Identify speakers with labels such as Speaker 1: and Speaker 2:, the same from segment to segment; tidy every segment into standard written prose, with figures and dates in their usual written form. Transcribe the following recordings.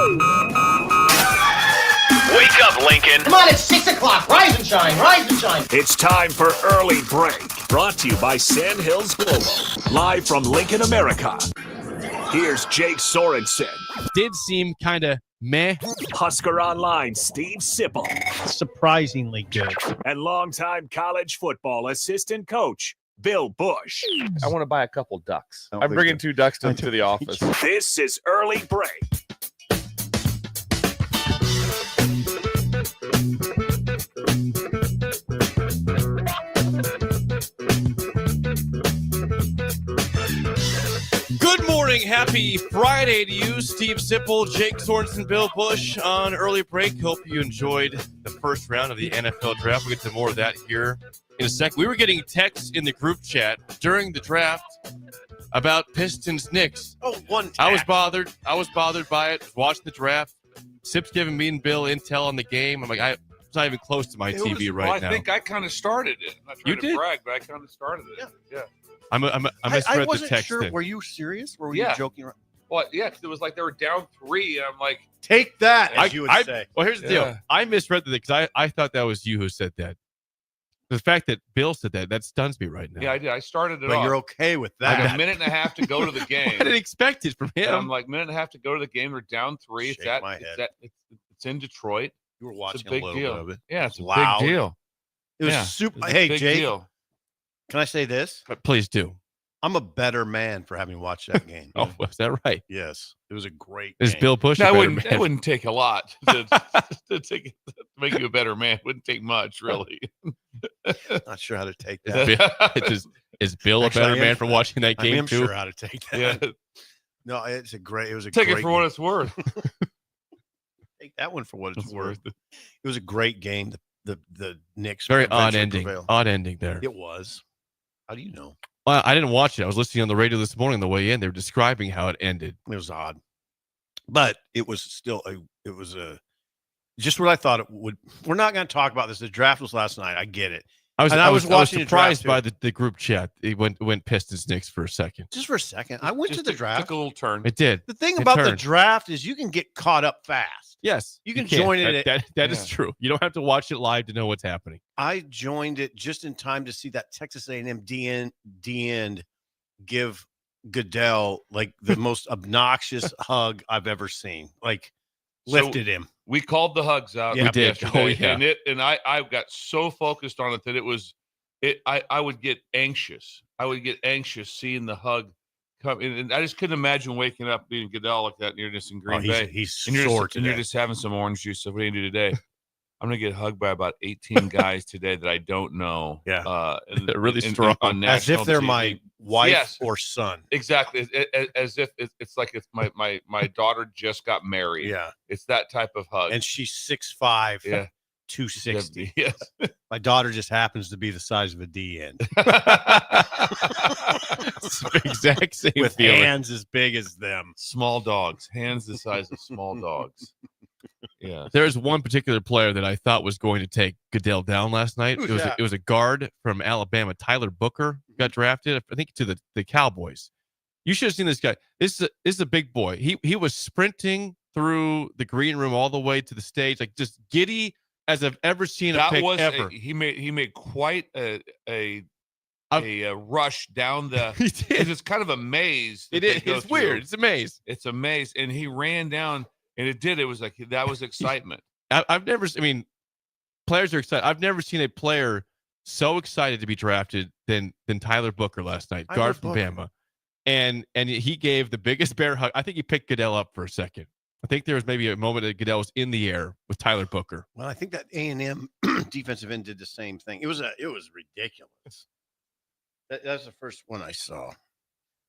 Speaker 1: Wake up, Lincoln.
Speaker 2: Come on, it's 6 o'clock. Rise and shine, rise and shine.
Speaker 1: It's time for Early Break. Brought to you by Sandhills Global. Live from Lincoln, America. Here's Jake Sorensen.
Speaker 3: Did seem kind of meh.
Speaker 1: Husker Online, Steve Sipple.
Speaker 4: Surprisingly good.
Speaker 1: And longtime college football assistant coach, Bill Busch.
Speaker 5: I want to buy a couple ducks. I'm bringing 2 ducks to the office.
Speaker 1: This is Early Break.
Speaker 3: Good morning. Happy Friday to you, Steve Sipple, Jake Sorensen, Bill Busch on Early Break. Hope you enjoyed the first round of the NFL draft. We'll get to more of that here in a second. We were getting texts in the group chat during the draft about Pistons Knicks.
Speaker 4: Oh, one tap.
Speaker 3: I was bothered by it. Watching the draft. Sip's giving me and Bill intel on the game. I'm like, it's not even close to my TV right now.
Speaker 6: I think I kind of started it. I'm not trying to brag, but I kind of started it. Yeah.
Speaker 3: I misread
Speaker 4: I wasn't
Speaker 3: the text.
Speaker 4: sure.
Speaker 3: Then.
Speaker 4: Were you serious? Or were you joking around?
Speaker 6: Well, yeah, because it was like they were down 3, and I'm like,
Speaker 4: take that, as you would say.
Speaker 3: Well, here's the deal. I misread the because I thought that was you who said that. The fact that Bill said that stuns me right now.
Speaker 6: Yeah, I did. I started it
Speaker 4: But
Speaker 6: off.
Speaker 4: you're okay with that.
Speaker 6: Like a minute and a half to go to the game.
Speaker 3: I didn't expect it from him.
Speaker 6: And I'm like, minute and a half to go to the game. They're down 3. It's in Detroit.
Speaker 4: You were watching
Speaker 6: a big
Speaker 4: little
Speaker 6: deal.
Speaker 4: bit of it.
Speaker 6: Yeah, it's
Speaker 4: loud.
Speaker 6: a big deal.
Speaker 4: It was super. Hey,
Speaker 6: big
Speaker 4: Jake,
Speaker 6: deal.
Speaker 4: can I say this?
Speaker 3: Please do.
Speaker 4: I'm a better man for having watched that game.
Speaker 3: Oh, is that right?
Speaker 4: Yes. It was a great
Speaker 3: Is
Speaker 4: game.
Speaker 3: Bill Busch
Speaker 6: That
Speaker 3: a better
Speaker 6: wouldn't,
Speaker 3: man?
Speaker 6: that wouldn't take a lot to make you a better man. It wouldn't take much, really.
Speaker 4: Not sure how to take that.
Speaker 3: Is Bill
Speaker 4: Actually,
Speaker 3: a better man for watching that game
Speaker 4: I am
Speaker 3: too?
Speaker 4: sure how to take that.
Speaker 6: Yeah.
Speaker 4: No, it was a great
Speaker 6: Take
Speaker 4: great
Speaker 6: it for
Speaker 4: game.
Speaker 6: what it's worth.
Speaker 4: Take that one for what it's worth. It was a great game. The Knicks
Speaker 3: Very odd
Speaker 4: eventually
Speaker 3: ending.
Speaker 4: prevailed.
Speaker 3: Odd ending there.
Speaker 4: It was. How do you know?
Speaker 3: Well, I didn't watch it. I was listening on the radio this morning on the way in. They were describing how it ended.
Speaker 4: It was odd, but it was still just what I thought it would. We're not going to talk about this. The draft was last night. I get it.
Speaker 3: I was
Speaker 4: watching
Speaker 3: surprised
Speaker 4: the
Speaker 3: by
Speaker 4: draft
Speaker 3: the group chat. It went Pistons Knicks for a second.
Speaker 4: just for a second. I went to the draft.
Speaker 6: Took a little turn.
Speaker 3: It did.
Speaker 4: The thing
Speaker 3: It
Speaker 4: about the
Speaker 3: turned.
Speaker 4: draft is you can get caught up fast.
Speaker 3: Yes,
Speaker 4: You can join it at-
Speaker 3: That is true. You don't have to watch it live to know what's happening.
Speaker 4: I joined it just in time to see that Texas A&M D-end give Goodell like the most obnoxious hug I've ever seen. Like lifted him.
Speaker 6: We called the hugs out.
Speaker 4: Yeah,
Speaker 3: we did.
Speaker 6: Yesterday, and I got so focused on it that I would get anxious. I would get anxious seeing the hug come, and I just couldn't imagine waking up being Goodell like that near this in Green Bay.
Speaker 4: He's
Speaker 6: and
Speaker 4: sore
Speaker 6: you're just having some orange juice. So what do you do today? I'm gonna get hugged by about 18 guys today that I don't know.
Speaker 4: Yeah,
Speaker 6: and
Speaker 3: they're really strong.
Speaker 6: on
Speaker 4: as if
Speaker 6: national
Speaker 4: they're
Speaker 6: TV.
Speaker 4: my wife
Speaker 6: Yes.
Speaker 4: or son.
Speaker 6: Exactly, as if it's like it's my daughter just got married.
Speaker 4: Yeah,
Speaker 6: It's that type of hug.
Speaker 4: and she's 6'5",
Speaker 6: yeah,
Speaker 4: 260.
Speaker 6: Yes.
Speaker 4: My daughter just happens to be the size of a D-end
Speaker 3: It's the exact same
Speaker 4: with
Speaker 3: feeling.
Speaker 4: hands as big as them.
Speaker 6: Small dogs, hands the size of small dogs. Yeah.
Speaker 3: There's one particular player that I thought was going to take Goodell down last night.
Speaker 4: Who's that?
Speaker 3: It was a guard from Alabama, Tyler Booker, got drafted, I think, to the Cowboys. You should have seen this guy. This is a big boy. He was sprinting through the green room all the way to the stage, like just giddy as I've ever seen a pick ever.
Speaker 6: He made quite a rush down the.
Speaker 3: He did.
Speaker 6: It's kind of a maze.
Speaker 3: It is. It's weird. It's a maze.
Speaker 6: It's a maze, and he ran down, and it did. It was like that was excitement.
Speaker 3: I've never. I mean, players are excited. I've never seen a player so excited to be drafted than Tyler Booker last night, guard from Bama, and he gave the biggest bear hug. I think he picked Goodell up for a second. I think there was maybe a moment that Goodell was in the air with Tyler Booker.
Speaker 4: Well, I think that A&M defensive end did the same thing. It was ridiculous. That's the first one I saw.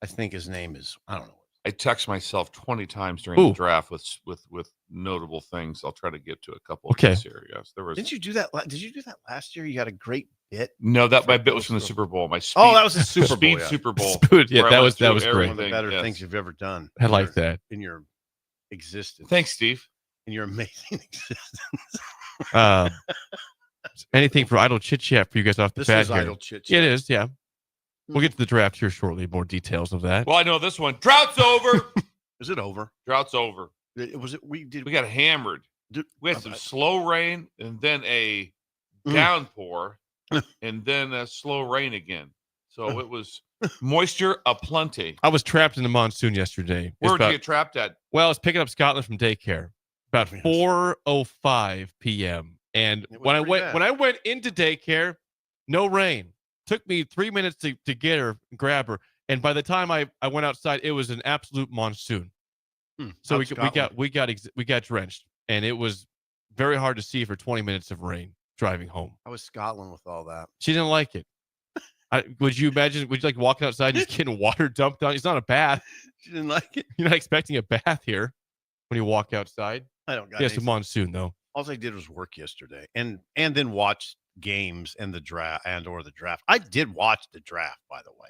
Speaker 4: I think his name is, I don't know.
Speaker 6: I text myself 20 times during the draft with notable things. I'll try to get to a couple of these here. Yes, there was.
Speaker 4: Did you do that last year? You had a great bit.
Speaker 6: No, my bit was from the Super Bowl. My speed,
Speaker 4: that was the Super Bowl.
Speaker 6: Speed
Speaker 4: yeah.
Speaker 6: Super Bowl.
Speaker 3: Spoon, yeah,
Speaker 6: where I
Speaker 3: that
Speaker 6: went
Speaker 3: was
Speaker 6: through
Speaker 3: great.
Speaker 6: everything.
Speaker 4: One of the better
Speaker 6: Yes.
Speaker 4: things you've ever done.
Speaker 3: I like that.
Speaker 4: In your existence.
Speaker 6: Thanks, Steve.
Speaker 4: In your amazing existence.
Speaker 3: Anything for idle chit chat for you guys off the
Speaker 4: This
Speaker 3: bat
Speaker 4: is
Speaker 3: here?
Speaker 4: idle chit chat.
Speaker 3: It is, yeah. We'll get to the draft here shortly. More details of that.
Speaker 6: Well, I know this one. Drought's over.
Speaker 4: Is it over?
Speaker 6: Drought's over.
Speaker 4: We
Speaker 6: got hammered. We had some slow rain and then a downpour and then a slow rain again. So it was moisture aplenty.
Speaker 3: I was trapped in the monsoon yesterday.
Speaker 6: Where did you get trapped at?
Speaker 3: Well, I was picking up Scotland from daycare about 4:05 p.m. And when I went into daycare, no rain. Took me 3 minutes to get her, grab her, and by the time I went outside, it was an absolute monsoon. So we got drenched, and it was very hard to see for 20 minutes of rain driving home.
Speaker 4: I was Scotland with all that.
Speaker 3: She didn't like it. Would you imagine? Would you like walking outside and just getting water dumped on? It's not a bath.
Speaker 4: She didn't like it.
Speaker 3: You're not expecting a bath here when you walk outside.
Speaker 4: I don't got
Speaker 3: it's a monsoon though.
Speaker 4: All I did was work yesterday and then watch games and the draft or the draft. I did watch the draft, by the way.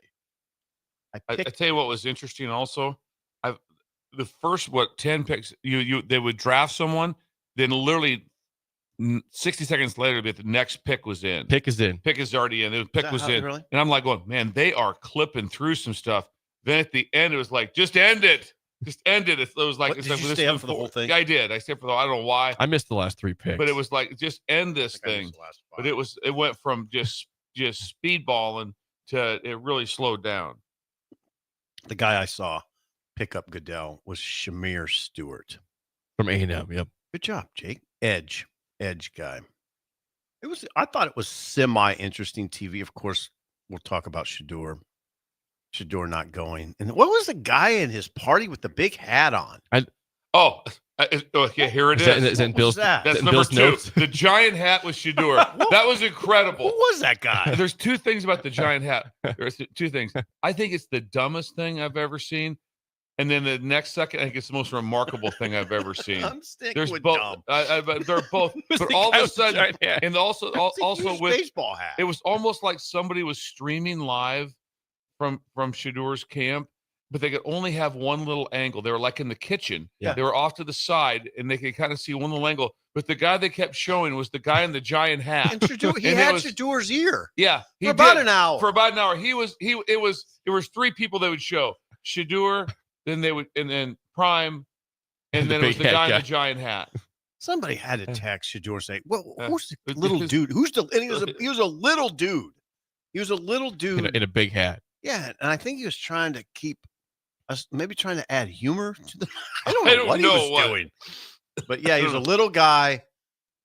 Speaker 6: I tell you what was interesting also. The first 10 picks, they would draft someone, then literally 60 seconds later, the next pick was in.
Speaker 3: Pick is
Speaker 6: already in. The pick was in.
Speaker 4: Really?
Speaker 6: And I'm like going, man, they are clipping through some stuff. Then at the end, it was like, just end it. Just end it. It was like,
Speaker 4: did you stay up for the whole thing?
Speaker 6: Yeah, I did. I stayed for I don't know why.
Speaker 3: I missed the last 3 picks.
Speaker 6: But it was like, just end this thing. But it went from just speedballing to it really slowed down.
Speaker 4: The guy I saw pick up Goodell was Shadur Stewart
Speaker 3: from A&M. Yep.
Speaker 4: Good job, Jake. Edge guy. I thought it was semi-interesting TV. Of course, we'll talk about Shadur not going. And what was the guy in his party with the big hat on?
Speaker 6: Here it is.
Speaker 3: Is that Bill's?
Speaker 6: That's number
Speaker 3: Bill's
Speaker 6: 2.
Speaker 3: Notes?
Speaker 6: The giant hat with Shadur. That was incredible.
Speaker 4: Who was that guy?
Speaker 6: There's 2 things about the giant hat. There's 2 things. I think it's the dumbest thing I've ever seen. And then the next second, I think it's the most remarkable thing I've ever seen.
Speaker 4: I'm sticking
Speaker 6: There's
Speaker 4: with
Speaker 6: both.
Speaker 4: dumb.
Speaker 6: They're both. But all of a sudden, and also with
Speaker 4: baseball hat.
Speaker 6: It was almost like somebody was streaming live from Shadur's camp, but they could only have one little angle. They were like in the kitchen.
Speaker 4: Yeah.
Speaker 6: They were off to the side, and they could kind of see one little angle. But the guy they kept showing was the guy in the giant hat.
Speaker 4: And he had Shadur's ear.
Speaker 6: Yeah,
Speaker 4: for about an hour.
Speaker 6: For about an hour, it was 3 people they would show: Shadur, then Prime, and then it was the guy in the giant hat.
Speaker 4: Somebody had to text Shadur saying, "Well, who's the little dude? And he was a little dude. He was a little dude
Speaker 3: in a big hat.
Speaker 4: Yeah, and I think he was trying to keep us, maybe trying to add humor to the. I don't know what he was doing. But yeah, he was a little guy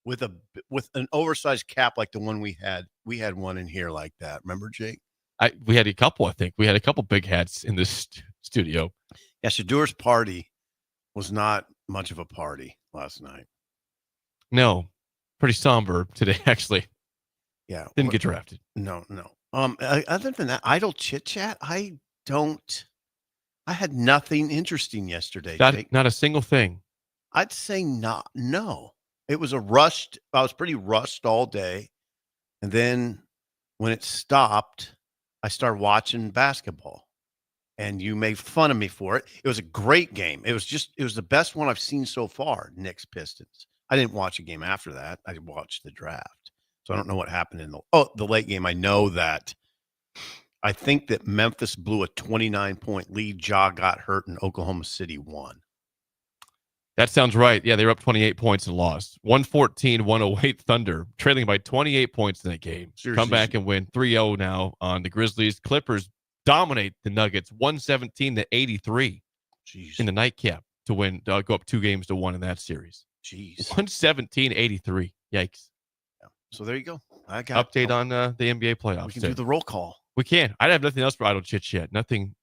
Speaker 4: with an oversized cap like the one we had. We had one in here like that. Remember, Jake?
Speaker 3: We had a couple. I think we had a couple big hats in this studio.
Speaker 4: Yeah, Shadur's party was not much of a party last night.
Speaker 3: No, pretty somber today, actually.
Speaker 4: Yeah,
Speaker 3: didn't get drafted.
Speaker 4: No. Other than that, idle chit chat. I had nothing interesting yesterday.
Speaker 3: Not a single thing.
Speaker 4: I'd say not. No, it was I was pretty rushed all day, and then when it stopped, I started watching basketball. And you made fun of me for it. It was a great game. It was the best one I've seen so far. Knicks Pistons. I didn't watch a game after that. I watched the draft. So I don't know what happened in the late game. I know that I think that Memphis blew a 29-point lead. Ja got hurt and Oklahoma City won.
Speaker 3: That sounds right. Yeah, they were up 28 points and lost. 114-108 Thunder, trailing by 28 points in that game.
Speaker 4: Seriously.
Speaker 3: Come back and win 3-0 now on the Grizzlies. Clippers dominate the Nuggets 117-83 in the nightcap to win. Go up 2-1 in that series.
Speaker 4: Jeez.
Speaker 3: 117-83. Yikes.
Speaker 4: Yeah. So there you go. I got
Speaker 3: update on the NBA playoffs.
Speaker 4: We can do the roll call.
Speaker 3: We can. I have nothing else for idle chit chat. Nothing.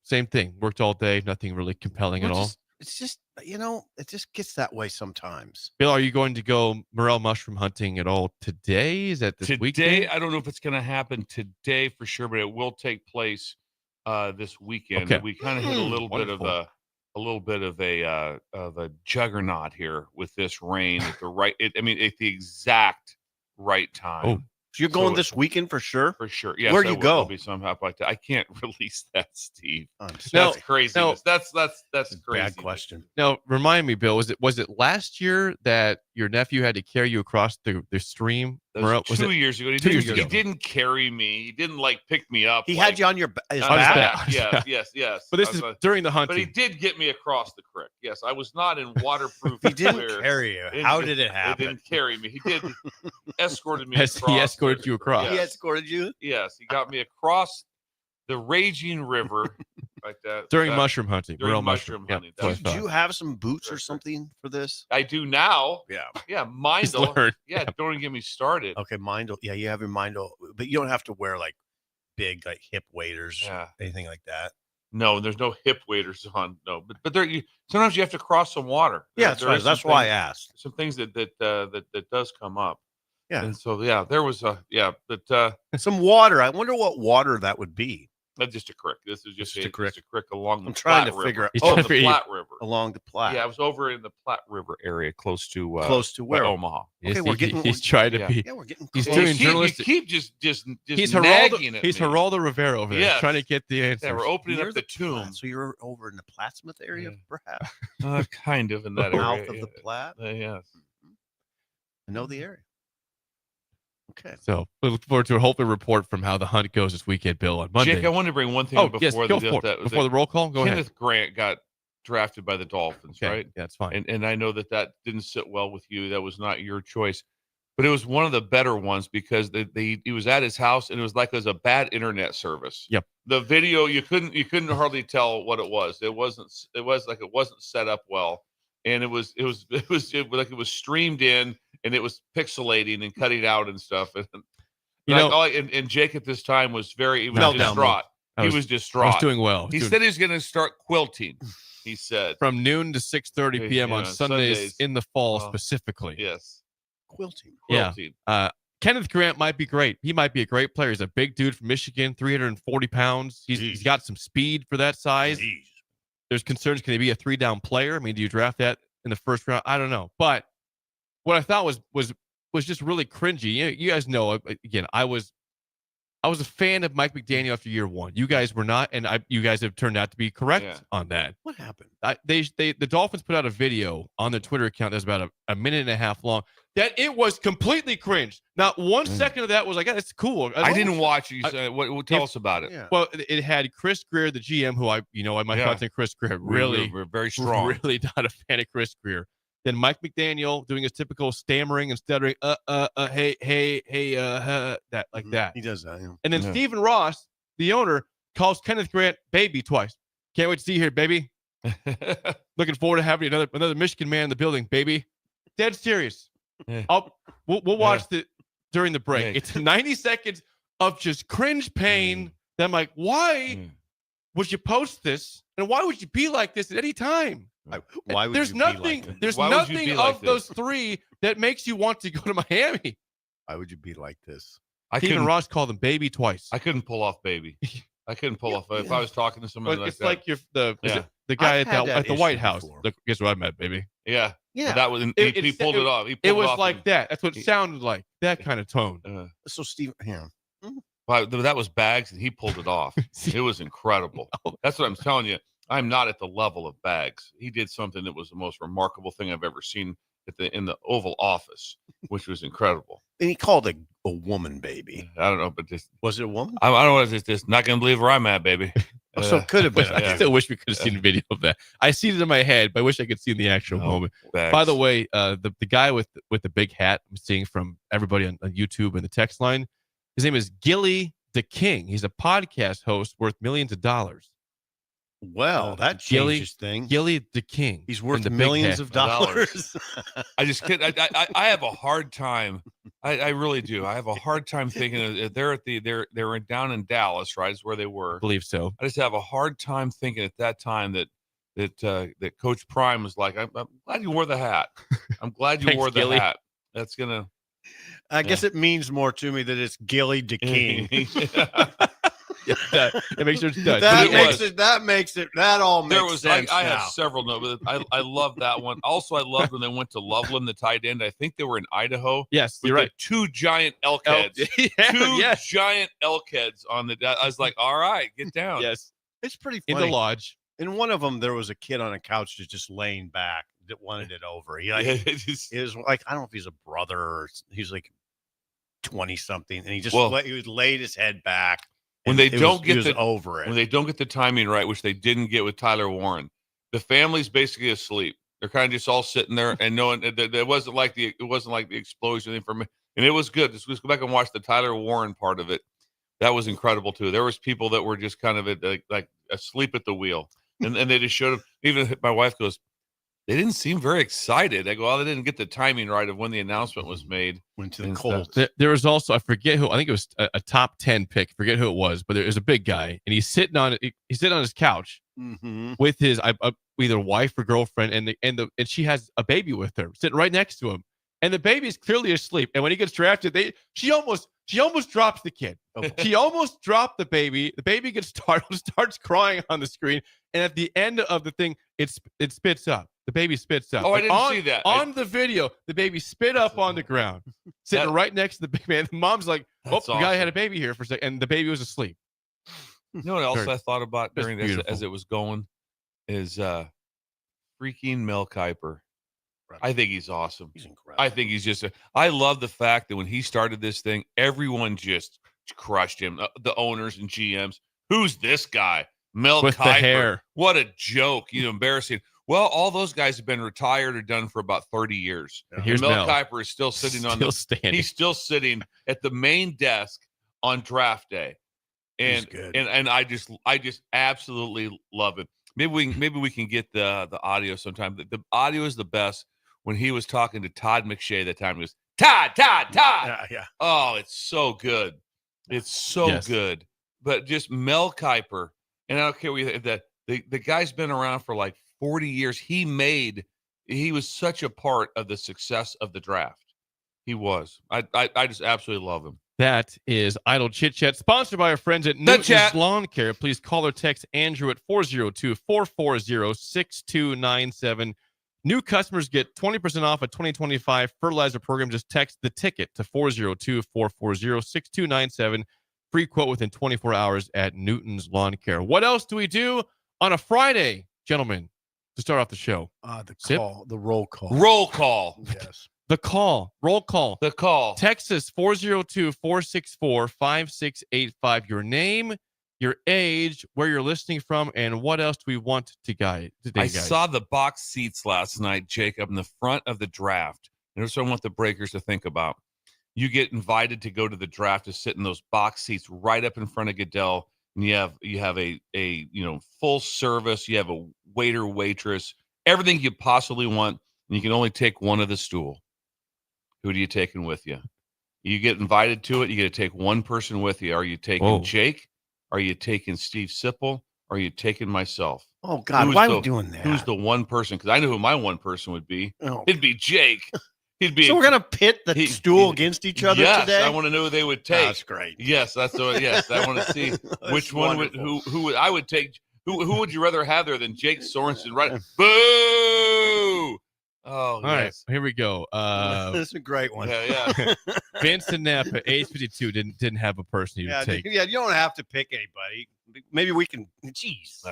Speaker 3: Same thing. Worked all day. Nothing really compelling at all.
Speaker 4: It's just, it just gets that way sometimes.
Speaker 3: Bill, are you going to go Morel mushroom hunting at all today? Is that this weekend?
Speaker 6: Today, I don't know if it's going to happen today for sure, but it will take place this weekend.
Speaker 3: Okay.
Speaker 6: We kind of hit a little bit of a juggernaut here with this rain at the exact right time.
Speaker 3: Oh,
Speaker 4: so you're going this weekend for sure?
Speaker 6: For sure. Yes,
Speaker 4: where do you go?
Speaker 6: There'll be some help like that. I can't release that, Steve.
Speaker 3: That's
Speaker 6: crazy. That's crazy.
Speaker 4: Bad question.
Speaker 3: Now, remind me, Bill, was it last year that your nephew had to carry you across the stream?
Speaker 6: That
Speaker 3: Morel,
Speaker 6: was 2 years ago. He
Speaker 3: 2
Speaker 6: didn't,
Speaker 3: years ago.
Speaker 6: He didn't carry me. He didn't like pick me up.
Speaker 4: He
Speaker 6: like,
Speaker 4: had you on your his
Speaker 6: on his
Speaker 4: back.
Speaker 6: back. Yes.
Speaker 3: But this is during the hunting.
Speaker 6: But he did get me across the creek. Yes, I was not in waterproof.
Speaker 4: He didn't
Speaker 6: wear.
Speaker 4: carry you. How did it happen?
Speaker 6: He didn't carry me. He did escorted me.
Speaker 3: He escorted you across.
Speaker 6: Yes.
Speaker 4: He escorted you?
Speaker 6: Yes, he got me across the raging river like that.
Speaker 3: During mushroom hunting.
Speaker 6: During
Speaker 3: Morel
Speaker 6: mushroom
Speaker 3: Yep,
Speaker 6: hunting.
Speaker 3: that's what I
Speaker 4: Did
Speaker 3: thought.
Speaker 4: you have some boots or something for this?
Speaker 6: I do now.
Speaker 4: Yeah.
Speaker 6: Yeah, Mindel.
Speaker 3: learned.
Speaker 6: Yeah, don't even get me started.
Speaker 4: Okay, Mindel. Yeah, you have your Mindel, but you don't have to wear like big like hip waders,
Speaker 6: Yeah.
Speaker 4: anything like that.
Speaker 6: No, there's no hip waders on. No, but there. Sometimes you have to cross some water.
Speaker 4: Yeah,
Speaker 6: There is
Speaker 4: that's
Speaker 6: some
Speaker 4: why I
Speaker 6: things-
Speaker 4: asked.
Speaker 6: Some things that does come up.
Speaker 4: Yeah.
Speaker 6: And so there was
Speaker 4: Some water. I wonder what water that would be
Speaker 6: that's just a creek. This is just a creek along the
Speaker 4: I'm trying
Speaker 6: Platte
Speaker 4: to figure
Speaker 6: River.
Speaker 4: out-
Speaker 3: He's
Speaker 6: Oh,
Speaker 3: trying
Speaker 6: the
Speaker 3: to
Speaker 6: Platte River.
Speaker 4: along the Platte.
Speaker 6: Yeah, I was over in the Platte River area, close to
Speaker 4: where?
Speaker 6: Omaha.
Speaker 4: Okay, we're getting-
Speaker 3: He's trying to
Speaker 6: yeah.
Speaker 3: be.
Speaker 4: Yeah, we're getting
Speaker 3: He's
Speaker 4: close.
Speaker 3: doing
Speaker 6: You keep-
Speaker 3: journalistic-
Speaker 6: You keep just
Speaker 3: He's
Speaker 6: nagging at
Speaker 3: He's
Speaker 6: me.
Speaker 3: Geraldo Rivera over there.
Speaker 6: Yes.
Speaker 3: Trying to get the answers.
Speaker 6: Yeah, we're opening
Speaker 4: Near
Speaker 6: up the tomb.
Speaker 4: Platte. So you're over in the Plattsmouth area,
Speaker 6: Yeah.
Speaker 4: perhaps?
Speaker 6: Kind of in that
Speaker 4: Mouth
Speaker 6: area.
Speaker 4: of the Platte.
Speaker 6: Yes.
Speaker 4: I know the area. Okay.
Speaker 3: So we look forward to a hopeful report from how the hunt goes this weekend, Bill, on Monday.
Speaker 6: Jake, I wanted to bring one thing
Speaker 3: oh,
Speaker 6: up
Speaker 3: yes,
Speaker 6: before
Speaker 3: go for it. Before the roll call, go
Speaker 6: Kenneth
Speaker 3: ahead.
Speaker 6: Grant got drafted by the Dolphins,
Speaker 3: Okay,
Speaker 6: right?
Speaker 3: yeah, that's fine.
Speaker 6: And I know that didn't sit well with you. That was not your choice. But it was one of the better ones because he was at his house and it was like it was a bad internet service.
Speaker 3: Yep.
Speaker 6: The video you couldn't hardly tell what it was. It was like it wasn't set up well. And it was like it was streamed in and it was pixelating and cutting out and stuff. And Jake at this time was distraught. He was distraught.
Speaker 3: I was doing well.
Speaker 6: He said he was going to start quilting. He said
Speaker 3: from noon to 6:30 p.m. on
Speaker 6: Yeah,
Speaker 3: Sundays in the fall
Speaker 6: Well,
Speaker 3: specifically.
Speaker 6: yes,
Speaker 4: Quilting.
Speaker 3: Yeah.
Speaker 6: quilting.
Speaker 3: Kenneth Grant might be great. He might be a great player. He's a big dude from Michigan, 340 pounds. He's got some speed for that size.
Speaker 4: Jeez.
Speaker 3: There's concerns. Can he be a 3-down player? I mean, do you draft that in the first round? I don't know. But what I thought was just really cringy. You guys know, again, I was a fan of Mike McDaniel after year one. You guys were not, and you guys have turned out to be correct on that.
Speaker 4: What happened?
Speaker 3: The Dolphins put out a video on their Twitter account that's about a minute and a half long that it was completely cringe. Not 1 second of that was like, it's cool.
Speaker 6: I didn't watch it. Tell us about it.
Speaker 4: Yeah.
Speaker 3: Well, it had Chris Greer, the GM, who I my thoughts on Chris Greer. Really,
Speaker 6: we're very strong.
Speaker 3: Really not a fan of Chris Greer. Then Mike McDaniel doing his typical stammering and stuttering, hey, that like that.
Speaker 4: He does that. Yeah.
Speaker 3: And then Stephen Ross, the owner, calls Kenneth Grant baby twice. Can't wait to see you here, baby. Looking forward to having another Michigan man in the building, baby. Dead serious. We'll watch it during the break. It's 90 seconds of just cringe pain. That I'm like, why would you post this? And why would you be like this at any time?
Speaker 4: Why would
Speaker 3: there's
Speaker 4: you be
Speaker 3: nothing.
Speaker 4: like this?
Speaker 3: There's
Speaker 6: Why would you
Speaker 3: nothing
Speaker 6: be
Speaker 3: of
Speaker 6: like this?
Speaker 3: those three that makes you want to go to Miami.
Speaker 4: Why would you be like this?
Speaker 3: Stephen Ross called him baby twice.
Speaker 6: I couldn't pull off baby. I couldn't pull off if I was talking to someone
Speaker 3: But
Speaker 6: like
Speaker 3: it's
Speaker 6: that.
Speaker 3: like you're the guy
Speaker 4: I've had that
Speaker 3: at the White
Speaker 4: issue
Speaker 3: House.
Speaker 4: before.
Speaker 3: Look, guess what I meant, baby.
Speaker 6: Yeah.
Speaker 4: Yeah.
Speaker 6: That was he pulled it off. He pulled
Speaker 3: It was
Speaker 6: off
Speaker 3: like
Speaker 6: and-
Speaker 3: that. That's what it sounded like. That kind of tone.
Speaker 4: So Steve,
Speaker 6: Wow, that was Bags, and he pulled it off. It was incredible. That's what I'm telling you. I'm not at the level of Bags. He did something that was the most remarkable thing I've ever seen in the Oval Office, which was incredible.
Speaker 4: and he called a woman baby.
Speaker 6: I don't know, but just
Speaker 4: Was it a woman?
Speaker 6: I don't know. Just not gonna believe where I'm at, baby.
Speaker 4: So it could have been.
Speaker 3: I still wish we could have seen a video of that. I see it in my head, but I wish I could see the actual moment.
Speaker 6: Bags.
Speaker 3: By the way, the guy with the big hat I'm seeing from everybody on YouTube and the text line, his name is Gilly the King. He's a podcast host worth millions of dollars.
Speaker 4: Well, that
Speaker 3: Gilly-
Speaker 4: changes things.
Speaker 3: Gilly the King.
Speaker 4: He's
Speaker 3: And
Speaker 4: worth
Speaker 3: the big
Speaker 4: millions
Speaker 3: hat.
Speaker 4: of dollars.
Speaker 6: I just can't. I have a hard time. I really do. I have a hard time thinking of, they're down in Dallas, right? Is where they were.
Speaker 3: I believe so.
Speaker 6: I just have a hard time thinking at that time that Coach Prime was like, I'm glad you wore the hat. I'm glad you
Speaker 3: Thanks,
Speaker 6: wore the
Speaker 3: Gilly.
Speaker 6: hat. That's gonna.
Speaker 4: I guess it means more to me that it's Gilly the King.
Speaker 3: It makes sure it's done.
Speaker 4: That all makes
Speaker 6: There was
Speaker 4: sense
Speaker 6: I
Speaker 4: now.
Speaker 6: have several notes. I love that one. Also, I loved when they went to Loveland, the tight end. I think they were in Idaho.
Speaker 3: Yes,
Speaker 6: with
Speaker 3: you're
Speaker 6: the
Speaker 3: right.
Speaker 6: two giant elk heads. Two
Speaker 3: yes.
Speaker 6: giant elk heads on the. I was like, all right, get down.
Speaker 3: Yes.
Speaker 4: It's pretty
Speaker 3: In
Speaker 4: funny.
Speaker 3: the lodge.
Speaker 4: In one of them, there was a kid on a couch just laying back, that wanted it over. He, like,
Speaker 6: Yeah,
Speaker 4: it was like, I don't know if he's a brother or he's like 20 something, and he just he was laid his head back.
Speaker 6: When they don't get
Speaker 4: over it,
Speaker 6: when they don't get the timing right, which they didn't get with Tyler Warren, the family's basically asleep. They're kind of just all sitting there and knowing that it wasn't like the explosion for me, and it was good. Just go back and watch the Tyler Warren part of it. That was incredible too. There was people that were just kind of like asleep at the wheel, and they just showed them. Even my wife goes, they didn't seem very excited. I go, oh, they didn't get the timing right of when the announcement was made.
Speaker 4: Went to the Colts.
Speaker 3: There was also, I forget who, I think it was a top 10 pick. Forget who it was, but there was a big guy, and he's sitting on his couch with his either wife or girlfriend, and she has a baby with her sitting right next to him, and the baby is clearly asleep. And when he gets drafted, she almost drops the kid. She almost dropped the baby. The baby gets startled, starts crying on the screen, and at the end of the thing, it spits up. The baby spits up.
Speaker 6: Oh, I didn't see that.
Speaker 3: On the video, the baby spit up on the ground, sitting right next to the baby. Man, the mom's like, oh, the guy had a baby here for a second, and the baby was asleep.
Speaker 6: You know what else I thought about during this as it was going is freaking Mel Kiper. Right. I think he's awesome.
Speaker 4: He's incredible.
Speaker 6: I think he's just I love the fact that when he started this thing, everyone just crushed him. The owners and GMs. Who's this guy? Mel
Speaker 3: with
Speaker 6: Kiper.
Speaker 3: The hair.
Speaker 6: What a joke. Embarrassing. Well, all those guys have been retired or done for about 30 years.
Speaker 3: Yeah. Here's
Speaker 6: Mel Kiper is still sitting he's still sitting at the main desk on draft day. And I just absolutely love it. Maybe we can get the audio sometime. The audio is the best when he was talking to Todd McShay that time. He was Todd.
Speaker 4: Yeah.
Speaker 6: Oh, it's so good. It's so good. But just Mel Kiper, and I don't care the guy's been around for like 40 years. He was such a part of the success of the draft. He was. I just absolutely love him.
Speaker 3: That is Idle Chit Chat, sponsored by our friends at Newton's Lawn Care. Please call or text Andrew at 402-440-6297. New customers get 20% off a 2025 fertilizer program. Just text the ticket to 402-440-6297. Free quote within 24 hours at Newton's Lawn Care. What else do we do on a Friday, gentlemen, to start off the show?
Speaker 4: The roll call.
Speaker 6: Roll call.
Speaker 4: Yes.
Speaker 3: The call. Roll call.
Speaker 6: The call.
Speaker 3: Texas 402-464-5685. Your name, your age, where you're listening from, and what else do we want to guide today, guys?
Speaker 6: I saw the box seats last night, Jacob, in the front of the draft. And here's what I want the breakers to think about. You get invited to go to the draft to sit in those box seats right up in front of Goodell, and you have a full service. You have a waiter, waitress, everything you possibly want, and you can only take one of the stool. Who are you taking with you? You get invited to it. You get to take one person with you. Are you taking Jake? Are you taking Steve Sipple? Are you taking myself?
Speaker 4: Oh, God. Why are we doing that?
Speaker 6: Who's the one person? Because I know who my one person would be. Oh. It'd be Jake.
Speaker 4: So we're going to pit the stool against each other today?
Speaker 6: I want to know who they would take.
Speaker 4: That's great.
Speaker 6: Yes, I want to see which one who I would take. Who would you rather have there than Jake Sorensen? Right? Boo! Oh,
Speaker 3: all right. Here we go.
Speaker 4: This is a great one.
Speaker 6: Yeah.
Speaker 3: Vincent Knapp at age 52 didn't have a person you would take.
Speaker 4: Yeah, you don't have to pick anybody. Maybe we can. Jeez.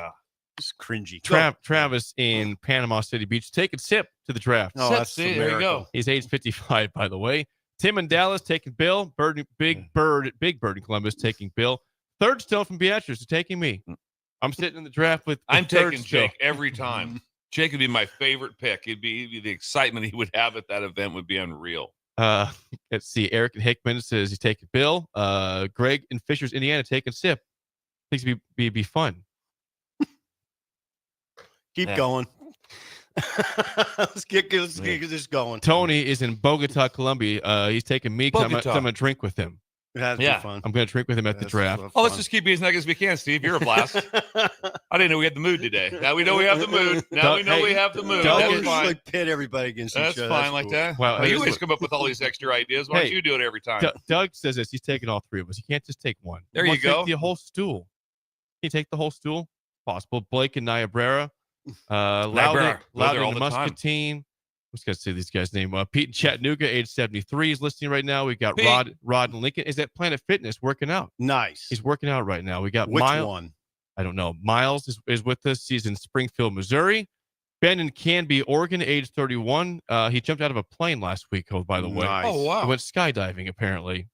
Speaker 4: It's cringy.
Speaker 3: Travis in Panama City Beach taking Sip to the draft.
Speaker 4: Oh, there you go.
Speaker 3: He's age 55, by the way. Tim in Dallas taking Bill. Big Bird in Columbus taking Bill. Third Stone from Beatrice is taking me. I'm sitting in the draft with.
Speaker 6: I'm taking Jake every time. Jake would be my favorite pick. It'd be the excitement he would have at that event would be unreal.
Speaker 3: Let's see. Eric and Hickman says he's taking Bill. Greg in Fishers, Indiana, taking Sip. Thinks it'd be fun.
Speaker 4: Keep going. Let's get this going.
Speaker 3: Tony is in Bogota, Colombia. He's taking me because I'm going to drink with him.
Speaker 4: That'd be fun.
Speaker 3: I'm going to drink with him at the draft.
Speaker 6: Let's just keep being as nice as we can, Steve. You're a blast. I didn't know we had the mood today. Now we know we have the mood. Now we know we have the mood. That's fine.
Speaker 4: Like pit everybody against each other.
Speaker 6: That's fine like that.
Speaker 3: Well,
Speaker 6: you always come up with all these extra ideas. Why don't you do it every time?
Speaker 3: Doug says this. He's taking all three of us. You can't just take one.
Speaker 6: There you go.
Speaker 3: Take the whole stool. Can you take the whole stool? Possible. Blake and Niobrara. Loudon and Muscatine. I'm just going to say these guys' name. Pete in Chattanooga, age 73, is listening right now. We got Rod and Lincoln. Is at Planet Fitness working out?
Speaker 4: Nice.
Speaker 3: He's working out right now. We got
Speaker 4: Which
Speaker 3: Miles.
Speaker 4: one?
Speaker 3: I don't know. Miles is with us. He's in Springfield, Missouri. Ben in Canby, Oregon, age 31. He jumped out of a plane last week, by the way.
Speaker 4: Nice.
Speaker 6: Oh, wow.
Speaker 3: He went skydiving, apparently.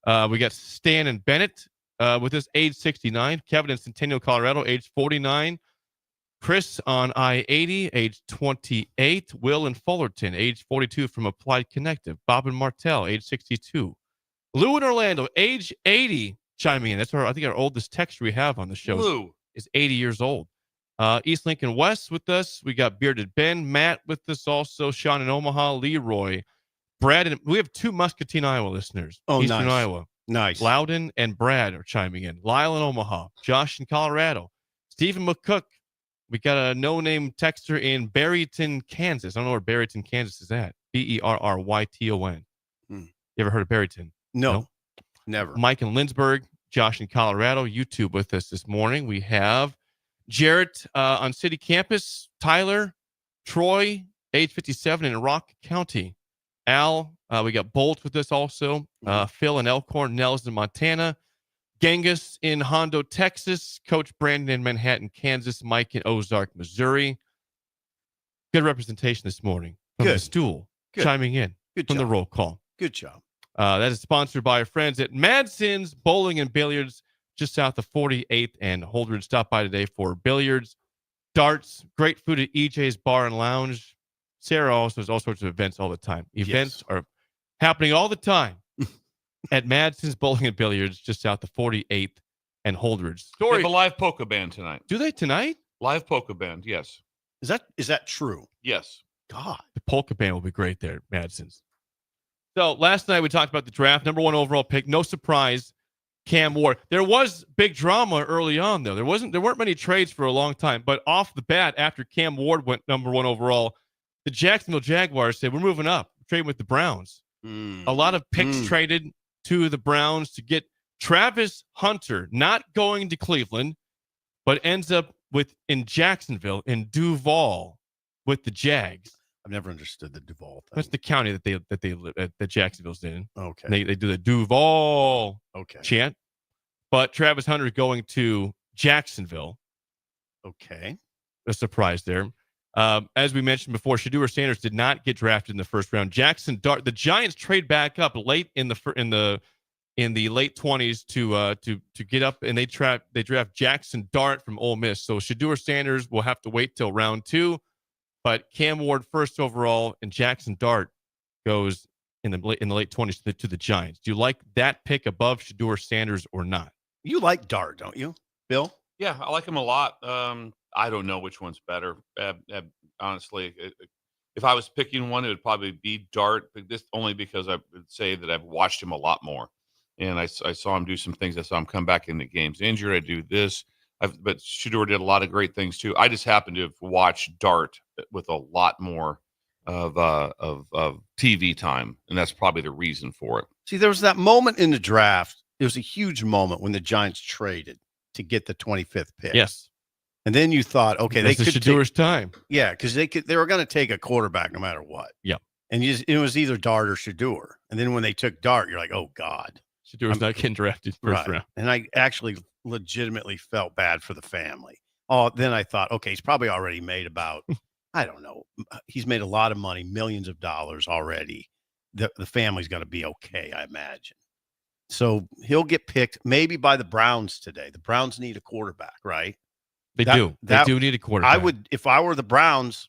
Speaker 3: We got Stan and Bennett with his age 69. Kevin in Centennial, Colorado, age 49. Chris on I-80, age 28. Will in Fullerton, age 42 from Applied Connective. Bob and Martell, age 62. Lou in Orlando, age 80, chiming in. That's I think our oldest texture we have on the show
Speaker 6: Lou.
Speaker 3: is 80 years old. East Lincoln West with us. We got Bearded Ben, Matt with us also. Sean in Omaha, Leroy, Brad. And we have 2 Muscatine, Iowa listeners.
Speaker 4: Oh,
Speaker 3: Eastern
Speaker 4: nice.
Speaker 3: Iowa.
Speaker 4: Nice.
Speaker 3: Loudon and Brad are chiming in. Lyle in Omaha. Josh in Colorado. Stephen McCook. We got a no-name texter in Barryton, Kansas. I don't know where Barryton, Kansas is at. Berryton. You ever heard of Barryton?
Speaker 4: No, never.
Speaker 3: Mike in Lindsborg. Josh in Colorado. YouTube with us this morning. We have Jarrett on city campus. Tyler, Troy, age 57 in Rock County. Al, we got Bolt with us also. Phil in Elkhorn, Nels in Montana. Genghis in Hondo, Texas. Coach Brandon in Manhattan, Kansas. Mike in Ozark, Missouri. Good representation this morning from the stool.
Speaker 4: Good.
Speaker 3: Chiming in
Speaker 4: Good
Speaker 3: from
Speaker 4: job.
Speaker 3: the roll call.
Speaker 4: Good job.
Speaker 3: That is sponsored by our friends at Madson's Bowling and Billiards, just south of 48th and Holdridge. Stop by today for billiards, darts, great food at EJ's Bar and Lounge. Sarah also has all sorts of events all the time. Events are happening all the time at Madson's Bowling and Billiards, just south of 48th and Holdridge.
Speaker 6: They have a live polka band tonight.
Speaker 3: Do they tonight?
Speaker 6: Live polka band, yes.
Speaker 4: Is that true?
Speaker 6: Yes.
Speaker 4: God.
Speaker 3: The polka band will be great there at Madson's. So last night we talked about the draft, number 1 overall pick. No surprise, Cam Ward. There was big drama early on, though. There weren't many trades for a long time, but off the bat, after Cam Ward went number 1 overall, the Jacksonville Jaguars said, we're moving up, trading with the Browns. A lot of picks traded to the Browns to get Travis Hunter, not going to Cleveland, but ends up in Jacksonville, in Duval, with the Jags.
Speaker 4: I've never understood the Duval thing.
Speaker 3: That's the county that they live at, that Jacksonville's in.
Speaker 4: Okay.
Speaker 3: They do the Duval chant. But Travis Hunter is going to Jacksonville.
Speaker 4: Okay.
Speaker 3: A surprise there. As we mentioned before, Shadur Sanders did not get drafted in the first round. The Giants trade back up late in the late 20s to get up, and they draft Jackson Dart from Ole Miss. So Shadur Sanders will have to wait till round 2. But Cam Ward first overall and Jackson Dart goes in the late 20s to the Giants. Do you like that pick above Shadur Sanders or not?
Speaker 4: You like Dart, don't you, Bill?
Speaker 6: Yeah, I like him a lot. I don't know which one's better. Honestly, if I was picking one, it would probably be Dart. But this only because I would say that I've watched him a lot more, and I saw him do some things. I saw him come back into games injured. I do this. But Shadur did a lot of great things too. I just happened to have watched Dart with a lot more of TV time, and that's probably the reason for it.
Speaker 4: See, there was that moment in the draft. It was a huge moment when the Giants traded to get the 25th pick.
Speaker 3: Yes.
Speaker 4: And then you thought, okay,
Speaker 3: they could Shadur's time.
Speaker 4: Yeah, because they were going to take a quarterback no matter what.
Speaker 3: Yeah.
Speaker 4: And it was either Dart or Shadur. And then when they took Dart, you're like, oh God.
Speaker 3: Shadur's not getting drafted first round.
Speaker 4: And I actually legitimately felt bad for the family. Oh, then I thought, okay, he's probably already made about, I don't know, he's made a lot of money, millions of dollars already. The family's going to be okay, I imagine. So he'll get picked maybe by the Browns today. The Browns need a quarterback, right?
Speaker 3: They do need a quarterback.
Speaker 4: If I were the Browns,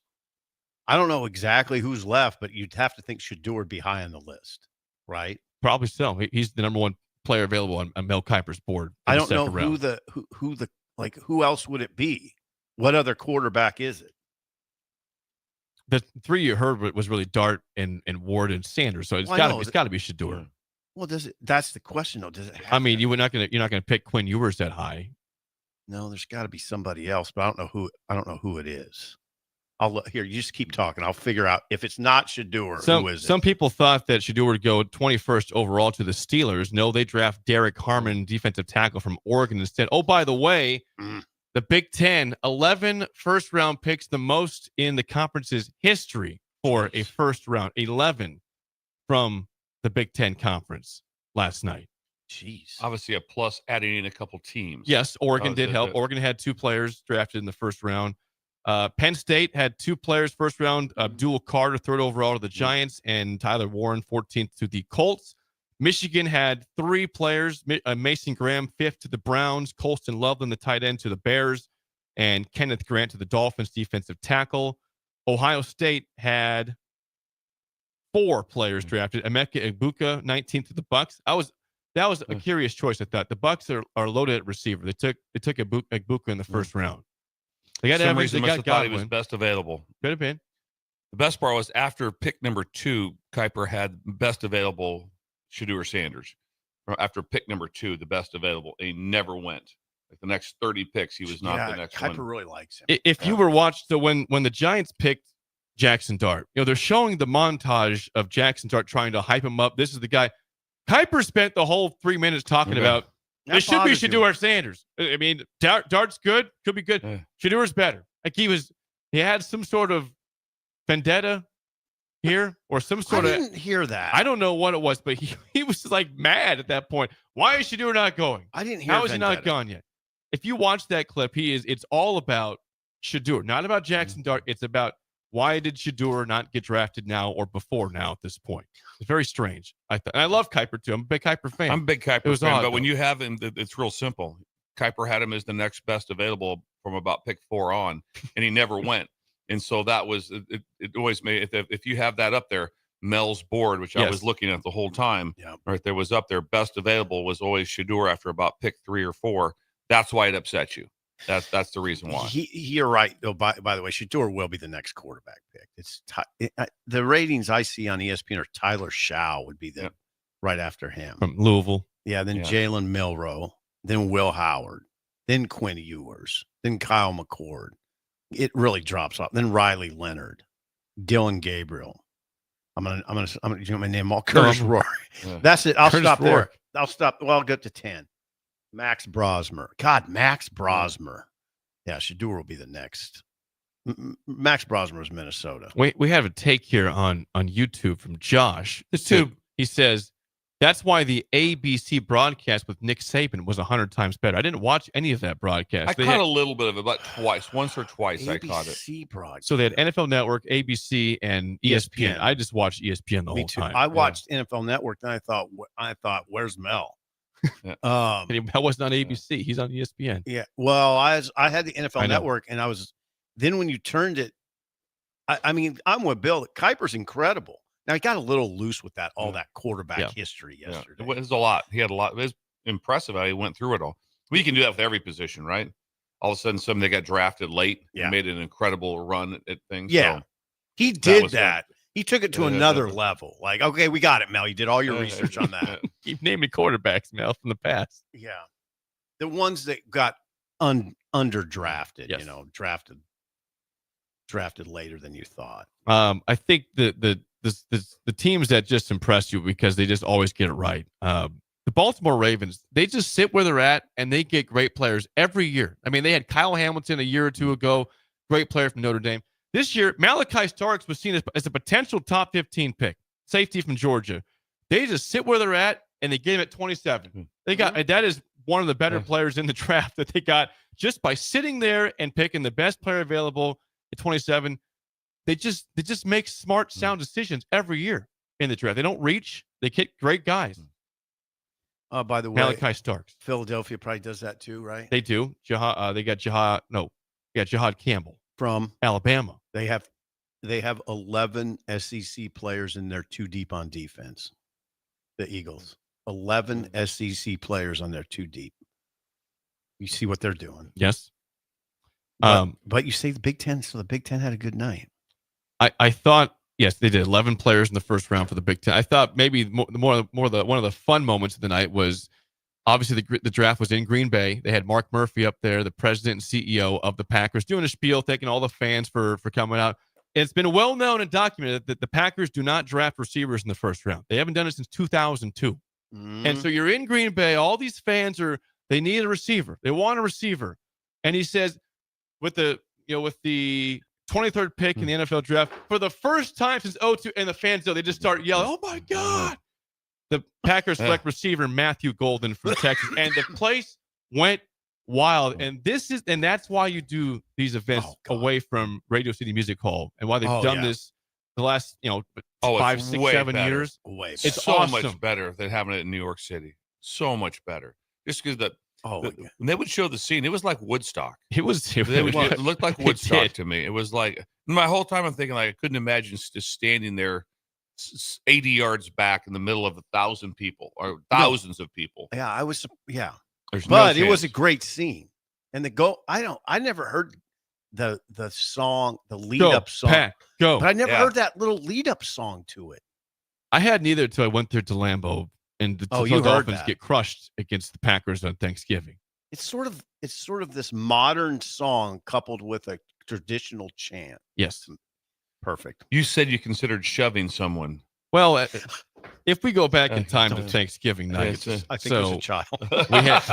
Speaker 4: I don't know exactly who's left, but you'd have to think Shadur would be high on the list, right?
Speaker 3: Probably so. He's the number 1 player available on Mel Kiper's board.
Speaker 4: I don't know who else would it be? What other quarterback is it?
Speaker 3: The 3 you heard was really Dart and Ward and Sanders. So it's got to be Shadur.
Speaker 4: Well, that's the question though. Does it?
Speaker 3: I mean, you're not gonna pick Quinn Ewers that high.
Speaker 4: No, there's got to be somebody else, but I don't know who it is. Here, you just keep talking. I'll figure out if it's not Shadur. Who is it?
Speaker 3: Some people thought that Shadur would go 21st overall to the Steelers. No, they draft Derek Harmon, defensive tackle from Oregon instead. Oh, by the way, the Big Ten, 11 first-round picks, the most in the conference's history for a first round. 11 from the Big Ten Conference last night.
Speaker 4: Jeez.
Speaker 6: Obviously a plus adding in a couple teams.
Speaker 3: Yes, Oregon did help. Oregon had 2 players drafted in the first round. Penn State had 2 players first round, Abdul Carter, 3rd overall to the Giants, and Tyler Warren, 14th to the Colts. Michigan had 3 players, Mason Graham, 5th to the Browns, Colston Loveland, the tight end, to the Bears, and Kenneth Grant to the Dolphins, defensive tackle. Ohio State had 4 players drafted. Emeka Egbuka, 19th to the Bucks. That was a curious choice. I thought the Bucks are loaded at receiver. They took Egbuka in the first round. They got Evans. They got
Speaker 6: thought he
Speaker 3: Godwin.
Speaker 6: was best available.
Speaker 3: Could have been.
Speaker 6: The best part was after pick number 2, Kiper had best available Shadur Sanders. After pick number 2, the best available, and he never went. Like the next 30 picks, he was not the next
Speaker 4: Kiper
Speaker 6: one.
Speaker 4: really likes him.
Speaker 3: If you were watched, so when the Giants picked Jackson Dart, they're showing the montage of Jackson Dart trying to hype him up. This is the guy. Kiper spent the whole 3 minutes talking about it should be Shadur Sanders. I mean, Dart's good, could be good. Shadur's better. Like he had some sort of vendetta here or some sort of.
Speaker 4: I didn't hear that.
Speaker 3: I don't know what it was, but he was like mad at that point. Why is Shadur not going?
Speaker 4: I didn't hear.
Speaker 3: How is he not gone yet? If you watch that clip, it's all about Shadur, not about Jackson Dart. It's about why did Shadur not get drafted now or before now at this point? It's very strange. And I love Kiper too. I'm a big Kiper fan.
Speaker 6: I'm a big Kiper fan,
Speaker 3: odd,
Speaker 6: but when you have him, it's real simple. Kiper had him as the next best available from about pick 4 on, and he never went. And so that was it always made if you have that up there, Mel's board, which I was looking at the whole time, right there was up there. Best available was always Shadur after about pick 3 or 4. That's why it upset you. That's the reason why.
Speaker 4: You're right. Though, by the way, Shadur will be the next quarterback pick. It's the ratings I see on ESPN are Tyler Shaw would be right after him
Speaker 3: from Louisville.
Speaker 4: Yeah, then Jalen Milroe, then Will Howard, then Quinn Ewers, then Kyle McCord. It really drops off. Then Riley Leonard, Dylan Gabriel. I'm gonna do my name all Curtis Rourke. That's it. I'll stop there. I'll stop. Well, I'll get to 10. Max Brosmer. God, Max Brosmer. Yeah, Shadur will be the next. Max Brosmer is Minnesota.
Speaker 3: We have a take here on YouTube from Josh. He says, that's why the ABC broadcast with Nick Saban was 100 times better. I didn't watch any of that broadcast.
Speaker 6: I caught a little bit of it, about once or twice. I caught it.
Speaker 4: ABC broadcast.
Speaker 3: So they had NFL Network, ABC, and ESPN. I just watched ESPN the whole time.
Speaker 4: I watched NFL Network, and I thought, where's Mel?
Speaker 3: Mel wasn't on ABC. He's on ESPN.
Speaker 4: Yeah. Well, I had the NFL Network, and then when you turned it, I mean, I'm with Bill. Kiper's incredible. Now, he got a little loose with all that quarterback history yesterday.
Speaker 6: It was a lot. He had a lot. It was impressive how he went through it all. We can do that with every position, right? All of a sudden, somebody got drafted late and made an incredible run at things.
Speaker 4: Yeah.
Speaker 6: So
Speaker 4: he did that. He took it to another level. Like, okay, we got it, Mel. You did all your research on that.
Speaker 3: Keep naming quarterbacks, Mel, from the past.
Speaker 4: Yeah. The ones that got underdrafted, drafted later than you thought.
Speaker 3: I think the teams that just impress you because they just always get it right. The Baltimore Ravens, they just sit where they're at and they get great players every year. I mean, they had Kyle Hamilton a year or two ago, great player from Notre Dame. This year, Malachi Starks was seen as a potential top 15 pick, safety from Georgia. They just sit where they're at and they get him at 27. They got that is one of the better players in the draft that they got just by sitting there and picking the best player available at 27. They just make smart, sound decisions every year in the draft. They don't reach. They get great guys.
Speaker 4: By the way,
Speaker 3: Malachi Starks.
Speaker 4: Philadelphia probably does that too, right?
Speaker 3: They do. They got Jahad Campbell
Speaker 4: from
Speaker 3: Alabama.
Speaker 4: They have 11 SEC players and they're too deep on defense. The Eagles, 11 SEC players on their too deep. You see what they're doing.
Speaker 3: Yes.
Speaker 4: But you say the Big Ten. So the Big Ten had a good night.
Speaker 3: I thought, yes, they did 11 players in the first round for the Big Ten. I thought maybe one of the fun moments of the night was obviously the draft was in Green Bay. They had Mark Murphy up there, the president and CEO of the Packers, doing a spiel, thanking all the fans for coming out. It's been well known and documented that the Packers do not draft receivers in the first round. They haven't done it since 2002. And so you're in Green Bay. All these fans they need a receiver. They want a receiver. And he says, with the 23rd pick in the NFL draft, for the first time since 2002, and the fans, they just start yelling, "Oh my God!" The Packers select receiver Matthew Golden from Texas, and the place went wild. And that's why you do these events away from Radio City Music Hall, and why they've done this the last 5, 6, 7 years.
Speaker 6: It's so much better than having it in New York City. So much better. Just because when they would show the scene, it was like Woodstock. It looked like Woodstock to me. It was like, my whole time I'm thinking, like, I couldn't imagine just standing there 80 yards back in the middle of 1,000 people or thousands of people.
Speaker 4: Yeah, I was. Yeah,
Speaker 6: but
Speaker 4: it was a great scene. And I never heard the song, the lead up song.
Speaker 3: Pack, go.
Speaker 4: But I never heard that little lead up song to it.
Speaker 3: I had neither until I went there to Lambeau, and the Dolphins get crushed against the Packers on Thanksgiving.
Speaker 4: It's sort of this modern song coupled with a traditional chant.
Speaker 3: Yes.
Speaker 4: Perfect.
Speaker 6: You said you considered shoving someone.
Speaker 3: Well, if we go back in time to Thanksgiving night,
Speaker 4: I think it was a child.
Speaker 3: We had,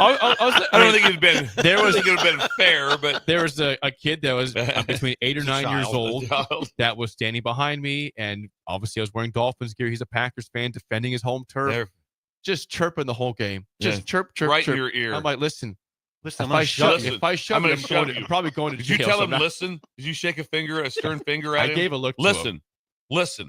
Speaker 6: I don't think it'd been. There was it would have been fair, but
Speaker 3: there was a kid that was between 8 or 9 years old that was standing behind me, and obviously I was wearing Dolphins gear. He's a Packers fan, defending his home turf, just chirping the whole game, just chirp,
Speaker 6: right
Speaker 3: chirp.
Speaker 6: in your ear.
Speaker 3: I'm like, listen.
Speaker 6: If I shove
Speaker 3: you, I'm probably going to
Speaker 6: Did
Speaker 3: jail.
Speaker 6: you tell him listen? Did you shake a stern finger at him?
Speaker 3: I gave a look.
Speaker 6: Listen.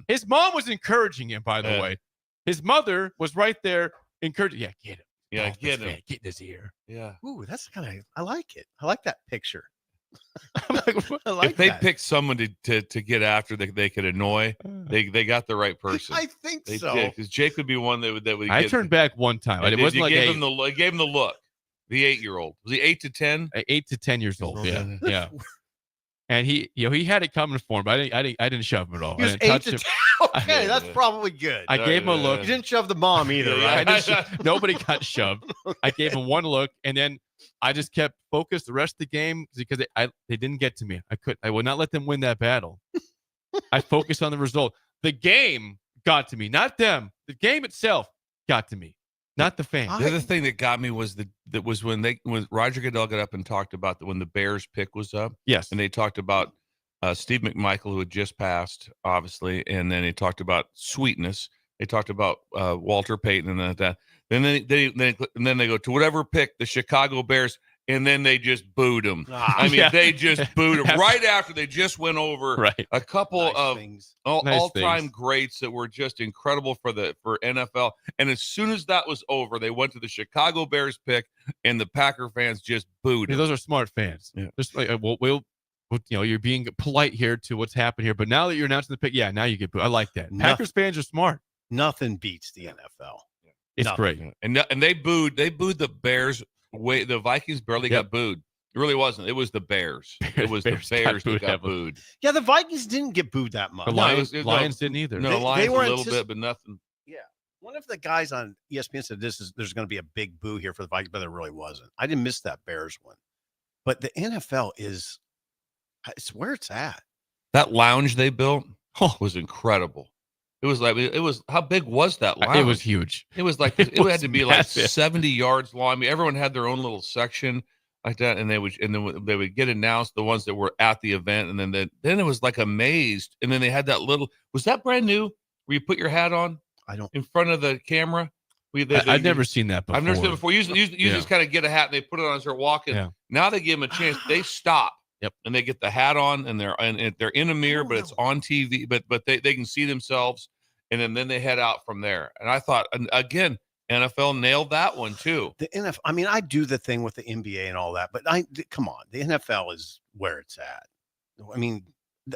Speaker 3: His mom was encouraging him, by the way. His mother was right there encouraging. Yeah, get him.
Speaker 6: Yeah, get him.
Speaker 3: Get in his ear.
Speaker 6: Yeah.
Speaker 4: Ooh, that's I like it. I like that picture.
Speaker 3: I'm like,
Speaker 6: if they picked someone to get after that they could annoy, they got the right person.
Speaker 4: I think
Speaker 6: they
Speaker 4: so.
Speaker 6: Because Jake would be one that would.
Speaker 3: I turned back one time. It wasn't like
Speaker 6: gave him the look. The 8-year-old. Was he 8 to 10?
Speaker 3: 8 to 10 years old. Yeah. And he had it coming for him, but I didn't shove him at all.
Speaker 4: He was 8 to 10. Okay, that's probably good.
Speaker 3: I gave him a look.
Speaker 4: You didn't shove the mom either, right?
Speaker 3: Nobody got shoved. I gave him one look, and then I just kept focused the rest of the game because they didn't get to me. I would not let them win that battle. I focused on the result. The game got to me, not them. The game itself got to me. Not the fans.
Speaker 6: The other thing that got me was when Roger Goodell got up and talked about when the Bears pick was up.
Speaker 3: Yes.
Speaker 6: And they talked about Steve McMichael, who had just passed, obviously, and then they talked about sweetness. They talked about Walter Payton and that. Then they go to whatever pick, the Chicago Bears, and then they just booed him. They just booed him right after they just went over a couple of all-time greats that were just incredible for NFL. And as soon as that was over, they went to the Chicago Bears pick, and the Packer fans just booed him.
Speaker 3: Those are smart fans. Yeah. Just like, you're being polite here to what's happened here, but now that you're announcing the pick, now you get booed. I like that. Packers fans are smart.
Speaker 4: Nothing beats the NFL.
Speaker 3: It's great.
Speaker 6: And they booed the Bears. The Vikings barely got booed. It really wasn't. It was the Bears. It was the Bears that got booed.
Speaker 4: Yeah, the Vikings didn't get booed that much.
Speaker 3: The Lions didn't either.
Speaker 6: No, Lions a little bit, but nothing.
Speaker 4: Yeah. One of the guys on ESPN said there's going to be a big boo here for the Vikings, but there really wasn't. I didn't miss that Bears one. But the NFL it's where it's at.
Speaker 6: That lounge they built was incredible. It was how big was that lounge?
Speaker 3: It was huge.
Speaker 6: It was like it had to be massive. Like 70 yards long. I mean, everyone had their own little section like that, and they would get announced, the ones that were at the event, and then it was like a maze. And then they had that little. Was that brand new? Where you put your hat on?
Speaker 4: I don't.
Speaker 6: In front of the camera.
Speaker 3: I've never seen that before.
Speaker 6: I've never seen it before. You just kind of get a hat and they put it on and start walking. Yeah. Now they give them a chance. They stop.
Speaker 3: Yep.
Speaker 6: And they get the hat on, and they're in a mirror, but it's on TV. But they can see themselves, and then they head out from there. And I thought, again, NFL nailed that one too.
Speaker 4: The NFL. I mean, I do the thing with the NBA and all that, but come on, the NFL is where it's at. I mean,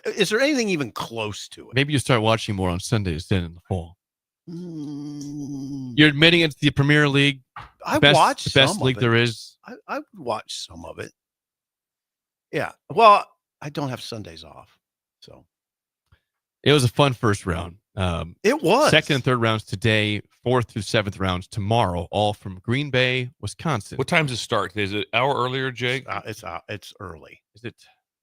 Speaker 4: is there anything even close to it?
Speaker 3: Maybe you start watching more on Sundays than in the fall. You're admitting it's the Premier League.
Speaker 4: I watch
Speaker 3: the best league there is.
Speaker 4: I would watch some of it. Yeah. Well, I don't have Sundays off, so
Speaker 3: it was a fun first round.
Speaker 4: It was.
Speaker 3: Second and third rounds today, 4th through 7th rounds tomorrow, all from Green Bay, Wisconsin.
Speaker 6: What time does it start? Is it an hour earlier, Jake?
Speaker 4: It's early.
Speaker 3: Is it?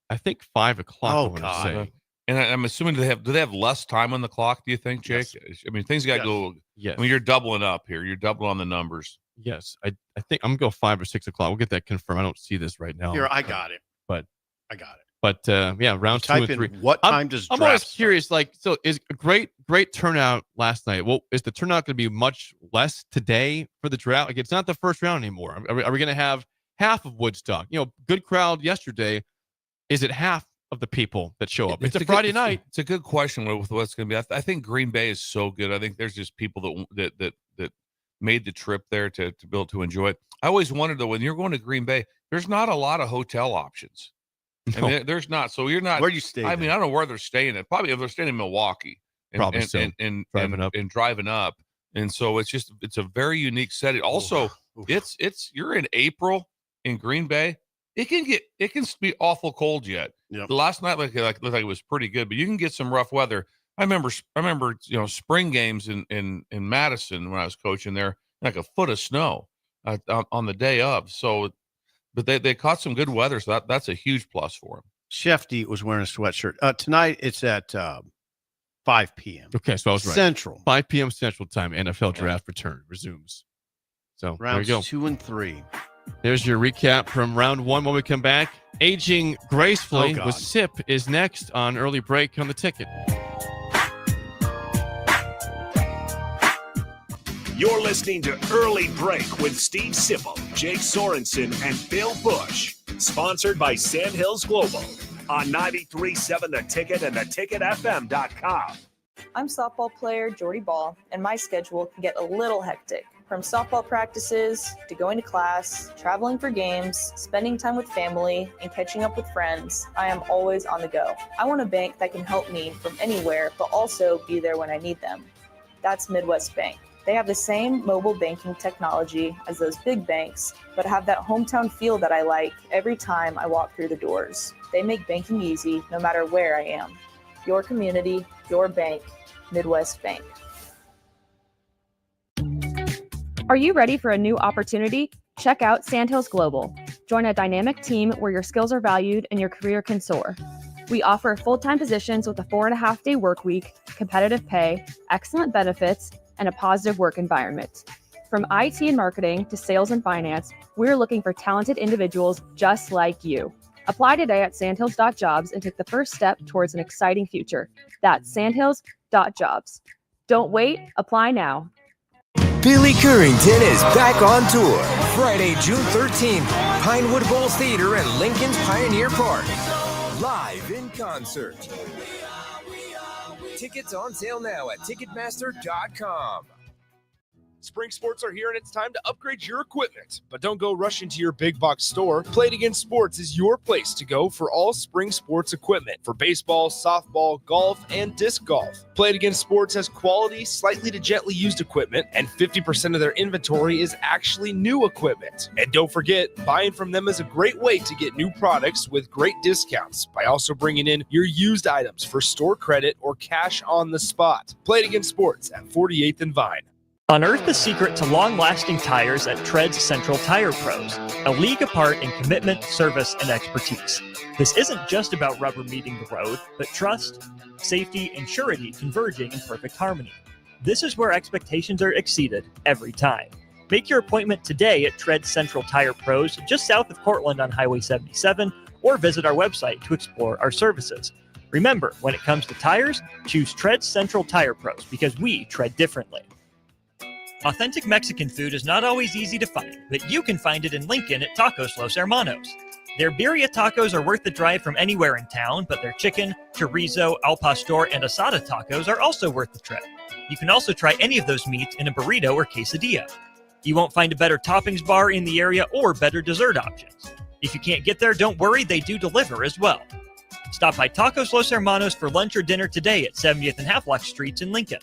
Speaker 3: I think 5 o'clock.
Speaker 4: Oh, God.
Speaker 6: And I'm assuming do they have less time on the clock, do you think, Jake? Yes. I mean, things got to go.
Speaker 3: Yes.
Speaker 6: I mean, you're doubling up here. You're doubling on the numbers.
Speaker 3: Yes. I think I'm going to go 5 or 6 o'clock. We'll get that confirmed. I don't see this right now.
Speaker 4: Here, I got it.
Speaker 3: But
Speaker 4: I got it.
Speaker 3: But rounds 2 and 3.
Speaker 4: What time does
Speaker 3: I'm always curious, so is a great turnout last night. Well, is the turnout going to be much less today for the draft? Like, it's not the first round anymore. Are we going to have half of Woodstock. Good crowd yesterday. Is it half of the people that show up? It's a Friday night.
Speaker 6: It's a good question with what's going to be. I think Green Bay is so good. I think there's just people that made the trip there to be able to enjoy it. I always wondered, though, when you're going to Green Bay, there's not a lot of hotel options.
Speaker 3: No.
Speaker 6: I mean, there's not. So you're not.
Speaker 4: Where do you stay?
Speaker 6: I mean, I don't know where they're staying at. Probably if they're staying in Milwaukee. And driving up. And so it's a very unique setting. Also, you're in April in Green Bay. It can be awful cold yet.
Speaker 4: Yep.
Speaker 6: The last night looked like it was pretty good, but you can get some rough weather. I remember spring games in Madison when I was coaching there, like a foot of snow on the day of. So, but they caught some good weather, so that's a huge plus for them.
Speaker 4: Shefty was wearing a sweatshirt. Tonight it's at 5 p.m.
Speaker 3: Okay, so I was right.
Speaker 4: Central.
Speaker 3: 5 p.m. Central Time. NFL Draft resumes. So
Speaker 4: rounds
Speaker 3: there you go.
Speaker 4: 2 and 3.
Speaker 3: There's your recap from round 1. When we come back, aging gracefully with Sip is next on Early Break on the Ticket.
Speaker 1: You're listening to Early Break with Steve Sipple, Jake Sorensen, and Bill Busch. Sponsored by Sandhills Global on 93.7 The Ticket and theticketfm.com.
Speaker 7: I'm softball player Jordy Ball, and my schedule can get a little hectic. From softball practices to going to class, traveling for games, spending time with family, and catching up with friends, I am always on the go. I want a bank that can help me from anywhere, but also be there when I need them. That's Midwest Bank. They have the same mobile banking technology as those big banks, but have that hometown feel that I like every time I walk through the doors. They make banking easy no matter where I am. Your community, your bank, Midwest Bank.
Speaker 8: Are you ready for a new opportunity? Check out Sandhills Global. Join a dynamic team where your skills are valued and your career can soar. We offer full-time positions with a 4.5-day work week, competitive pay, excellent benefits, and a positive work environment. From IT and marketing to sales and finance, we're looking for talented individuals just like you. Apply today at sandhills.jobs and take the first step towards an exciting future. That's sandhills.jobs. Don't wait, apply now.
Speaker 9: Billy Currington is back on tour. Friday, June 13th, Pinewood Bowls Theater at Lincoln's Pioneer Park. Live in concert. Tickets on sale now at Ticketmaster.com.
Speaker 10: Spring sports are here and it's time to upgrade your equipment. But don't go rushing to your big box store. Play It Again Sports is your place to go for all spring sports equipment for baseball, softball, golf, and disc golf. Play It Again Sports has quality, slightly to gently used equipment, and 50% of their inventory is actually new equipment. And don't forget, buying from them is a great way to get new products with great discounts by also bringing in your used items for store credit or cash on the spot. Play It Again Sports at 48th and Vine.
Speaker 11: Unearth the secret to long-lasting tires at Tread's Central Tire Pros, a league apart in commitment, service, and expertise. This isn't just about rubber meeting the road, but trust, safety, and surety converging in perfect harmony. This is where expectations are exceeded every time. Make your appointment today at Tread's Central Tire Pros, just south of Cortland on Highway 77, or visit our website to explore our services. Remember, when it comes to tires, choose Tread's Central Tire Pros because we tread differently. Authentic Mexican food is not always easy to find, but you can find it in Lincoln at Tacos Los Hermanos. Their birria tacos are worth the drive from anywhere in town, but their chicken, chorizo, al pastor, and asada tacos are also worth the trip. You can also try any of those meats in a burrito or quesadilla. You won't find a better toppings bar in the area or better dessert options. If you can't get there, don't worry, they do deliver as well. Stop by Tacos Los Hermanos for lunch or dinner today at 70th and Havelock Streets in Lincoln.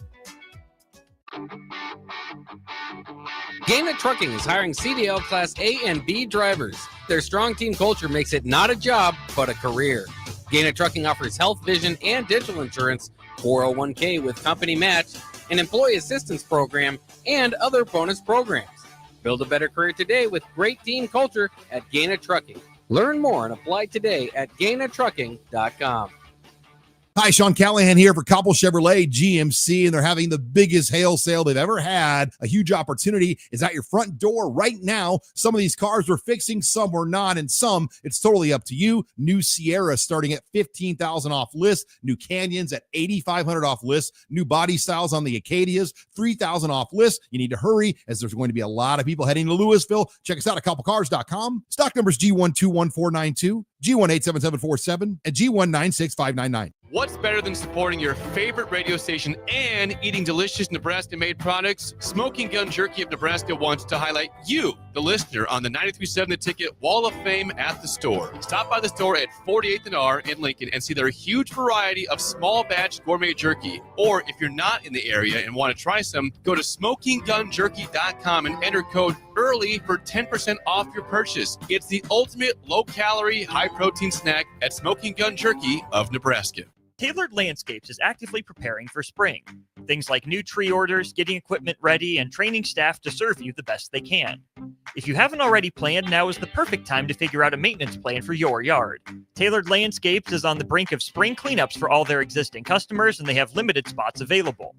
Speaker 12: Gaina Trucking is hiring CDL Class A and B drivers. Their strong team culture makes it not a job, but a career. Gaina Trucking offers health, vision, and dental insurance, 401k with company match, an employee assistance program, and other bonus programs. Build a better career today with great team culture at Gaina Trucking. Learn more and apply today at GainaTrucking.com.
Speaker 13: Hi, Sean Callahan here for Cobble Chevrolet GMC, and they're having the biggest hail sale they've ever had. A huge opportunity is at your front door right now. Some of these cars we're fixing, some we're not, and some it's totally up to you. New Sierra starting at $15,000 off list. New Canyons at $8,500 off list. New body styles on the Acadias, $3,000 off list. You need to hurry as there's going to be a lot of people heading to Louisville. Check us out at cobblecars.com. Stock numbers G121492, G187747, and G196599.
Speaker 3: What's better than supporting your favorite radio station and eating delicious Nebraska-made products? Smoking Gun Jerky of Nebraska wants to highlight you, the listener, on the 93.7 The Ticket Wall of Fame at the store. Stop by the store at 48th and R in Lincoln and see their huge variety of small batch gourmet jerky. Or if you're not in the area and want to try some, go to smokinggunjerky.com and enter code EARLY for 10% off your purchase. It's the ultimate low-calorie, high-protein snack at Smoking Gun Jerky of Nebraska.
Speaker 11: Tailored Landscapes is actively preparing for spring. Things like new tree orders, getting equipment ready, and training staff to serve you the best they can. If you haven't already planned, now is the perfect time to figure out a maintenance plan for your yard. Tailored Landscapes is on the brink of spring cleanups for all their existing customers, and they have limited spots available.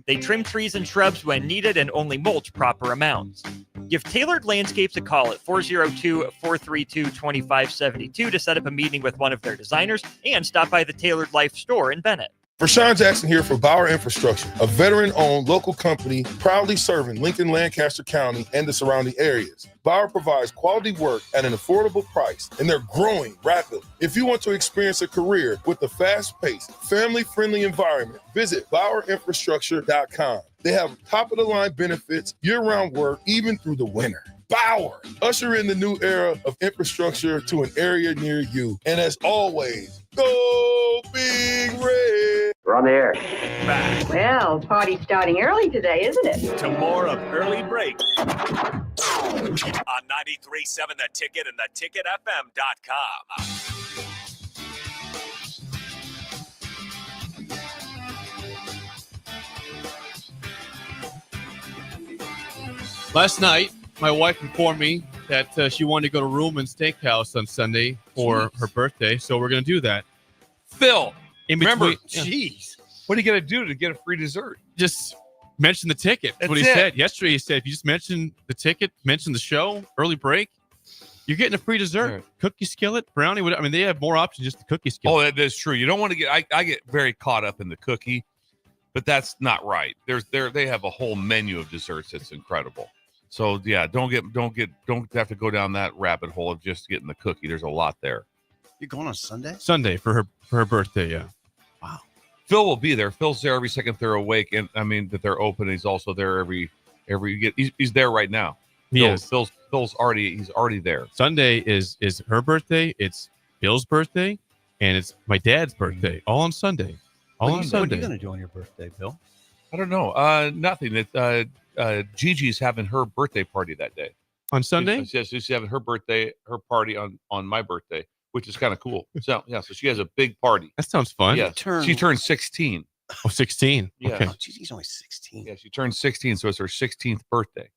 Speaker 11: They trim trees and shrubs when needed and only mulch proper amounts. Give Tailored Landscapes a call at 402-432-2572 to set up a meeting with one of their designers and stop by the Tailored Life store in Bennett.
Speaker 14: Rashawn Jackson here for Bauer Infrastructure, a veteran-owned local company proudly serving Lincoln, Lancaster County, and the surrounding areas. Bauer provides quality work at an affordable price, and they're growing rapidly. If you want to experience a career with a fast-paced, family-friendly environment, visit BauerInfrastructure.com. They have top-of-the-line benefits, year-round work, even through the winter. Bauer, usher in the new era of infrastructure to an area near you. And as always, go Big Red.
Speaker 15: We're on the air.
Speaker 1: Back
Speaker 16: Well, party's starting early today, isn't it?
Speaker 1: to more of Early Break on 93.7 The Ticket and theticketfm.com.
Speaker 3: Last night, my wife informed me that she wanted to go to Ruhlman's Steakhouse on Sunday for her birthday, so we're going to do that.
Speaker 6: Phil,
Speaker 3: Remember,
Speaker 6: jeez, what are you going to do to get a free dessert?
Speaker 3: Just mention the ticket. That's what he said. Yesterday, he said, if you just mention the ticket, mention the show, Early Break, you're getting a free dessert. Right. Cookie skillet, brownie, whatever. I mean, they have more options just the cookie skillet.
Speaker 6: Oh, that's true. You don't want to get, I get very caught up in the cookie, but that's not right. They have a whole menu of desserts that's incredible. So yeah, don't have to go down that rabbit hole of just getting the cookie. There's a lot there.
Speaker 4: You're going on Sunday?
Speaker 3: Sunday for her birthday, yeah.
Speaker 4: Wow.
Speaker 6: Phil will be there. Phil's there every second they're awake, and I mean that they're open. He's also there he's there right now. Phil's already there.
Speaker 3: Sunday is her birthday. It's Bill's birthday, and it's my dad's birthday. All on Sunday.
Speaker 4: What are you going to do on your birthday, Bill?
Speaker 6: I don't know. Nothing. Gigi's having her birthday party that day.
Speaker 3: On Sunday?
Speaker 6: Yes, she's having her party on my birthday, which is kind of cool. So yeah, so she has a big party.
Speaker 3: That sounds fun.
Speaker 6: Yeah, she turned 16.
Speaker 3: Oh, 16.
Speaker 6: Yeah.
Speaker 3: Okay.
Speaker 4: Oh, Gigi's only 16.
Speaker 6: Yeah, she turned 16, so it's her 16th birthday.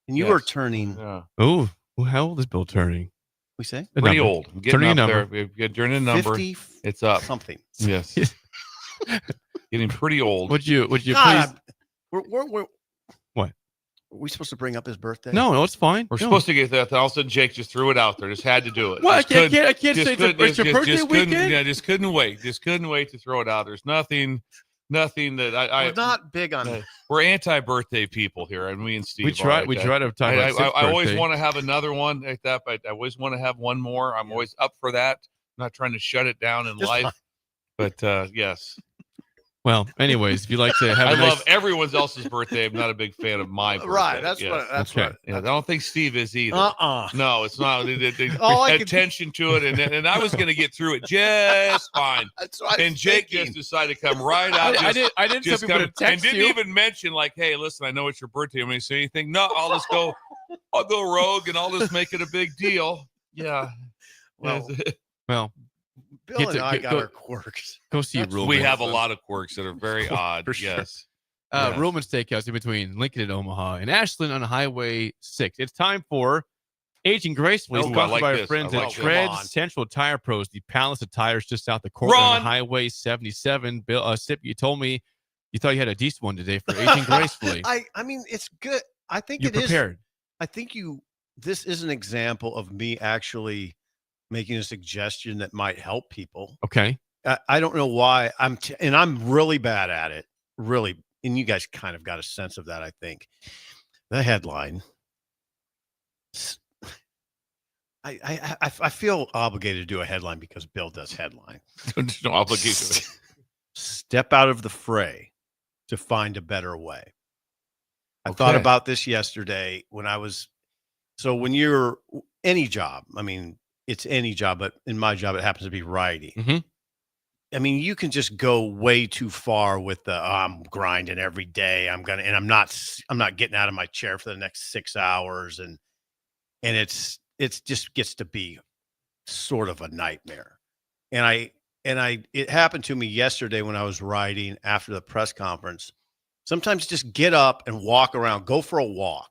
Speaker 4: And you are turning.
Speaker 3: Oh, how old is Bill turning?
Speaker 4: We say
Speaker 6: pretty old.
Speaker 3: Turning a number.
Speaker 6: Turning a number.
Speaker 4: 50
Speaker 6: it's up.
Speaker 4: Something.
Speaker 6: Yes. Getting pretty old.
Speaker 3: Would you
Speaker 4: God,
Speaker 3: please? What?
Speaker 4: Are we supposed to bring up his birthday?
Speaker 3: No, it's fine.
Speaker 6: We're supposed to get that. All of a sudden, Jake just threw it out there. Just had to do it.
Speaker 3: Well, I can't say it's your birthday weekend.
Speaker 6: Yeah, just couldn't wait. Just couldn't wait to throw it out. There's nothing that
Speaker 4: We're not big on.
Speaker 6: We're anti-birthday people here, and me and Steve.
Speaker 3: We try to talk about Sid's
Speaker 6: I always
Speaker 3: birthday.
Speaker 6: want to have another one like that, but I always want to have one more. I'm always up for that. I'm not trying to shut it down in life, but yes.
Speaker 3: Well, anyways, if you like to have,
Speaker 6: I love everyone else's birthday. I'm not a big fan of my birthday.
Speaker 4: Right. That's
Speaker 6: yes.
Speaker 4: what. That's
Speaker 3: Okay.
Speaker 4: what.
Speaker 6: Yeah, I don't think Steve is either. No, it's not. Attention to it, and I was going to get through it just fine.
Speaker 4: That's what
Speaker 6: and Jake just decided to come right out.
Speaker 3: I didn't
Speaker 6: just
Speaker 3: tell people to text
Speaker 6: and didn't
Speaker 3: you.
Speaker 6: even mention like, hey, listen, I know it's your birthday. I'm going to say anything. No, I'll go rogue and I'll just make it a big deal. Yeah.
Speaker 3: Well,
Speaker 4: Bill and I got our quirks.
Speaker 3: Go see Ruhlman.
Speaker 6: We have a lot of quirks that are very odd.
Speaker 3: For sure.
Speaker 6: Yes.
Speaker 3: Ruhlman Steakhouse in between Lincoln and Omaha and Ashland on Highway 6. It's time for Aging gracefully.
Speaker 6: Ooh, I
Speaker 3: Sponsored
Speaker 6: like
Speaker 3: by our
Speaker 6: this.
Speaker 3: friends
Speaker 6: I
Speaker 3: at
Speaker 6: like this.
Speaker 3: Treads
Speaker 4: Come on.
Speaker 3: Central Tire Pros, the palace of tires just south of Cortland on Highway 77. Bill, Sip, you told me you thought you had a decent one today for aging gracefully.
Speaker 4: I mean, it's good. I think
Speaker 3: You're
Speaker 4: it is.
Speaker 3: prepared.
Speaker 4: I think this is an example of me actually making a suggestion that might help people.
Speaker 3: Okay.
Speaker 4: I don't know why and I'm really bad at it, really. And you guys kind of got a sense of that, I think. The headline. I feel obligated to do a headline because Bill does headline.
Speaker 6: There's no obligation.
Speaker 4: Step out of the fray to find a better way. I thought about this yesterday when you're any job, I mean, it's any job, but in my job, it happens to be writing.
Speaker 3: Mm-hmm.
Speaker 4: I mean, you can just go way too far with I'm grinding every day. I'm not getting out of my chair for the next 6 hours. And it's just gets to be sort of a nightmare. And it happened to me yesterday when I was writing after the press conference. Sometimes just get up and walk around, go for a walk.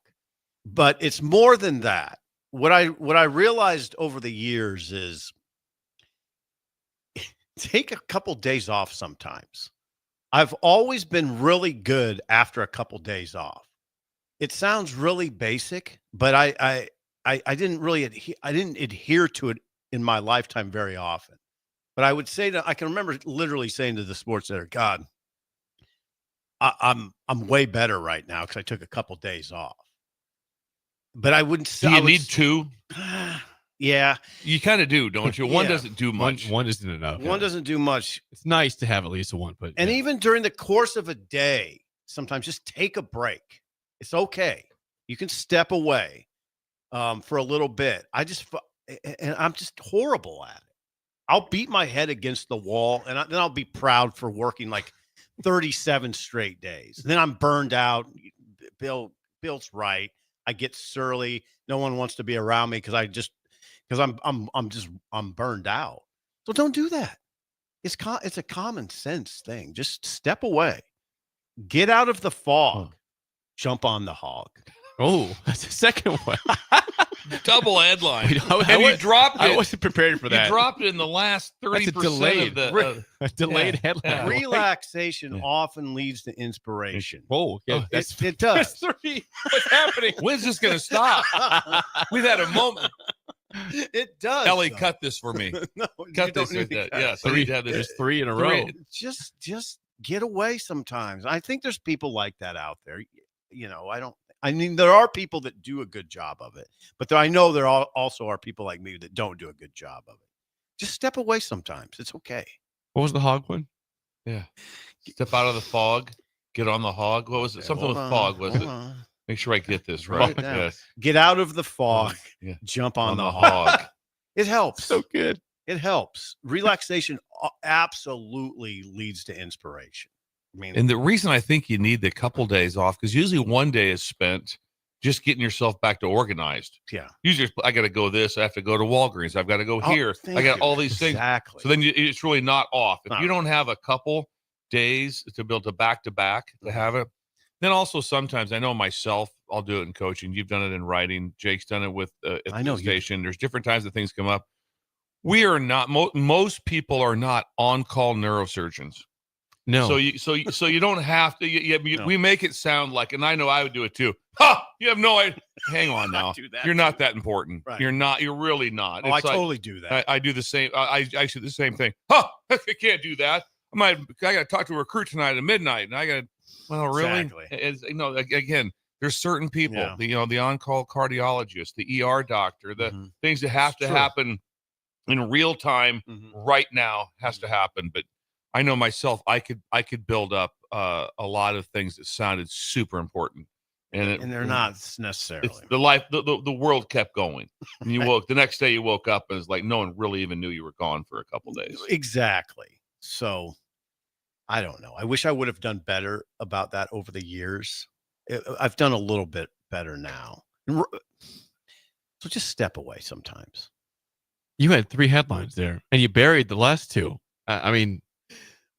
Speaker 4: But it's more than that. What I realized over the years is take a couple days off sometimes. I've always been really good after a couple days off. It sounds really basic, but I didn't adhere to it in my lifetime very often. But I would say I can remember literally saying to the sports editor, God, I'm way better right now because I took a couple days off. But I wouldn't say
Speaker 6: you need two.
Speaker 4: Yeah,
Speaker 6: you kind of do, don't you? One doesn't do much.
Speaker 3: One isn't enough.
Speaker 4: One doesn't do much.
Speaker 3: It's nice to have at least one, but
Speaker 4: even during the course of a day, sometimes just take a break. It's okay. You can step away for a little bit. I'm just horrible at it. I'll beat my head against the wall, and then I'll be proud for working like 37 straight days. And then I'm burned out. Bill's right. I get surly. No one wants to be around me because I'm burned out. So don't do that. It's a common sense thing. Just step away. Get out of the fog. Jump on the hog.
Speaker 3: Oh, that's the second one.
Speaker 6: Double headline.
Speaker 3: You dropped it. I wasn't prepared for that.
Speaker 6: You dropped it in the last 30% of the
Speaker 3: delayed headline.
Speaker 4: Relaxation often leads to inspiration.
Speaker 3: Oh, yeah,
Speaker 4: it does.
Speaker 3: What's happening?
Speaker 6: When's this going to stop? We've had a moment.
Speaker 4: It does.
Speaker 6: Ellie, cut this for me.
Speaker 4: No,
Speaker 6: cut this. Yeah, so
Speaker 3: there's three in a row.
Speaker 4: Just get away sometimes. I think there's people like that out there. I mean, there are people that do a good job of it, but I know there also are people like me that don't do a good job of it. Just step away sometimes. It's okay.
Speaker 3: What was the hog one?
Speaker 6: Yeah. Step out of the fog. Get on the hog. What was it? Something with fog, was it? Make sure I get this right. Yes.
Speaker 4: Get out of the fog.
Speaker 6: Yeah.
Speaker 4: Jump on the hog. It helps.
Speaker 3: So good.
Speaker 4: It helps. Relaxation absolutely leads to inspiration. I mean,
Speaker 6: and the reason I think you need the couple days off, because usually one day is spent just getting yourself back to organized.
Speaker 4: Yeah.
Speaker 6: Usually I got to go this. I have to go to Walgreens. I've got to go here. I got all these things.
Speaker 4: Exactly.
Speaker 6: So then it's really not off. If you don't have a couple days to build a back-to-back to have it, then also sometimes I know myself, I'll do it in coaching. You've done it in writing. Jake's done it with at the station. There's different times that things come up. We are not, most people are not on-call neurosurgeons.
Speaker 3: No.
Speaker 6: So you don't have to. We make it sound like, and I know I would do it too. Ha! You have no idea. Hang on now. You're not that important.
Speaker 4: Right.
Speaker 6: You're not. You're really not.
Speaker 4: Oh, I totally do that.
Speaker 6: I do the same. I do the same thing. Ha! I can't do that. I got to talk to a recruit tonight at midnight, and I got. Well, really?
Speaker 4: Exactly.
Speaker 6: Again, there's certain people. The on-call cardiologist, the ER doctor, the things that have to happen in real time right now has to happen, but. I know myself, I could build up a lot of things that sounded super important. And
Speaker 4: they're not necessarily.
Speaker 6: It's the world kept going. And the next day you woke up and it's like no one really even knew you were gone for a couple days.
Speaker 4: Exactly. So I don't know. I wish I would have done better about that over the years. I've done a little bit better now. So just step away sometimes.
Speaker 3: You had 3 headlines there and you buried the last 2. I mean,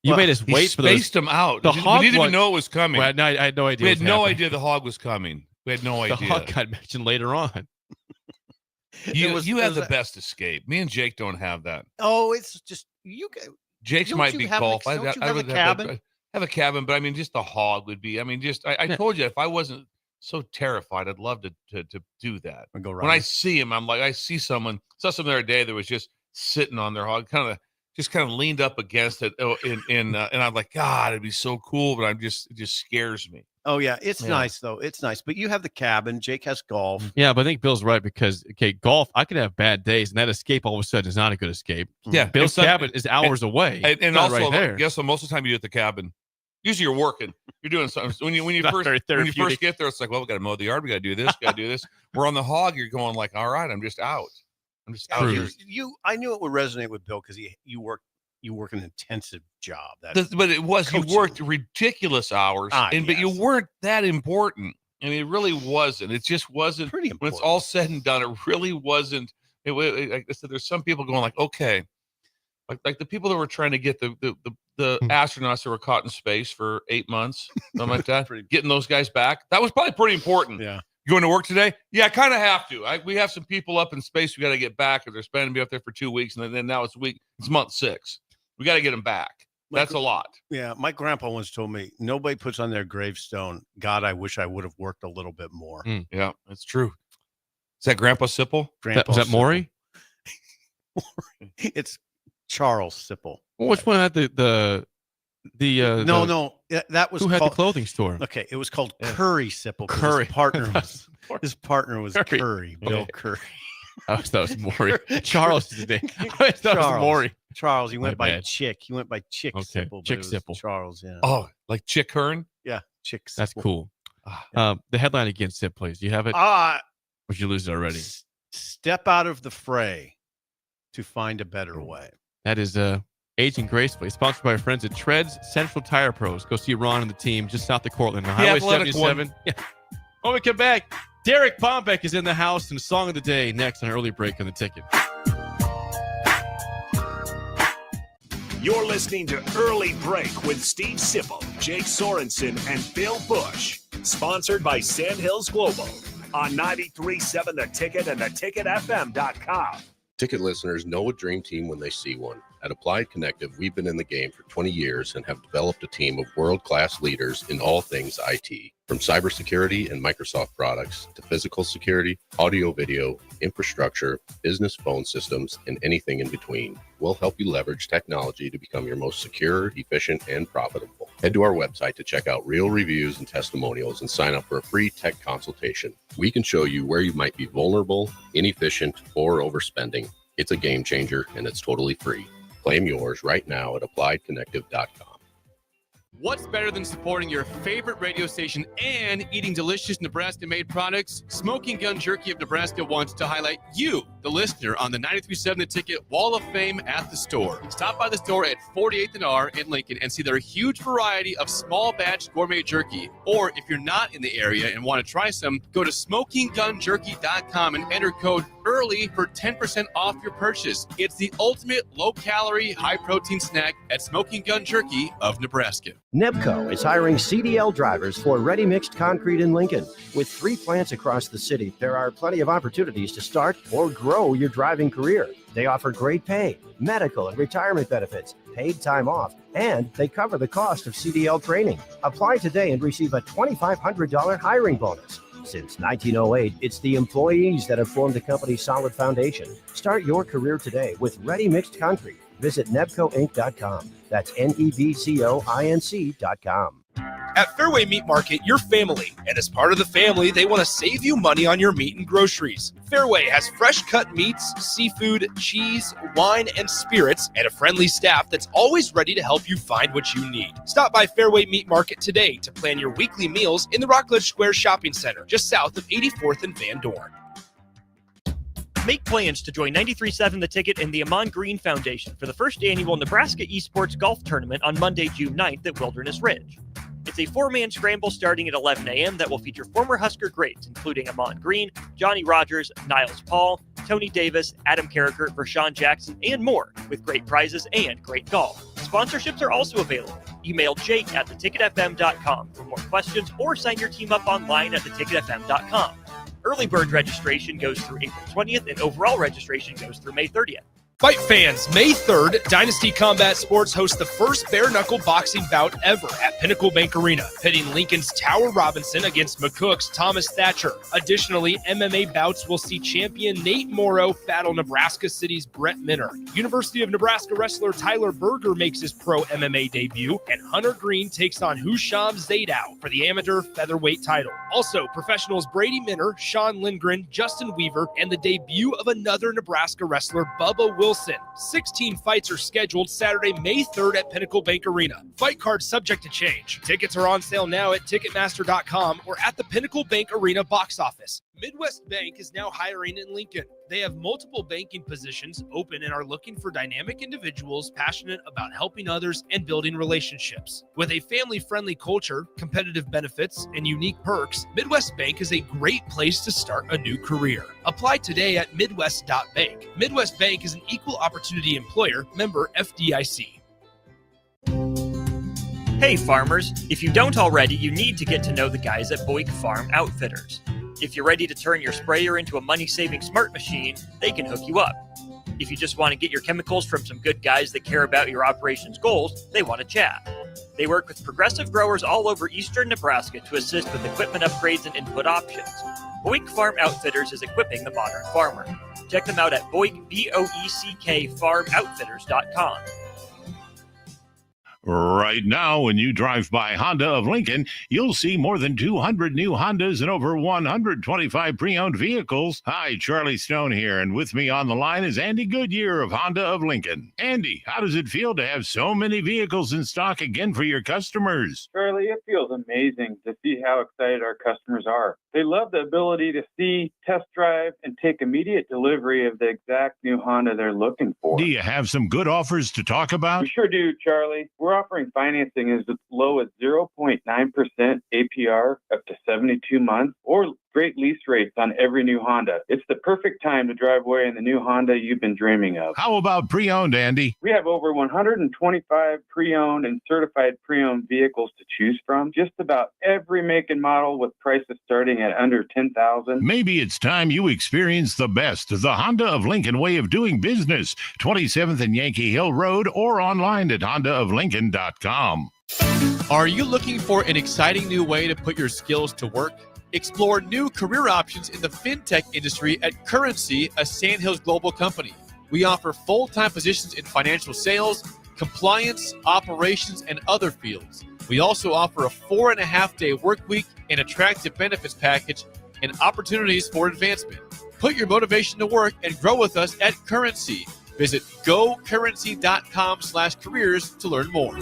Speaker 3: you made us wait for those.
Speaker 6: Spaced them out.
Speaker 3: The
Speaker 6: we
Speaker 3: hog
Speaker 6: didn't
Speaker 3: one,
Speaker 6: even know it was coming.
Speaker 3: Well, no, I had no idea.
Speaker 6: We had no idea the hog was coming. We had no idea.
Speaker 3: The hog got mentioned later on.
Speaker 6: You have the best escape. Me and Jake don't have that.
Speaker 4: Oh, it's just you.
Speaker 6: Jake's might be golf. I would have a cabin, but I mean, just the hog would be. I mean, just I told you, if I wasn't so terrified, I'd love to do that.
Speaker 4: Go
Speaker 6: when I see him, I'm like, I saw someone the other day that was just sitting on their hog, kind of leaned up against it, and I'm like, God, it'd be so cool, but it just scares me.
Speaker 4: Oh yeah, it's nice though. It's nice, but you have the cabin. Jake has golf.
Speaker 3: Yeah, but I think Bill's right because golf, I could have bad days, and that escape all of a sudden is not a good escape.
Speaker 6: Yeah,
Speaker 3: Bill's cabin is hours away,
Speaker 6: and also,
Speaker 3: right there.
Speaker 6: guess what? Most of the time you do at the cabin, usually you're working, you're doing something. When you first get there, it's like, well, we got to mow the yard, we got to do this, got to do this. We're on the hog. You're going like, all right, I'm just out. Out here.
Speaker 4: I knew it would resonate with Bill because you work an intensive job.
Speaker 6: But it was coaching. You worked ridiculous hours, but you weren't that important. I mean, it really wasn't. It just wasn't.
Speaker 4: Pretty important.
Speaker 6: When it's all said and done, it really wasn't. Like I said, there's some people going like, okay, like the people that were trying to get the astronauts that were caught in space for 8 months, something like that, getting those guys back. That was probably pretty important.
Speaker 4: Yeah.
Speaker 6: You going to work today? Yeah, I kind of have to. We have some people up in space we got to get back, or they're planning to be up there for 2 weeks, and then now it's month 6. We got to get them back. That's a lot.
Speaker 4: Yeah, my grandpa once told me nobody puts on their gravestone, God, I wish I would have worked a little bit more.
Speaker 6: Yeah, that's true. Is that Grandpa Sipple?
Speaker 3: Is that Maury?
Speaker 4: It's Charles Sipple.
Speaker 3: Well, which one had the
Speaker 4: no, that was
Speaker 3: who had the clothing store?
Speaker 4: Okay, it was called Curry Sipple.
Speaker 3: Curry.
Speaker 4: His partner was Curry. Bill Curry.
Speaker 3: I thought it was Maury. Charles is his name. I thought it was Maury.
Speaker 4: Charles. He went by Chick. He went by Chick Sipple.
Speaker 3: Chick Sipple.
Speaker 4: Charles. Yeah.
Speaker 6: Oh, like Chick Hearn?
Speaker 4: Yeah, Chick Sipple.
Speaker 3: That's cool. The headline again, Sip, please. Do you have it? Or did you lose it already?
Speaker 4: Step out of the fray to find a better way.
Speaker 3: That is Aging Gracefully, sponsored by our friends at Treads Central Tire Pros. Go see Ron and the team just south of Cortland on Highway 77. Yeah. When we come back, Derek Bombck is in the house and song of the day next on Early Break on the Ticket.
Speaker 1: You're listening to Early Break with Steve Sipple, Jake Sorensen, and Bill Busch. Sponsored by Sandhills Global on 93.7 The Ticket and theticketfm.com.
Speaker 15: Ticket listeners know a dream team when they see one. At Applied Connective, we've been in the game for 20 years and have developed a team of world-class leaders in all things IT. From cybersecurity and Microsoft products to physical security, audio-video, infrastructure, business phone systems, and anything in between. We'll help you leverage technology to become your most secure, efficient, and profitable. Head to our website to check out real reviews and testimonials and sign up for a free tech consultation. We can show you where you might be vulnerable, inefficient, or overspending. It's a game changer, and it's totally free. Claim yours right now at appliedconnective.com.
Speaker 3: What's better than supporting your favorite radio station and eating delicious Nebraska-made products? Smoking Gun Jerky of Nebraska wants to highlight you, the listener, on the 93.7 The Ticket Wall of Fame at the store. Stop by the store at 48th and R in Lincoln and see their huge variety of small batch gourmet jerky. Or if you're not in the area and want to try some, go to smokinggunjerky.com and enter code EARLY for 10% off your purchase. It's the ultimate low-calorie, high-protein snack at Smoking Gun Jerky of Nebraska.
Speaker 17: Nebco is hiring CDL drivers for ready-mixed concrete in Lincoln. With 3 plants across the city, there are plenty of opportunities to start or grow your driving career. They offer great pay, medical and retirement benefits, paid time off, and they cover the cost of CDL training. Apply today and receive a $2,500 hiring bonus. Since 1908, it's the employees that have formed the company's solid foundation. Start your career today with ready-mixed concrete. Visit nebcoinc.com. That's nebcoinc.com.
Speaker 10: At Fairway Meat Market, you're family, and as part of the family, they want to save you money on your meat and groceries. Fairway has fresh cut meats, seafood, cheese, wine, and spirits, and a friendly staff that's always ready to help you find what you need. Stop by Fairway Meat Market today to plan your weekly meals in the Rockledge Square Shopping Center, just south of 84th and Van Dorn.
Speaker 11: Make plans to join 93.7 The Ticket and the Amon Green Foundation for the first annual Nebraska Esports Golf Tournament on Monday, June 9th at Wilderness Ridge. It's a 4-man scramble starting at 11 a.m. that will feature former Husker greats, including Amon Green, Johnny Rogers, Niles Paul, Tony Davis, Adam Carricker, Vershawn Jackson, and more, with great prizes and great golf. Sponsorships are also available. Email Jake at theticketfm.com for more questions or sign your team up online at theticketfm.com. Early bird registration goes through April 20th, and overall registration goes through May 30th.
Speaker 10: Fight fans, May 3rd, Dynasty Combat Sports hosts the first bare-knuckle boxing bout ever at Pinnacle Bank Arena, pitting Lincoln's Tower Robinson against McCook's Thomas Thatcher. Additionally, MMA bouts will see champion Nate Morrow battle Nebraska City's Brett Minner. University of Nebraska wrestler Tyler Berger makes his pro MMA debut, and Hunter Green takes on Husham Zadow for the amateur featherweight title. Also, professionals Brady Minner, Sean Lindgren, Justin Weaver, and the debut of another Nebraska wrestler, Bubba Wilson. 16 fights are scheduled Saturday, May 3rd at Pinnacle Bank Arena. Fight cards subject to change. Tickets are on sale now at Ticketmaster.com or at the Pinnacle Bank Arena box office. Midwest Bank is now hiring in Lincoln. They have multiple banking positions open and are looking for dynamic individuals passionate about helping others and building relationships. With a family-friendly culture, competitive benefits, and unique perks, Midwest Bank is a great place to start a new career. Apply today at midwest.bank. Midwest Bank is an equal opportunity employer, member FDIC.
Speaker 11: Hey farmers, if you don't already, you need to get to know the guys at Bombck Farm Outfitters. If you're ready to turn your sprayer into a money-saving smart machine, they can hook you up. If you just want to get your chemicals from some good guys that care about your operation's goals, they want to chat. They work with progressive growers all over eastern Nebraska to assist with equipment upgrades and input options. Bombck Farm Outfitters is equipping the modern farmer. Check them out at Bombck, B-O-E-C-K, farmoutfitters.com.
Speaker 18: Right now, when you drive by Honda of Lincoln, you'll see more than 200 new Hondas and over 125 pre-owned vehicles. Hi, Charlie Stone here, and with me on the line is Andy Goodyear of Honda of Lincoln. Andy, how does it feel to have so many vehicles in stock again for your customers?
Speaker 19: Charlie, it feels amazing to see how excited our customers are. They love the ability to see, test drive, and take immediate delivery of the exact new Honda they're looking for.
Speaker 18: Do you have some good offers to talk about?
Speaker 19: We sure do, Charlie. We're offering financing as low as 0.9% APR up to 72 months, or great lease rates on every new Honda. It's the perfect time to drive away in the new Honda you've been dreaming of.
Speaker 18: How about pre-owned, Andy?
Speaker 19: We have over 125 pre-owned and certified pre-owned vehicles to choose from. Just about every make and model with prices starting at under $10,000.
Speaker 18: Maybe it's time you experience the best, the Honda of Lincoln way of doing business. 27th and Yankee Hill Road, or online at hondaoflincoln.com.
Speaker 3: Are you looking for an exciting new way to put your skills to work? Explore new career options in the fintech industry at Currency, a Sandhills Global company. We offer full-time positions in financial sales, compliance, operations, and other fields. We also offer a 4.5-day work week, an attractive benefits package, and opportunities for advancement. Put your motivation to work and grow with us at Currency. Visit gocurrency.com/careers to learn more.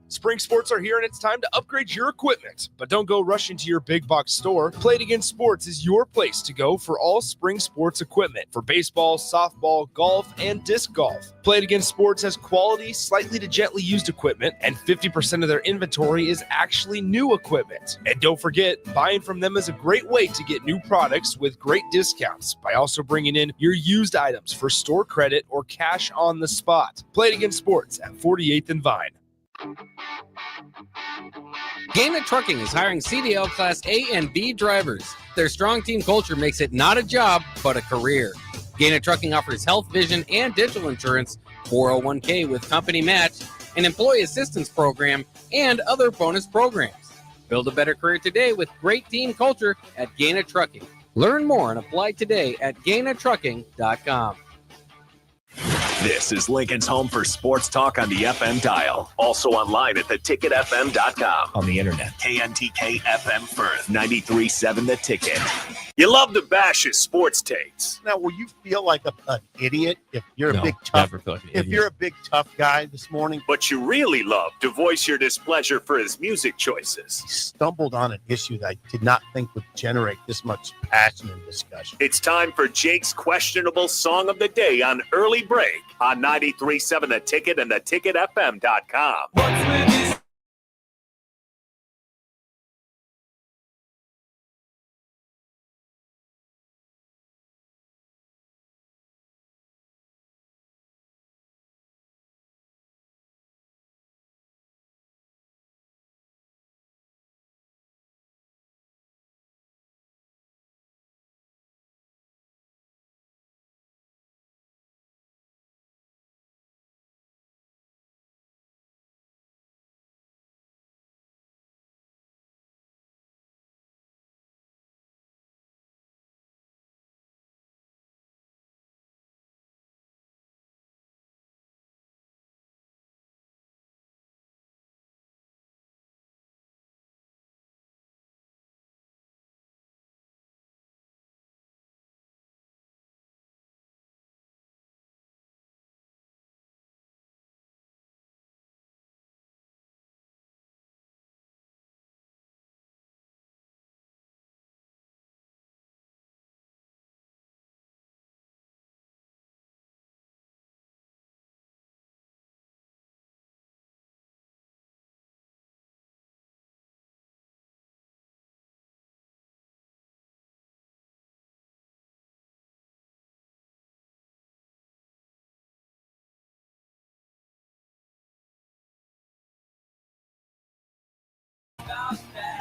Speaker 10: Spring sports are here and it's time to upgrade your equipment. But don't go rushing to your big box store. Play It Again Sports is your place to go for all spring sports equipment for baseball, softball, golf, and disc golf. Play It Again Sports has quality, slightly to gently used equipment, and 50% of their inventory is actually new equipment. And don't forget, buying from them is a great way to get new products with great discounts by also bringing in your used items for store credit or cash on the spot. Play It Again Sports at 48th and Vine.
Speaker 12: Gaina Trucking is hiring CDL Class A and B drivers. Their strong team culture makes it not a job, but a career. Gaina Trucking offers health, vision, and dental insurance, 401k with company match, an employee assistance program, and other bonus programs. Build a better career today with great team culture at Gaina Trucking. Learn more and apply today at GainaTrucking.com.
Speaker 1: This is Lincoln's home for sports talk on the FM dial. Also online at theticketfm.com. On the internet. KNTK FM Firth, 93.7 The Ticket. You love to bash his sports takes.
Speaker 4: Now, will you feel like an idiot if you're
Speaker 3: No,
Speaker 4: a big tough?
Speaker 3: never feel like an
Speaker 4: if
Speaker 3: idiot.
Speaker 4: you're a big tough guy this morning,
Speaker 1: But you really love to voice your displeasure for his music choices.
Speaker 4: stumbled on an issue that I did not think would generate this much passion and discussion.
Speaker 1: It's time for Jake's questionable song of the day on Early Break on 93.7 The Ticket and theticketfm.com.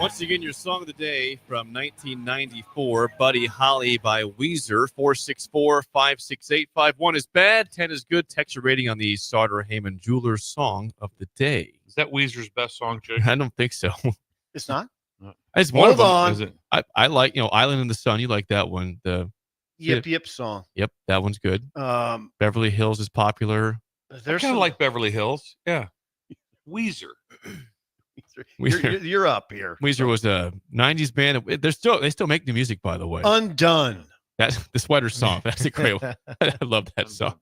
Speaker 3: Once again, your song of the day from 1994, Buddy Holly by Weezer, 464-568-51 is bad, 10 is good. Text your rating on the Sauter Heyman Jewelers song of the day.
Speaker 6: Is that Weezer's best song, Jake?
Speaker 3: I don't think so.
Speaker 4: It's not?
Speaker 3: It's one of them.
Speaker 4: on.
Speaker 3: Is it? I like, Island in the Sun. You like that one. The
Speaker 4: Yip Yip song.
Speaker 3: Yep, that one's good. Beverly Hills is popular.
Speaker 6: There's kind of like Beverly Hills. Yeah. Weezer.
Speaker 4: You're up here.
Speaker 3: Weezer was a 90s band. They still make new music, by the way.
Speaker 4: Undone.
Speaker 3: That's the Sweater song. That's a great one. I love that song.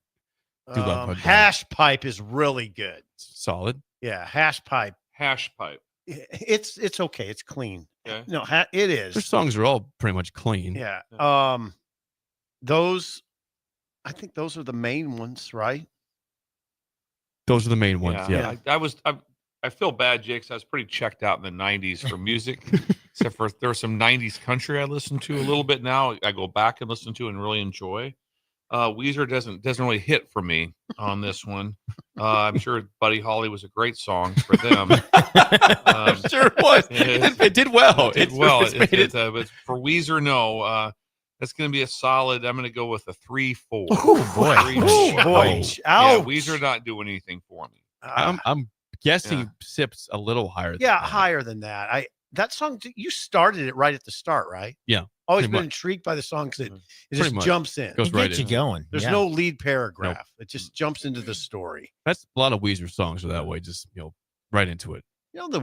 Speaker 3: Do love Undone.
Speaker 4: Hash Pipe is really good.
Speaker 3: Solid.
Speaker 4: Yeah, Hash Pipe.
Speaker 6: Hash Pipe.
Speaker 4: It's okay. It's clean.
Speaker 6: Okay.
Speaker 4: No, it is.
Speaker 3: Their songs are all pretty much clean.
Speaker 4: Yeah. I think those are the main ones, right?
Speaker 3: Those are the main ones. Yeah.
Speaker 6: I feel bad, Jake. 'Cause I was pretty checked out in the 90s for music, except for there was some 90s country I listen to a little bit now. I go back and listen to and really enjoy. Weezer doesn't really hit for me on this one. I'm sure Buddy Holly was a great song for them.
Speaker 3: I'm sure it was. It did well.
Speaker 6: But for Weezer, no. That's going to be a solid. I'm going to go with a 3-4.
Speaker 3: Oh boy!
Speaker 4: Ouch.
Speaker 6: Yeah, Weezer not doing anything for me.
Speaker 3: I'm guessing Sip's a little higher.
Speaker 4: Higher than that. That song, you started it right at the start, right?
Speaker 3: Yeah.
Speaker 4: Always been intrigued by the song because it just jumps in.
Speaker 20: Goes right in. Going.
Speaker 4: There's no lead paragraph. It just jumps into the story.
Speaker 3: That's a lot of Weezer songs are that way. Just right into it.
Speaker 4: The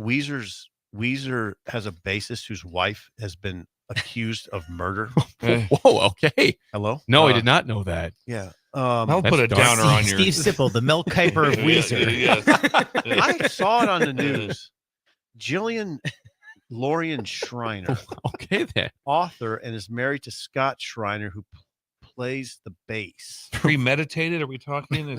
Speaker 4: Weezer has a bassist whose wife has been accused of murder.
Speaker 3: Whoa. Okay.
Speaker 4: Hello.
Speaker 3: No, I did not know that.
Speaker 4: Yeah.
Speaker 6: I'll put a downer on your
Speaker 20: Steve Sipple, the Mel Kiper of Weezer.
Speaker 4: I saw it on the news. Jillian Lorian Schreiner.
Speaker 3: Okay, then.
Speaker 4: Author and is married to Scott Schreiner, who plays the bass.
Speaker 6: Premeditated? Are we talking?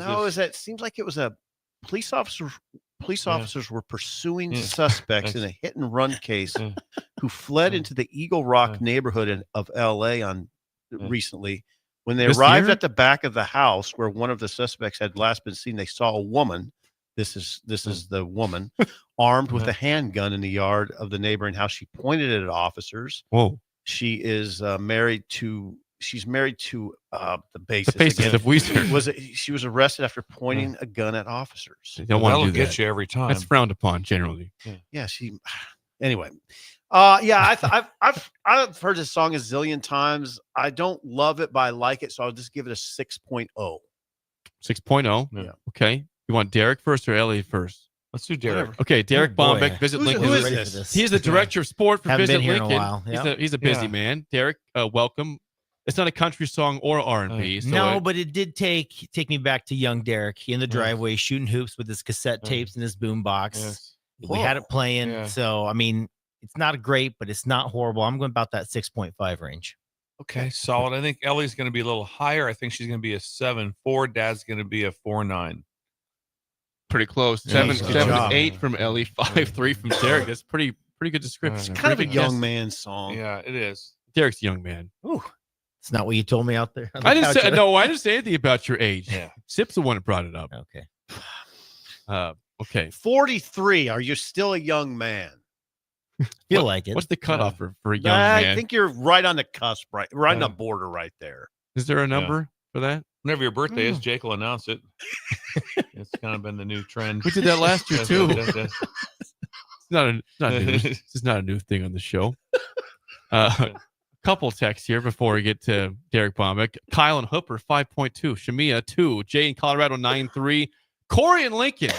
Speaker 4: Seems like it was a police officer. Police officers were pursuing suspects in a hit and run case who fled into the Eagle Rock neighborhood of L.A. recently. When they arrived at the back of the house where one of the suspects had last been seen, they saw a woman. This is the woman armed with a handgun in the yard of the neighboring house. She pointed it at officers.
Speaker 3: Whoa.
Speaker 4: She is married to the bassist.
Speaker 3: The bassist of Weezer.
Speaker 4: She was arrested after pointing a gun at officers.
Speaker 3: They don't want to do that.
Speaker 6: Get you every time.
Speaker 3: That's frowned upon generally.
Speaker 4: Yeah. Anyway. I've heard this song a zillion times. I don't love it, but I like it, so I'll just give it a 6.0.
Speaker 3: 6.0.
Speaker 4: Yeah.
Speaker 3: Okay. You want Derek first or Ellie first?
Speaker 6: Let's do Derek.
Speaker 3: Whatever. Okay, Derek Bombck, Visit Lincoln.
Speaker 4: Who is this?
Speaker 3: He's the director of sport for
Speaker 20: Haven't
Speaker 3: Visit
Speaker 20: been here in a
Speaker 3: Lincoln.
Speaker 20: while. Yep.
Speaker 3: He's a busy man. Derek, welcome. It's not a country song or R&B.
Speaker 20: But it did take me back to young Derek in the driveway shooting hoops with his cassette tapes and his boombox.
Speaker 6: Yes.
Speaker 20: We had it playing. So, I mean, it's not great, but it's not horrible. I'm going about that 6.5 range.
Speaker 6: Okay, solid. I think Ellie's going to be a little higher. I think she's going to be a 7.4. Dad's going to be a 4.9.
Speaker 3: Pretty close. 7.8 from Ellie, 5.3 from Derek. That's pretty good description.
Speaker 4: It's kind of a young man song.
Speaker 6: Yeah, it is.
Speaker 3: Derek's a young man.
Speaker 20: Ooh. It's not what you told me out there.
Speaker 3: I didn't say anything about your age.
Speaker 6: Yeah.
Speaker 3: Sip's the one that brought it up.
Speaker 20: Okay.
Speaker 3: Okay.
Speaker 4: 43. Are you still a young man?
Speaker 20: Feel like it.
Speaker 3: What's the cutoff for a young man?
Speaker 4: I think you're right on the cusp, right on the border right there.
Speaker 3: Is there a number for that?
Speaker 6: Whenever your birthday is, Jake will announce it. It's kind of been the new trend.
Speaker 3: We did that last year too. It's not a new thing on the show. Couple texts here before we get to Derek Bombck. Kyle and Hooper 5.2, Shamia 2, Jay in Colorado 9.3, Corey in Lincoln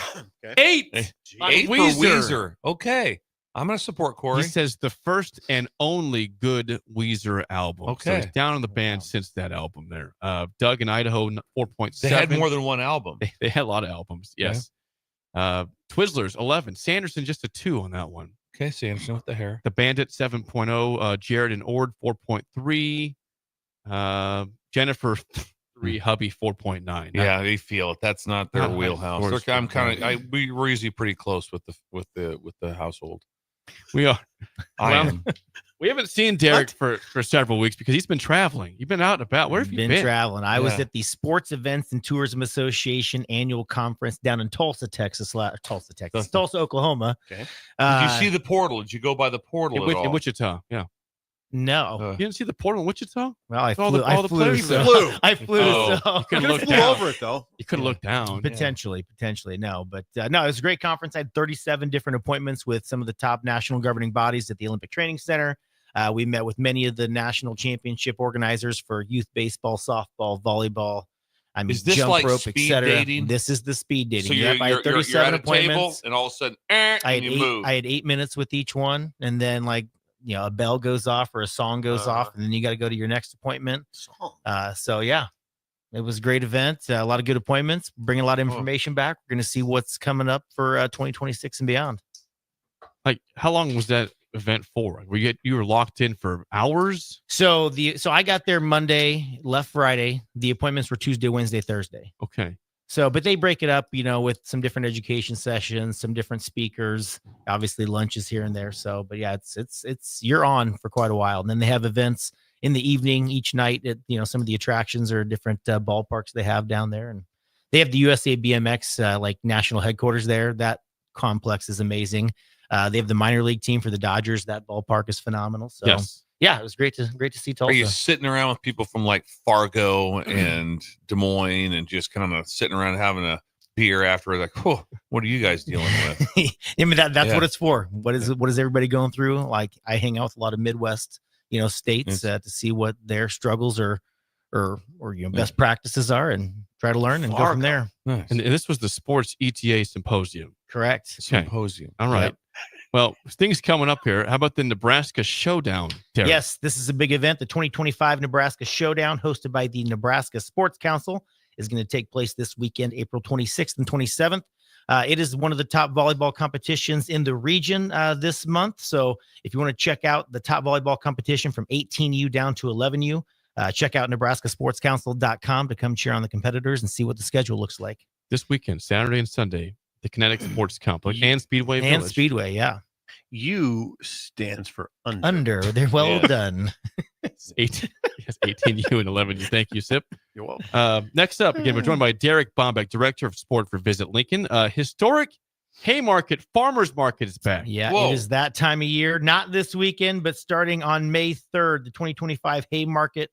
Speaker 3: 8.
Speaker 6: 8 for Weezer. Okay. I'm going to support Corey.
Speaker 3: He says the first and only good Weezer album.
Speaker 6: Okay.
Speaker 3: So he's down on the band since that album there. Doug in Idaho, 4.7.
Speaker 6: They had more than one album.
Speaker 3: They had a lot of albums, yes. Twizzlers, 11. Sanderson, just a 2 on that one.
Speaker 6: Okay, Sanderson with the hair.
Speaker 3: The Bandit, 7.0. Jared and Ord, 4.3. Jennifer, 3. Hubby, 4.9.
Speaker 6: Yeah, they feel it. That's not their wheelhouse. Look, I'm kind of. We're usually pretty close with the household.
Speaker 3: We are.
Speaker 6: I am.
Speaker 3: We haven't seen Derek for several weeks because he's been traveling. You've been out and about. Where have you been?
Speaker 20: Traveling. I was at the Sports Events and Tourism Association annual conference down in Tulsa, Tulsa, Oklahoma.
Speaker 6: Okay. Did you see the portal? Did you go by the portal
Speaker 3: in Wichita? Yeah.
Speaker 20: No.
Speaker 3: You didn't see the portal in Wichita?
Speaker 20: Well, I
Speaker 3: All
Speaker 20: flew.
Speaker 3: the
Speaker 20: I
Speaker 3: players
Speaker 20: flew.
Speaker 3: there.
Speaker 20: I flew.
Speaker 3: Oh,
Speaker 20: So
Speaker 3: you could have looked
Speaker 4: flew
Speaker 3: down.
Speaker 4: over it though.
Speaker 3: You could have looked down.
Speaker 20: Potentially, no. But no, it was a great conference. I had 37 different appointments with some of the top national governing bodies at the Olympic Training Center. We met with many of the national championship organizers for youth baseball, softball, volleyball. I mean,
Speaker 6: is this
Speaker 20: jump
Speaker 6: like
Speaker 20: rope,
Speaker 6: speed
Speaker 20: etc.
Speaker 6: dating?
Speaker 20: This is the speed dating.
Speaker 6: So
Speaker 20: I had 37
Speaker 6: you're at a table,
Speaker 20: appointments,
Speaker 6: and all of a sudden,
Speaker 20: I had 8 minutes with each one, and then a bell goes off or a song goes off, and then you got to go to your next appointment. So yeah, it was a great event. A lot of good appointments, bringing a lot of information back. We're going to see what's coming up for 2026 and beyond.
Speaker 3: Like, how long was that event for? You were locked in for hours?
Speaker 20: So I got there Monday, left Friday. The appointments were Tuesday, Wednesday, Thursday.
Speaker 3: Okay.
Speaker 20: So, but they break it up, with some different education sessions, some different speakers, obviously lunches here and there. So, but yeah, it's you're on for quite a while. And then they have events in the evening each night at, some of the attractions or different ballparks they have down there. And they have the USA BMX, national headquarters there. That complex is amazing. They have the minor league team for the Dodgers. That ballpark is phenomenal. So
Speaker 3: yes.
Speaker 20: Yeah, it was great to see Tulsa.
Speaker 6: Are you sitting around with people from like Fargo and Des Moines and just kind of sitting around having a beer after? Like, oh, what are you guys dealing with?
Speaker 20: I mean, that's what it's for. What is everybody going through? Like, I hang out with a lot of Midwest, states to see what their struggles or best practices are and try to learn and go from there.
Speaker 3: Nice. And this was the Sports ETA Symposium.
Speaker 20: Correct.
Speaker 3: Okay.
Speaker 6: Symposium.
Speaker 3: All right.
Speaker 20: Yep.
Speaker 3: Well, things coming up here. How about the Nebraska Showdown, Derek?
Speaker 20: Yes, this is a big event. The 2025 Nebraska Showdown, hosted by the Nebraska Sports Council, is going to take place this weekend, April 26th and 27th. It is one of the top volleyball competitions in the region this month. So if you want to check out the top volleyball competition from 18U down to 11U, check out nebraskasportscouncil.com to come cheer on the competitors and see what the schedule looks like.
Speaker 3: This weekend, Saturday and Sunday, the Kinetic Sports Complex and Speedway
Speaker 20: And
Speaker 3: Village.
Speaker 20: Speedway, yeah.
Speaker 4: U stands for under.
Speaker 20: Under. They're well done.
Speaker 3: It's 18U and 11U. Thank you, Sip.
Speaker 4: You're welcome.
Speaker 3: Next up, again, we're joined by Derek Bombck, Director of Sport for Visit Lincoln. Historic Haymarket Farmers Market is back.
Speaker 20: Yeah,
Speaker 3: Whoa.
Speaker 20: It is that time of year. Not this weekend, but starting on May 3rd, the 2025 Haymarket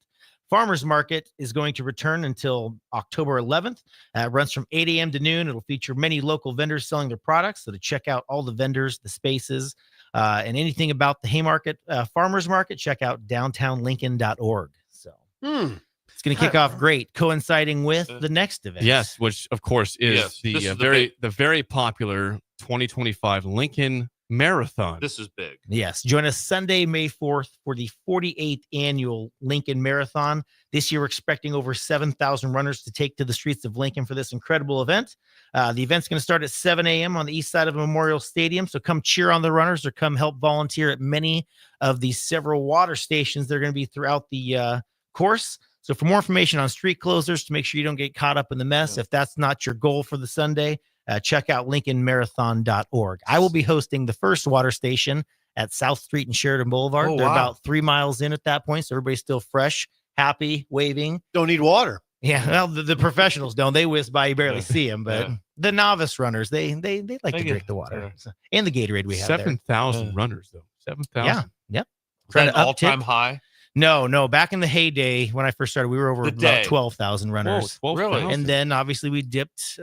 Speaker 20: Farmers Market is going to return until October 11th. It runs from 8 a.m. to noon. It'll feature many local vendors selling their products. So to check out all the vendors, the spaces, and anything about the Haymarket Farmers Market, check out downtownlincoln.org. So it's going to kick off great, coinciding with the next event.
Speaker 3: Yes, which of course is the very popular 2025 Lincoln Marathon.
Speaker 6: This is big.
Speaker 20: Yes. Join us Sunday, May 4th for the 48th annual Lincoln Marathon. This year, we're expecting over 7,000 runners to take to the streets of Lincoln for this incredible event. The event's going to start at 7 a.m. on the east side of Memorial Stadium. So come cheer on the runners or come help volunteer at many of the several water stations that are going to be throughout the course. So for more information on street closers, to make sure you don't get caught up in the mess, if that's not your goal for the Sunday, check out lincolnmarathon.org. I will be hosting the first water station at South Street and Sheridan Boulevard.
Speaker 4: Oh,
Speaker 20: They're
Speaker 4: wow.
Speaker 20: about 3 miles in at that point, so everybody's still fresh, happy, waving.
Speaker 4: Don't need water.
Speaker 20: Yeah, well, the professionals don't. They whiz by, you barely see them, but the novice runners, they like to drink the water. So, and the Gatorade we have
Speaker 3: 7,000 runners, though. 7,000.
Speaker 20: Yeah, yep.
Speaker 6: Is that an
Speaker 20: Trying to
Speaker 6: all-time
Speaker 20: uptick.
Speaker 6: high?
Speaker 20: No. Back in the heyday when I first started, we were over
Speaker 6: The
Speaker 20: about
Speaker 6: day.
Speaker 20: 12,000 runners.
Speaker 3: Whoa, 12,000.
Speaker 20: And then obviously we dipped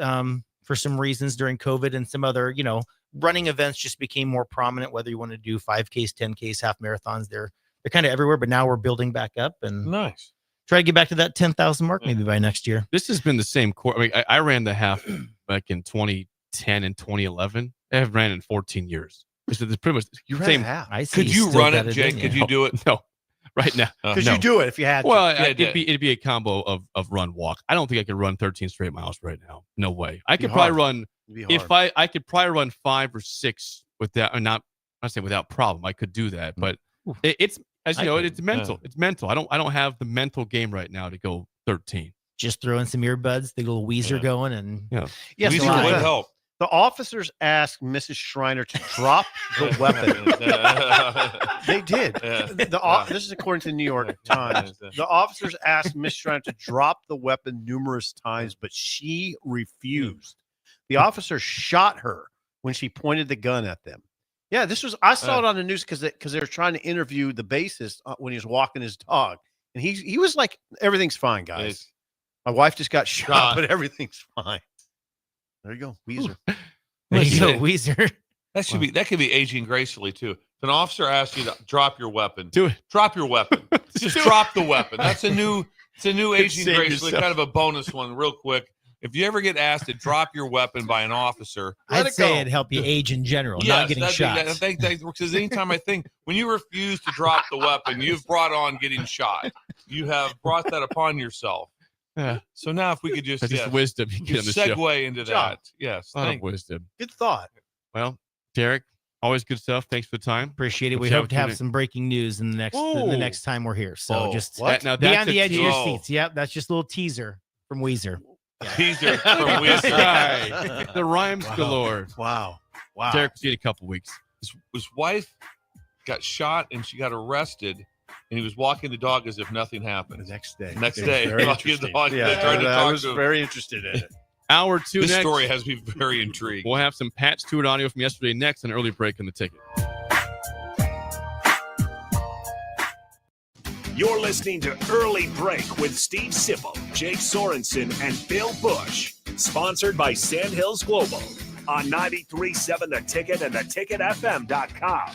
Speaker 20: for some reasons during COVID and some other, running events just became more prominent, whether you want to do 5Ks, 10Ks, half marathons. They're kind of everywhere, but now we're building back up and
Speaker 6: Nice.
Speaker 20: try to get back to that 10,000 mark maybe by next year.
Speaker 3: This has been the same course. I mean, I ran the half back in 2010 and 2011. I have ran in 14 years. It's pretty much
Speaker 4: You
Speaker 3: the
Speaker 4: ran
Speaker 3: same.
Speaker 4: a half.
Speaker 20: I see
Speaker 6: Could you
Speaker 20: still
Speaker 6: run
Speaker 20: got
Speaker 6: it, Jake?
Speaker 20: in
Speaker 6: Could
Speaker 20: you.
Speaker 6: you do it?
Speaker 3: No, right now.
Speaker 4: Because
Speaker 3: no.
Speaker 4: you do it if you had to.
Speaker 3: Well,
Speaker 6: Yeah,
Speaker 3: it'd be a combo of run walk. I don't think I could run 13 straight miles right now. No way. I
Speaker 4: Be
Speaker 3: could probably
Speaker 4: hard.
Speaker 3: run
Speaker 4: It'd
Speaker 3: if
Speaker 4: hard.
Speaker 3: I could probably run 5 or 6 without, I'm not saying without problem. I could do that, but it's as you know, it's mental. It's mental. I don't have the mental game right now to go 13.
Speaker 20: Just throw in some earbuds, the little Weezer going, and
Speaker 3: Yeah.
Speaker 4: Yes,
Speaker 6: Weezer
Speaker 4: a lot.
Speaker 6: would help.
Speaker 4: The officers asked Mrs. Schreiner to drop the weapon. They did. This is according to the New York Times. The officers asked Miss Schreiner to drop the weapon numerous times, but she refused. The officer shot her when she pointed the gun at them. Yeah, I saw it on the news because they were trying to interview the bassist when he was walking his dog. And he was like, everything's fine, guys. My wife just got shot, but everything's fine. There you go, Weezer.
Speaker 20: There you go, Weezer.
Speaker 6: That could be aging gracefully too. If an officer asks you to drop your weapon,
Speaker 3: do it.
Speaker 6: Drop your weapon. Just drop the weapon. It's a new aging gracefully, kind of a bonus one, real quick. If you ever get asked to drop your weapon by an officer,
Speaker 20: I'd say it'd help you age in general, not getting shot.
Speaker 6: I think because anytime I think when you refuse to drop the weapon, you've brought on getting shot. You have brought that upon yourself.
Speaker 3: Yeah.
Speaker 6: So now, if we could just
Speaker 3: wisdom,
Speaker 6: segue into that. Yes.
Speaker 3: A lot of wisdom.
Speaker 4: Good thought.
Speaker 3: Well, Derek, always good stuff. Thanks for the time.
Speaker 20: Appreciate it. We hope to have some breaking news in the next time we're here. So just be on the edge of your seats. Yep, that's just a little teaser from Weezer.
Speaker 6: Teaser from Weezer.
Speaker 3: Right. The rhymes galore.
Speaker 4: Wow.
Speaker 3: Derek, see you in a couple weeks.
Speaker 6: His wife got shot and she got arrested, and he was walking the dog as if nothing happened.
Speaker 4: The next day.
Speaker 6: Very interesting. I
Speaker 4: was very interested in it.
Speaker 3: Hour 2
Speaker 6: this
Speaker 3: next.
Speaker 6: Story has me very intrigued.
Speaker 3: We'll have some Pat Stewart audio from yesterday next, an early break in the ticket.
Speaker 1: You're listening to Early Break with Steve Sipple, Jake Sorensen, and Bill Busch. Sponsored by Sandhills Global on 93.7 The Ticket and theticketfm.com.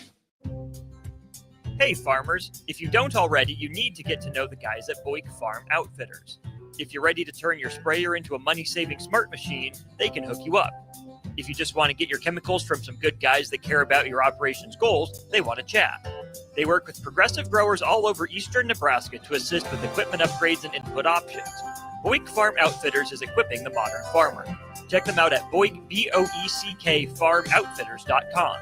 Speaker 11: Hey farmers, if you don't already, you need to get to know the guys at Bombck Farm Outfitters. If you're ready to turn your sprayer into a money-saving smart machine, they can hook you up. If you just want to get your chemicals from some good guys that care about your operations goals, they want to chat. They work with progressive growers all over eastern Nebraska to assist with equipment upgrades and input options. Bombck Farm Outfitters is equipping the modern farmer. Check them out at Bombck, B-O-E-C-K, farmoutfitters.com.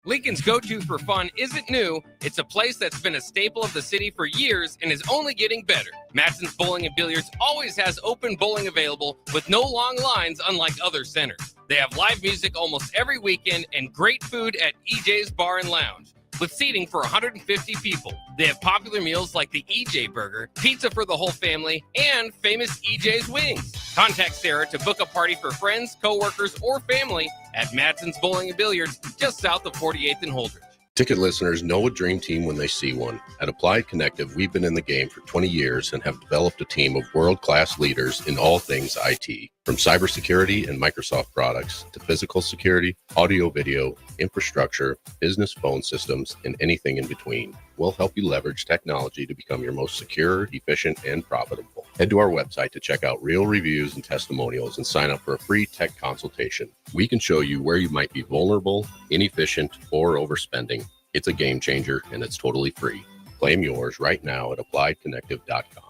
Speaker 12: Lincoln's go-to for fun isn't new. It's a place that's been a staple of the city for years and is only getting better. Matson's Bowling and Billiards always has open bowling available with no long lines, unlike other centers. They have live music almost every weekend and great food at EJ's Bar and Lounge, with seating for 150 people. They have popular meals like the EJ Burger, pizza for the whole family, and famous EJ's Wings. Contact Sarah to book a party for friends, coworkers, or family at Matson's Bowling and Billiards, just south of 48th and Holdridge.
Speaker 15: Ticket listeners know a dream team when they see one. At Applied Connective, we've been in the game for 20 years and have developed a team of world-class leaders in all things IT. From cybersecurity and Microsoft products to physical security, audio-video, infrastructure, business phone systems, and anything in between. We'll help you leverage technology to become your most secure, efficient, and profitable. Head to our website to check out real reviews and testimonials and sign up for a free tech consultation. We can show you where you might be vulnerable, inefficient, or overspending. It's a game changer, and it's totally free. Claim yours right now at appliedconnective.com.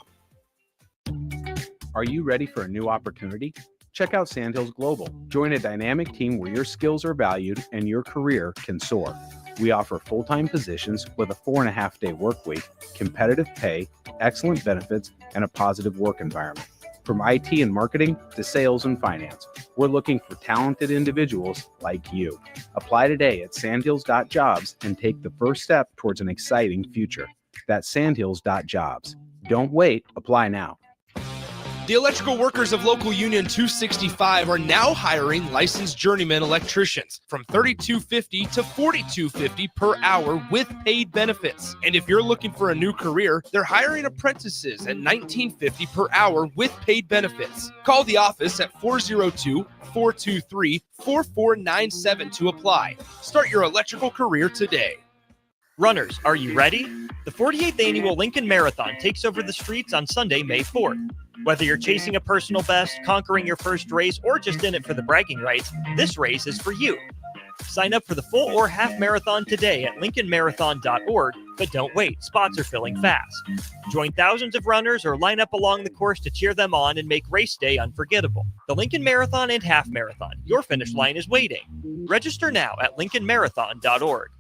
Speaker 21: Are you ready for a new opportunity? Check out Sandhills Global. Join a dynamic team where your skills are valued and your career can soar. We offer full-time positions with a 4.5-day work week, competitive pay, excellent benefits, and a positive work environment. From IT and marketing to sales and finance, we're looking for talented individuals like you. Apply today at sandhills.jobs and take the first step towards an exciting future. That's sandhills.jobs. Don't wait. Apply now.
Speaker 10: The electrical workers of Local Union 265 are now hiring licensed journeyman electricians from $32.50 to $42.50 per hour with paid benefits. And if you're looking for a new career, they're hiring apprentices at $19.50 per hour with paid benefits. Call the office at 402-423-4497 to apply. Start your electrical career today.
Speaker 11: Runners, are you ready? The 48th Annual Lincoln Marathon takes over the streets on Sunday, May 4th. Whether you're chasing a personal best, conquering your first race, or just in it for the bragging rights, this race is for you. Sign up for the full or half marathon today at lincolnmarathon.org, but don't wait, spots are filling fast. Join thousands of runners or line up along the course to cheer them on and make race day unforgettable. The Lincoln Marathon and Half Marathon, your finish line is waiting. Register now at lincolnmarathon.org.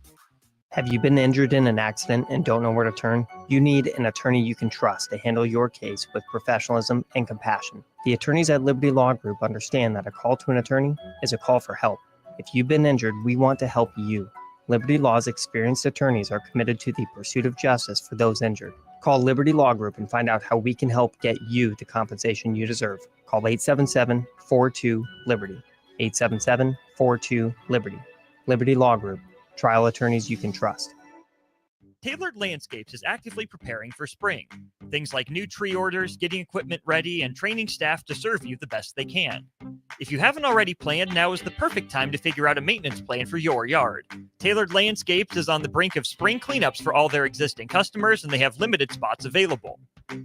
Speaker 2: Have you been injured in an accident and don't know where to turn? You need an attorney you can trust to handle your case with professionalism and compassion. The attorneys at Liberty Law Group understand that a call to an attorney is a call for help. If you've been injured, we want to help you. Liberty Law's experienced attorneys are committed to the pursuit of justice for those injured. Call Liberty Law Group and find out how we can help get you the compensation you deserve. Call 877-42-LIBERTY. 877-42-LIBERTY. Liberty Law Group. Trial attorneys you can trust.
Speaker 11: Tailored Landscapes is actively preparing for spring. Things like new tree orders, getting equipment ready, and training staff to serve you the best they can. If you haven't already planned, now is the perfect time to figure out a maintenance plan for your yard. Tailored Landscapes is on the brink of spring cleanups for all their existing customers, and they have limited spots available.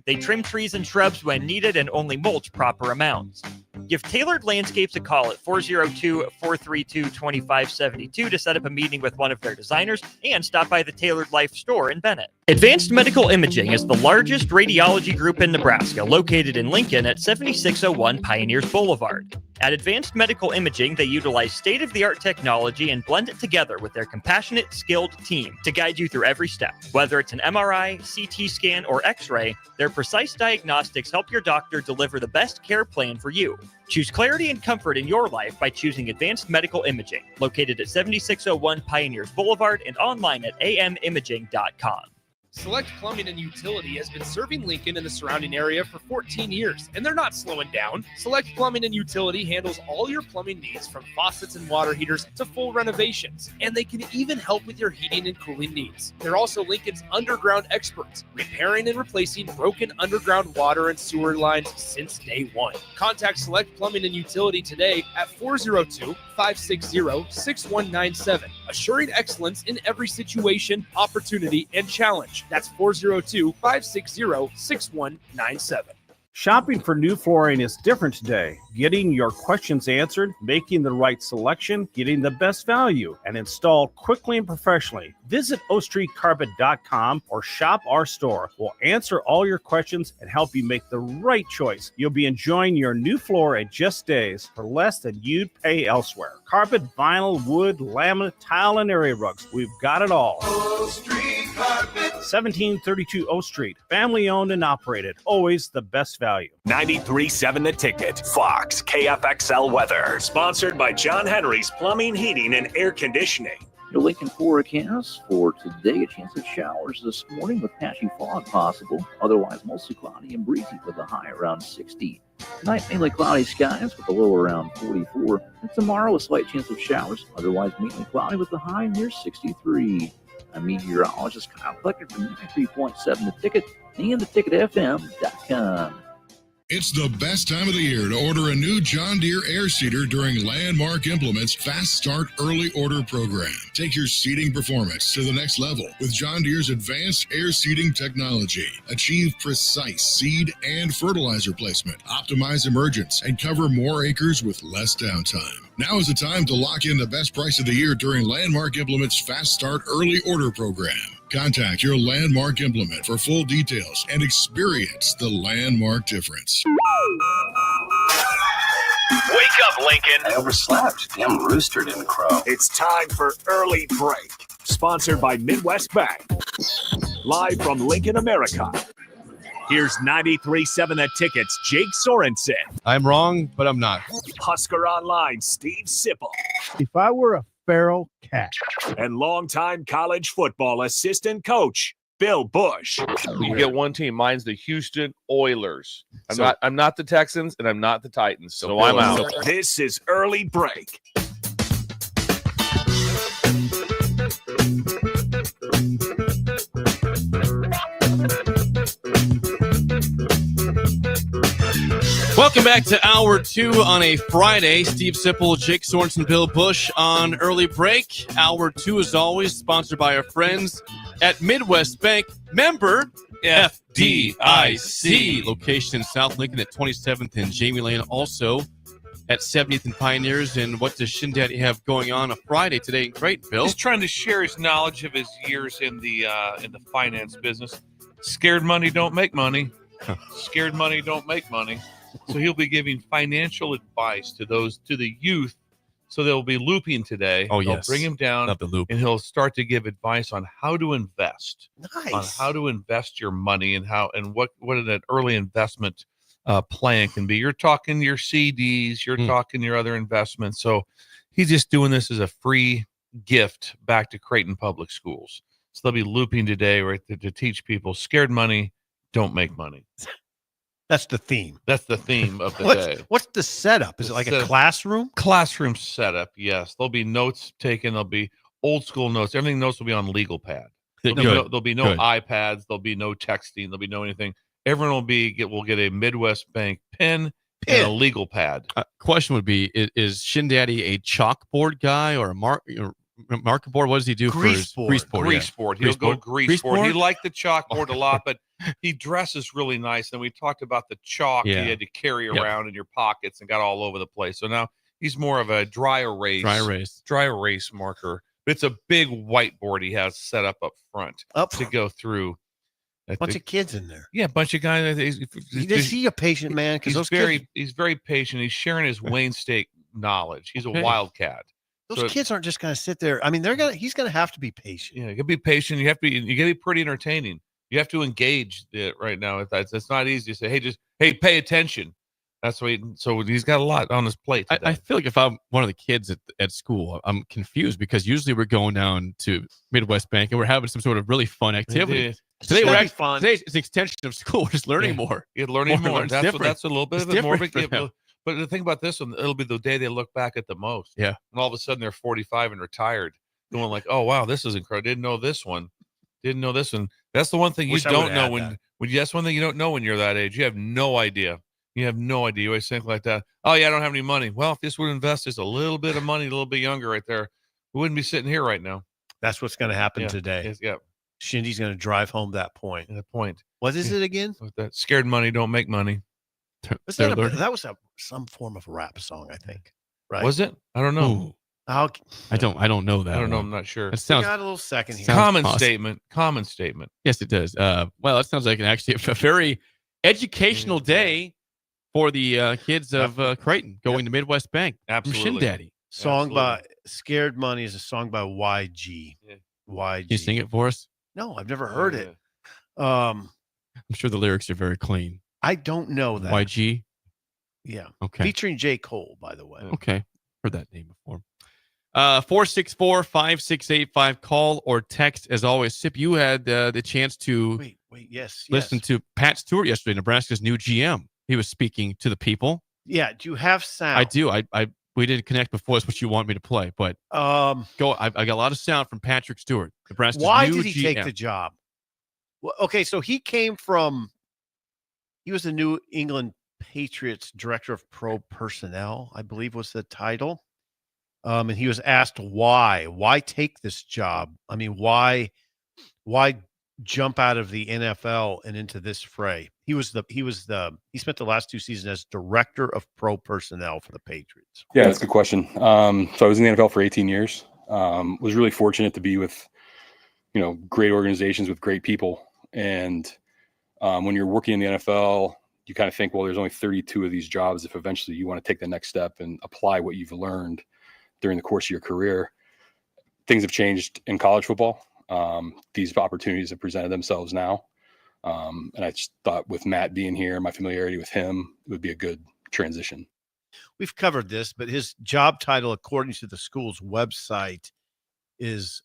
Speaker 11: They trim trees and shrubs when needed and only mulch proper amounts. Give Tailored Landscapes a call at 402-432-2572 to set up a meeting with one of their designers and stop by the Tailored Life store in Bennett. Advanced Medical Imaging is the largest radiology group in Nebraska, located in Lincoln at 7601 Pioneers Boulevard. At Advanced Medical Imaging, they utilize state-of-the-art technology and blend it together with their compassionate, skilled team to guide you through every step. Whether it's an MRI, CT scan, or X-ray, their precise diagnostics help your doctor deliver the best care plan for you. Choose clarity and comfort in your life by choosing Advanced Medical Imaging, located at 7601 Pioneers Boulevard and online at amimaging.com.
Speaker 10: Select Plumbing and Utility has been serving Lincoln and the surrounding area for 14 years, and they're not slowing down. Select Plumbing and Utility handles all your plumbing needs, from faucets and water heaters to full renovations, and they can even help with your heating and cooling needs. They're also Lincoln's underground experts, repairing and replacing broken underground water and sewer lines since day one. Contact Select Plumbing and Utility today at 402-560-6197, assuring excellence in every situation, opportunity, and challenge. That's 402-560-6197.
Speaker 22: Shopping for new flooring is different today. Getting your questions answered, making the right selection, getting the best value, and installed quickly and professionally. Visit ostreetcarpet.com or shop our store. We'll answer all your questions and help you make the right choice. You'll be enjoying your new floor in just days for less than you'd pay elsewhere. Carpet, vinyl, wood, laminate, tile, and area rugs. We've got it all. O Street Carpet. 1732 O Street. Family owned and operated. Always the best value.
Speaker 1: 93.7 The Ticket. Fox KFXL weather. Sponsored by John Henry's Plumbing, Heating, and Air Conditioning.
Speaker 23: Your Lincoln forecast for today: a chance of showers this morning with patchy fog possible. Otherwise, mostly cloudy and breezy with a high around 60. Tonight, mainly cloudy skies with a low around 44. And tomorrow, a slight chance of showers. Otherwise, mainly cloudy with a high near 63. I'm meteorologist Kyle Plecker from 93.7 The Ticket and theticketfm.com.
Speaker 24: It's the best time of the year to order a new John Deere air seeder during Landmark Implement's Fast Start Early Order Program. Take your seeding performance to the next level with John Deere's advanced air seeding technology. Achieve precise seed and fertilizer placement, optimize emergence, and cover more acres with less downtime. Now is the time to lock in the best price of the year during Landmark Implement's Fast Start Early Order Program. Contact your Landmark Implement for full details and experience the Landmark difference.
Speaker 1: Wake up, Lincoln.
Speaker 25: I overslept. Damn rooster didn't crow.
Speaker 1: It's time for Early Break. Sponsored by Midwest Bank. Live from Lincoln, America. Here's 93.7 The Ticket's Jake Sorensen.
Speaker 3: I'm wrong, but I'm not.
Speaker 1: Husker Online, Steve Sipple.
Speaker 26: If I were a feral cat.
Speaker 1: And longtime college football assistant coach, Bill Busch.
Speaker 5: You get one team. Mine's the Houston Oilers. I'm not the Texans, and I'm not the Titans, so I'm out.
Speaker 1: This is Early Break.
Speaker 3: Welcome back to Hour 2 on a Friday. Steve Sipple, Jake Sorensen, Bill Busch on Early Break. Hour 2, as always, sponsored by our friends at Midwest Bank. Member FDIC. Location in South Lincoln at 27th and Jamie Lane. Also at 70th and Pioneers. And what does Shindaddy have going on a Friday today? Great, Bill.
Speaker 6: He's trying to share his knowledge of his years in the finance business. Scared money don't make money. Scared money don't make money. So he'll be giving financial advice to the youth So they'll be looping today.
Speaker 7: Oh,
Speaker 6: They'll
Speaker 7: yes.
Speaker 6: bring him down,
Speaker 7: Love the loop.
Speaker 6: and he'll start to give advice on how to invest,
Speaker 4: Nice.
Speaker 6: on how to invest your money and what an early investment plan can be. You're talking your CDs, you're talking your other investments. So he's just doing this as a free gift back to Creighton Public Schools. So they'll be looping today, right, to teach people scared money don't make money.
Speaker 4: That's the theme.
Speaker 6: That's the theme of the day.
Speaker 4: What's the setup? Is it like a classroom?
Speaker 6: Classroom setup, yes. There'll be notes taken. There'll be old school notes. Everything notes will be on legal pad. There'll be no iPads. There'll be no texting. There'll be no anything. Everyone will get a Midwest Bank pen and a legal pad.
Speaker 7: Question would be: Is Shin Daddy a chalkboard guy or a marker board? What does he do for his grease board?
Speaker 6: Grease board. He'll go grease board. He liked the chalkboard a lot, but he dresses really nice. And we talked about the chalk you had to carry around in your pockets and got all over the place. So now he's more of a dry erase marker. But it's a big whiteboard he has set up front to go through.
Speaker 4: A bunch of kids in there.
Speaker 6: Yeah, a bunch of guys.
Speaker 4: Is he a patient man? Because
Speaker 6: he's very patient. He's sharing his Wayne State knowledge. He's a wildcat.
Speaker 4: Those kids aren't just going to sit there. I mean, he's going to have to be patient.
Speaker 6: Yeah, you got to be patient. You got to be pretty entertaining. You have to engage it right now. It's not easy to say, hey, pay attention. That's what. So he's got a lot on his plate.
Speaker 7: I feel like if I'm one of the kids at school, I'm confused because usually we're going down to Midwest Bank and we're having some sort of really fun activity. Today we're actually fun. Today it's an extension of school. We're just learning more.
Speaker 6: You're learning more. That's a little bit of more of a gift.
Speaker 7: Him.
Speaker 6: But the thing about this one, it'll be the day they look back at the most.
Speaker 7: Yeah.
Speaker 6: And all of a sudden they're 45 and retired, going like, "Oh wow, this is incredible. Didn't know this one. That's the one thing you don't know when that's one thing you don't know when you're that age. You have no idea. You always think like that. Oh yeah, I don't have any money. Well, if this would invest just a little bit of money, a little bit younger right there, we wouldn't be sitting here right now.
Speaker 4: That's what's going to happen today.
Speaker 6: Yeah.
Speaker 4: Shindy's going to drive home that point.
Speaker 6: Point.
Speaker 4: What is it again?
Speaker 6: That scared money don't make money.
Speaker 4: That was some form of a rap song, I think. Right?
Speaker 6: Was it? I don't know.
Speaker 7: Ooh. I don't know that.
Speaker 6: I don't know.
Speaker 7: one.
Speaker 6: I'm not sure.
Speaker 7: It sounds
Speaker 4: got a little second here.
Speaker 6: Common statement.
Speaker 7: Yes, it does. Well, that sounds like a very educational day for the kids of Creighton going to Midwest Bank.
Speaker 6: Absolutely.
Speaker 7: From Shin Daddy.
Speaker 4: Song by Scared Money is a song by YG.
Speaker 6: Yeah.
Speaker 4: YG.
Speaker 7: Can you sing it for us?
Speaker 4: No, I've never heard it.
Speaker 7: I'm sure the lyrics are very clean.
Speaker 4: I don't know that.
Speaker 7: YG?
Speaker 4: Yeah.
Speaker 7: Okay.
Speaker 4: Featuring J. Cole, by the way.
Speaker 7: Okay. Heard that name before. 464-5685. Call or text as always. Sip, you had the chance to listen to Pat Stewart yesterday, Nebraska's new GM. He was speaking to the people.
Speaker 4: Yeah. Do you have sound?
Speaker 7: I do. We didn't connect before. That's what you want me to play, but go. I got a lot of sound from Patrick Stewart, Nebraska's
Speaker 4: why
Speaker 7: new
Speaker 4: did he
Speaker 7: GM.
Speaker 4: take the job? Well, okay, so he was the New England Patriots Director of Pro Personnel, I believe was the title. And he was asked why take this job? I mean, why jump out of the NFL and into this fray? He spent the last 2 seasons as Director of Pro Personnel for the Patriots.
Speaker 8: Yeah, that's a good question. So I was in the NFL for 18 years. Was really fortunate to be with, great organizations with great people. And when you're working in the NFL, you kind of think, well, there's only 32 of these jobs. If eventually you want to take the next step and apply what you've learned during the course of your career, things have changed in college football. These opportunities have presented themselves now. And I just thought with Matt being here, my familiarity with him, it would be a good transition.
Speaker 4: We've covered this, but his job title, according to the school's website, is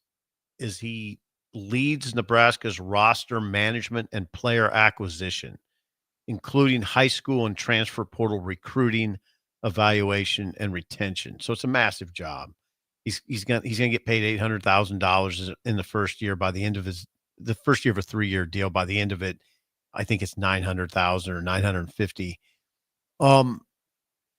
Speaker 4: he leads Nebraska's roster management and player acquisition, including high school and transfer portal recruiting, evaluation, and retention. So it's a massive job. He's going to get paid $800,000 in the first year. By the end of the first year of a 3-year deal, by the end of it, I think it's $900,000 or $950,000.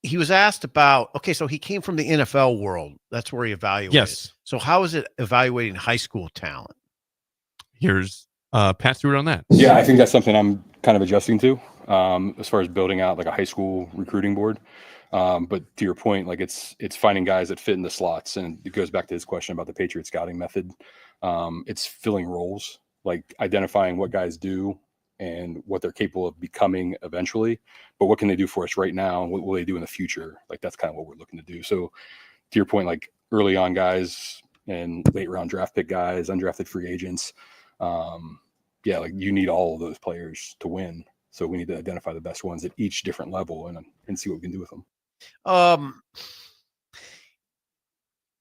Speaker 4: He was asked about, so he came from the NFL world. That's where he evaluated.
Speaker 7: Yes.
Speaker 4: So how is it evaluating high school talent?
Speaker 7: Here's Pat Stewart on that.
Speaker 8: Yeah, I think that's something I'm kind of adjusting to as far as building out like a high school recruiting board. But to your point, like it's finding guys that fit in the slots. And it goes back to his question about the Patriot scouting method. It's filling roles, like identifying what guys do and what they're capable of becoming eventually. But what can they do for us right now? And what will they do in the future? Like that's kind of what we're looking to do. So to your point, like early on guys and late round draft pick guys, undrafted free agents. Like you need all of those players to win. So we need to identify the best ones at each different level and see what we can do with them.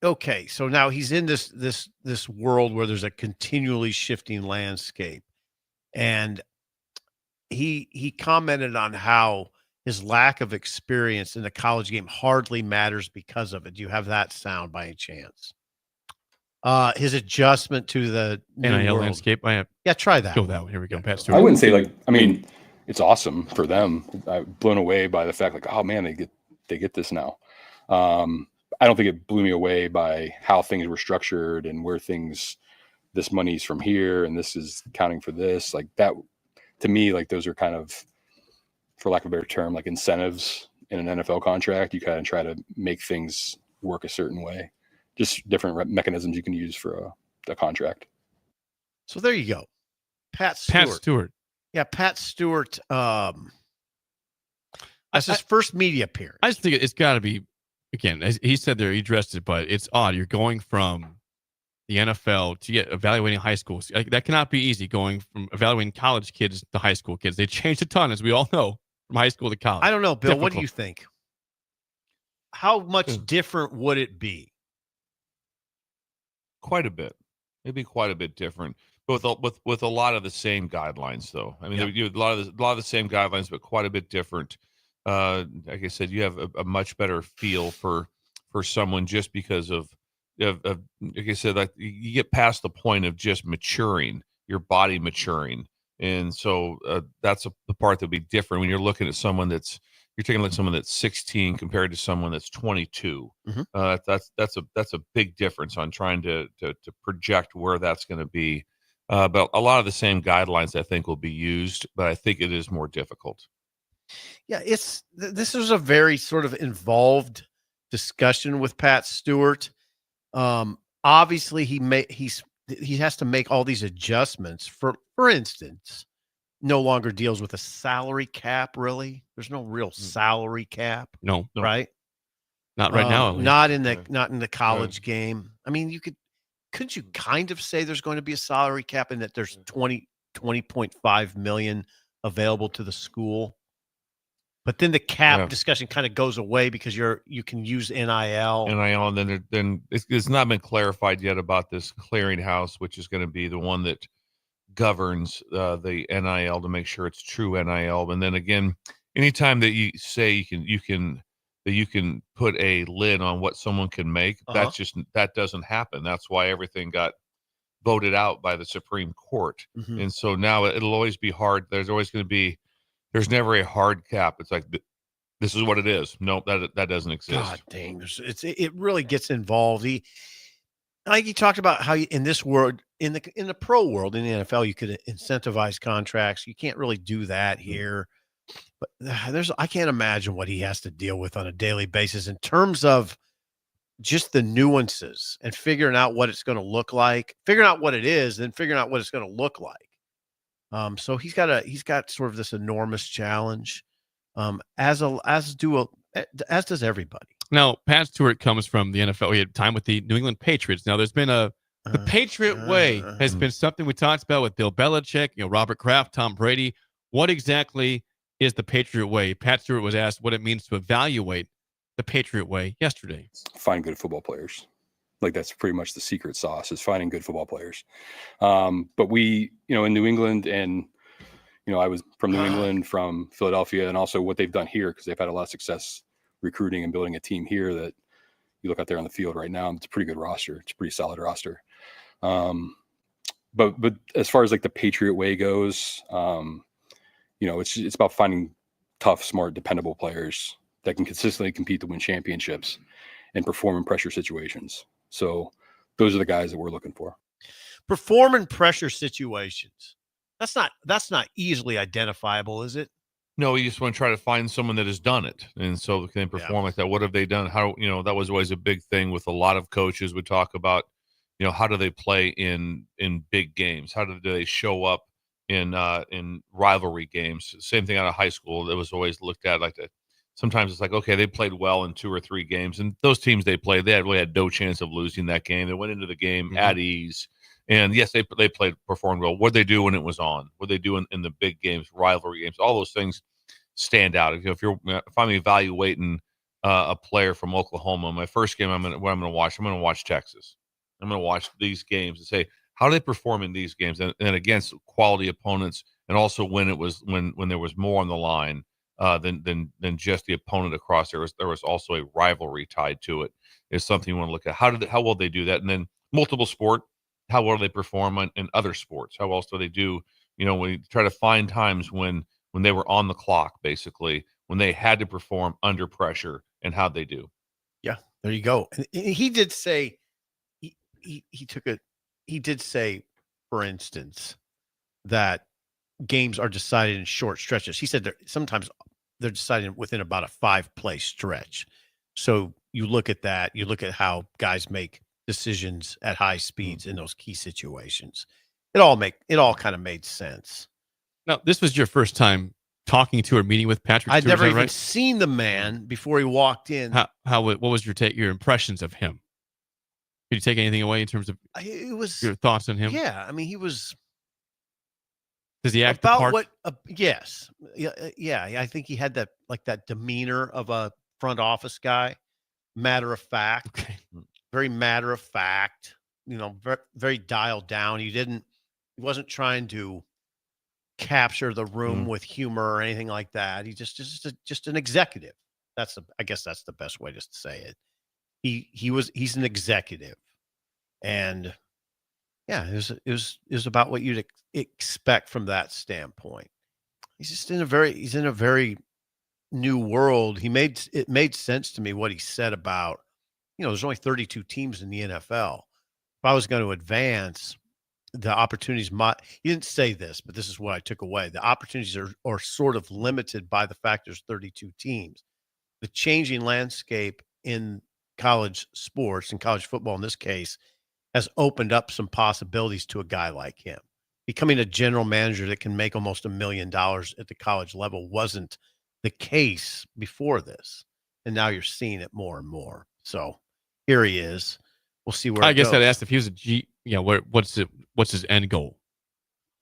Speaker 4: Okay, so now he's in this world where there's a continually shifting landscape, and he commented on how his lack of experience in the college game hardly matters because of it. Do you have that sound by any chance? His adjustment to the
Speaker 7: NIL landscape.
Speaker 4: Try that.
Speaker 7: Go that way. Here we go. Pat Stewart.
Speaker 8: I wouldn't say it's awesome for them. I'm blown away by the fact oh man, they get this now. I don't think it blew me away by how things were structured and where this money's from here and this is counting for this. Like that, to me, like those are kind of, for lack of a better term, like incentives in an NFL contract. You kind of try to make things work a certain way. Just different mechanisms you can use for a contract.
Speaker 4: So there you go. Pat Stewart. Yeah, Pat Stewart. That's his first media appearance.
Speaker 7: I just think it's got to be, again, as he said there, he addressed it, but it's odd. You're going from the NFL to evaluating high schools. That cannot be easy, going from evaluating college kids to high school kids. They changed a ton, as we all know, from high school to college.
Speaker 4: I don't know, Bill. What do you think? How much different would it be?
Speaker 6: Quite a bit. Maybe quite a bit different, but with a lot of the same guidelines, though. I mean, a lot of the same guidelines, but quite a bit different. Like I said, you have a much better feel for someone just because of like I said, like you get past the point of just maturing, your body maturing, and so that's the part that'll be different when you're looking at someone you're taking like someone that's 16 compared to someone that's 22. That's a big difference on trying to project where that's going to be. But a lot of the same guidelines I think will be used, but I think it is more difficult.
Speaker 4: Yeah, this is a very sort of involved discussion with Pat Stewart. Obviously he has to make all these adjustments. For instance, no longer deals with a salary cap, really. There's no real salary cap.
Speaker 7: No.
Speaker 4: Right?
Speaker 7: Not right now.
Speaker 4: Not in the college game. I mean, couldn't you kind of say there's going to be a salary cap and that there's 20.5 million available to the school? But then the cap discussion kind of goes away because you can use NIL.
Speaker 6: And then it's not been clarified yet about this clearinghouse, which is going to be the one that governs the NIL to make sure it's true NIL. And then again, anytime that you say you can put a lid on what someone can make, that doesn't happen. That's why everything got voted out by the Supreme Court. And so now it'll always be hard. There's never a hard cap. It's like this is what it is. Nope, that doesn't exist.
Speaker 4: God dang, it really gets involved. He talked about how in this world, in the pro world, in the NFL, you could incentivize contracts. You can't really do that here. But I can't imagine what he has to deal with on a daily basis in terms of just the nuances and figuring out what it's going to look like, figuring out what it is, then figuring out what it's going to look like. So he's got sort of this enormous challenge, as does everybody.
Speaker 7: Now, Pat Stewart comes from the NFL. He had time with the New England Patriots. Now, there's been the Patriot way has been something we talked about with Bill Belichick, Robert Kraft, Tom Brady. What exactly is the Patriot way? Pat Stewart was asked what it means to evaluate the Patriot way yesterday.
Speaker 8: Find good football players. Like that's pretty much the secret sauce, is finding good football players. But we, in New England, and I was from New England, from Philadelphia, and also what they've done here, because they've had a lot of success recruiting and building a team here that you look out there on the field right now, it's a pretty good roster. It's a pretty solid roster. But as far as like the Patriot way goes, it's about finding tough, smart, dependable players that can consistently compete to win championships and perform in pressure situations. So those are the guys that we're looking for.
Speaker 4: Perform in pressure situations. That's not easily identifiable, is it?
Speaker 6: No, you just want to try to find someone that has done it, and so can they perform like that. What have they done? How that was always a big thing with a lot of coaches. Would talk about how do they play in big games? How do they show up in rivalry games? Same thing out of high school. That was always looked at like sometimes it's like, okay, they played well in 2 or 3 games, and those teams they played, they really had no chance of losing that game. They went into the game at ease, and yes, they performed well. What did they do when it was on? What did they do in the big games, rivalry games? All those things stand out. If I'm evaluating a player from Oklahoma, my first game I'm going to watch Texas. I'm going to watch these games and say, how do they perform in these games and against quality opponents, and also when it was when there was more on the line than just the opponent across. There was also a rivalry tied to it. Is something you want to look at. How well they do that, and then multiple sport, how well they perform in other sports. How else do they do? We try to find times when they were on the clock, basically when they had to perform under pressure, and how'd they do.
Speaker 4: Yeah, there you go. And he did say he did say, for instance, that games are decided in short stretches. He said sometimes they're decided within about a 5-play stretch. So you look at that, you look at how guys make decisions at high speeds in those key situations. It all kind of made sense.
Speaker 7: Now, this was your first time talking to or meeting with Patrick
Speaker 4: I'd
Speaker 7: Stewart,
Speaker 4: never even
Speaker 7: right?
Speaker 4: seen the man before he walked in.
Speaker 7: What was your impressions of him? Did you take anything away in terms of your thoughts on him?
Speaker 4: Yeah, I mean, he was.
Speaker 7: Does he act
Speaker 4: about
Speaker 7: the part?
Speaker 4: what? Yes, yeah. I think he had that demeanor of a front office guy, matter of fact, very matter of fact. Very, very dialed down. He wasn't trying to capture the room with humor or anything like that. He just an executive. I guess that's the best way to say it. He's an executive, and yeah, it was about what you'd expect from that standpoint. He's in a very new world. It made sense to me what he said about, there's only 32 teams in the NFL. If I was going to advance, the opportunities he didn't say this, but this is what I took away. The opportunities are sort of limited by the fact there's 32 teams. The changing landscape in college sports and college football in this case has opened up some possibilities to a guy like him. Becoming a general manager that can make almost $1 million at the college level wasn't the case before this. And now you're seeing it more and more. So here he is. We'll see where
Speaker 7: I
Speaker 4: it
Speaker 7: guess
Speaker 4: goes.
Speaker 7: I'd ask if he was a G, what's his end goal?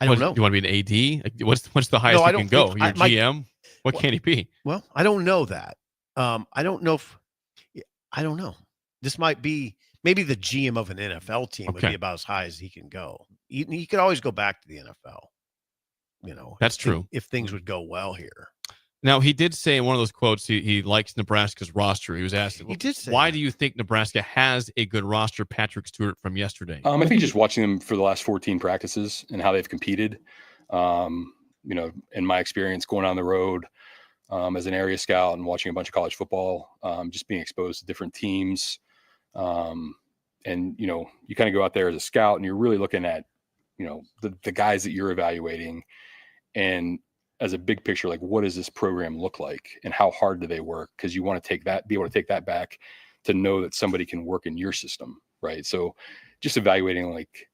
Speaker 4: I don't know.
Speaker 7: You want to be an AD? What's the highest you can go? Your GM? What can he be?
Speaker 4: Well, I don't know that. I don't know This might be maybe the GM of an NFL team would be about as high as he can go. He could always go back to the NFL.
Speaker 7: That's true.
Speaker 4: If things would go well here.
Speaker 7: Now, he did say in one of those quotes he likes Nebraska's roster. He was asked, why do you think Nebraska has a good roster, Patrick Stewart, from yesterday?
Speaker 8: I think just watching them for the last 14 practices and how they've competed, in my experience going on the road as an area scout and watching a bunch of college football, just being exposed to different teams. And, you kind of go out there as a scout and you're really looking at, the guys that you're evaluating and as a big picture, like what does this program look like and how hard do they work? Because you want to be able to take that back to know that somebody can work in your system. Right. So just evaluating like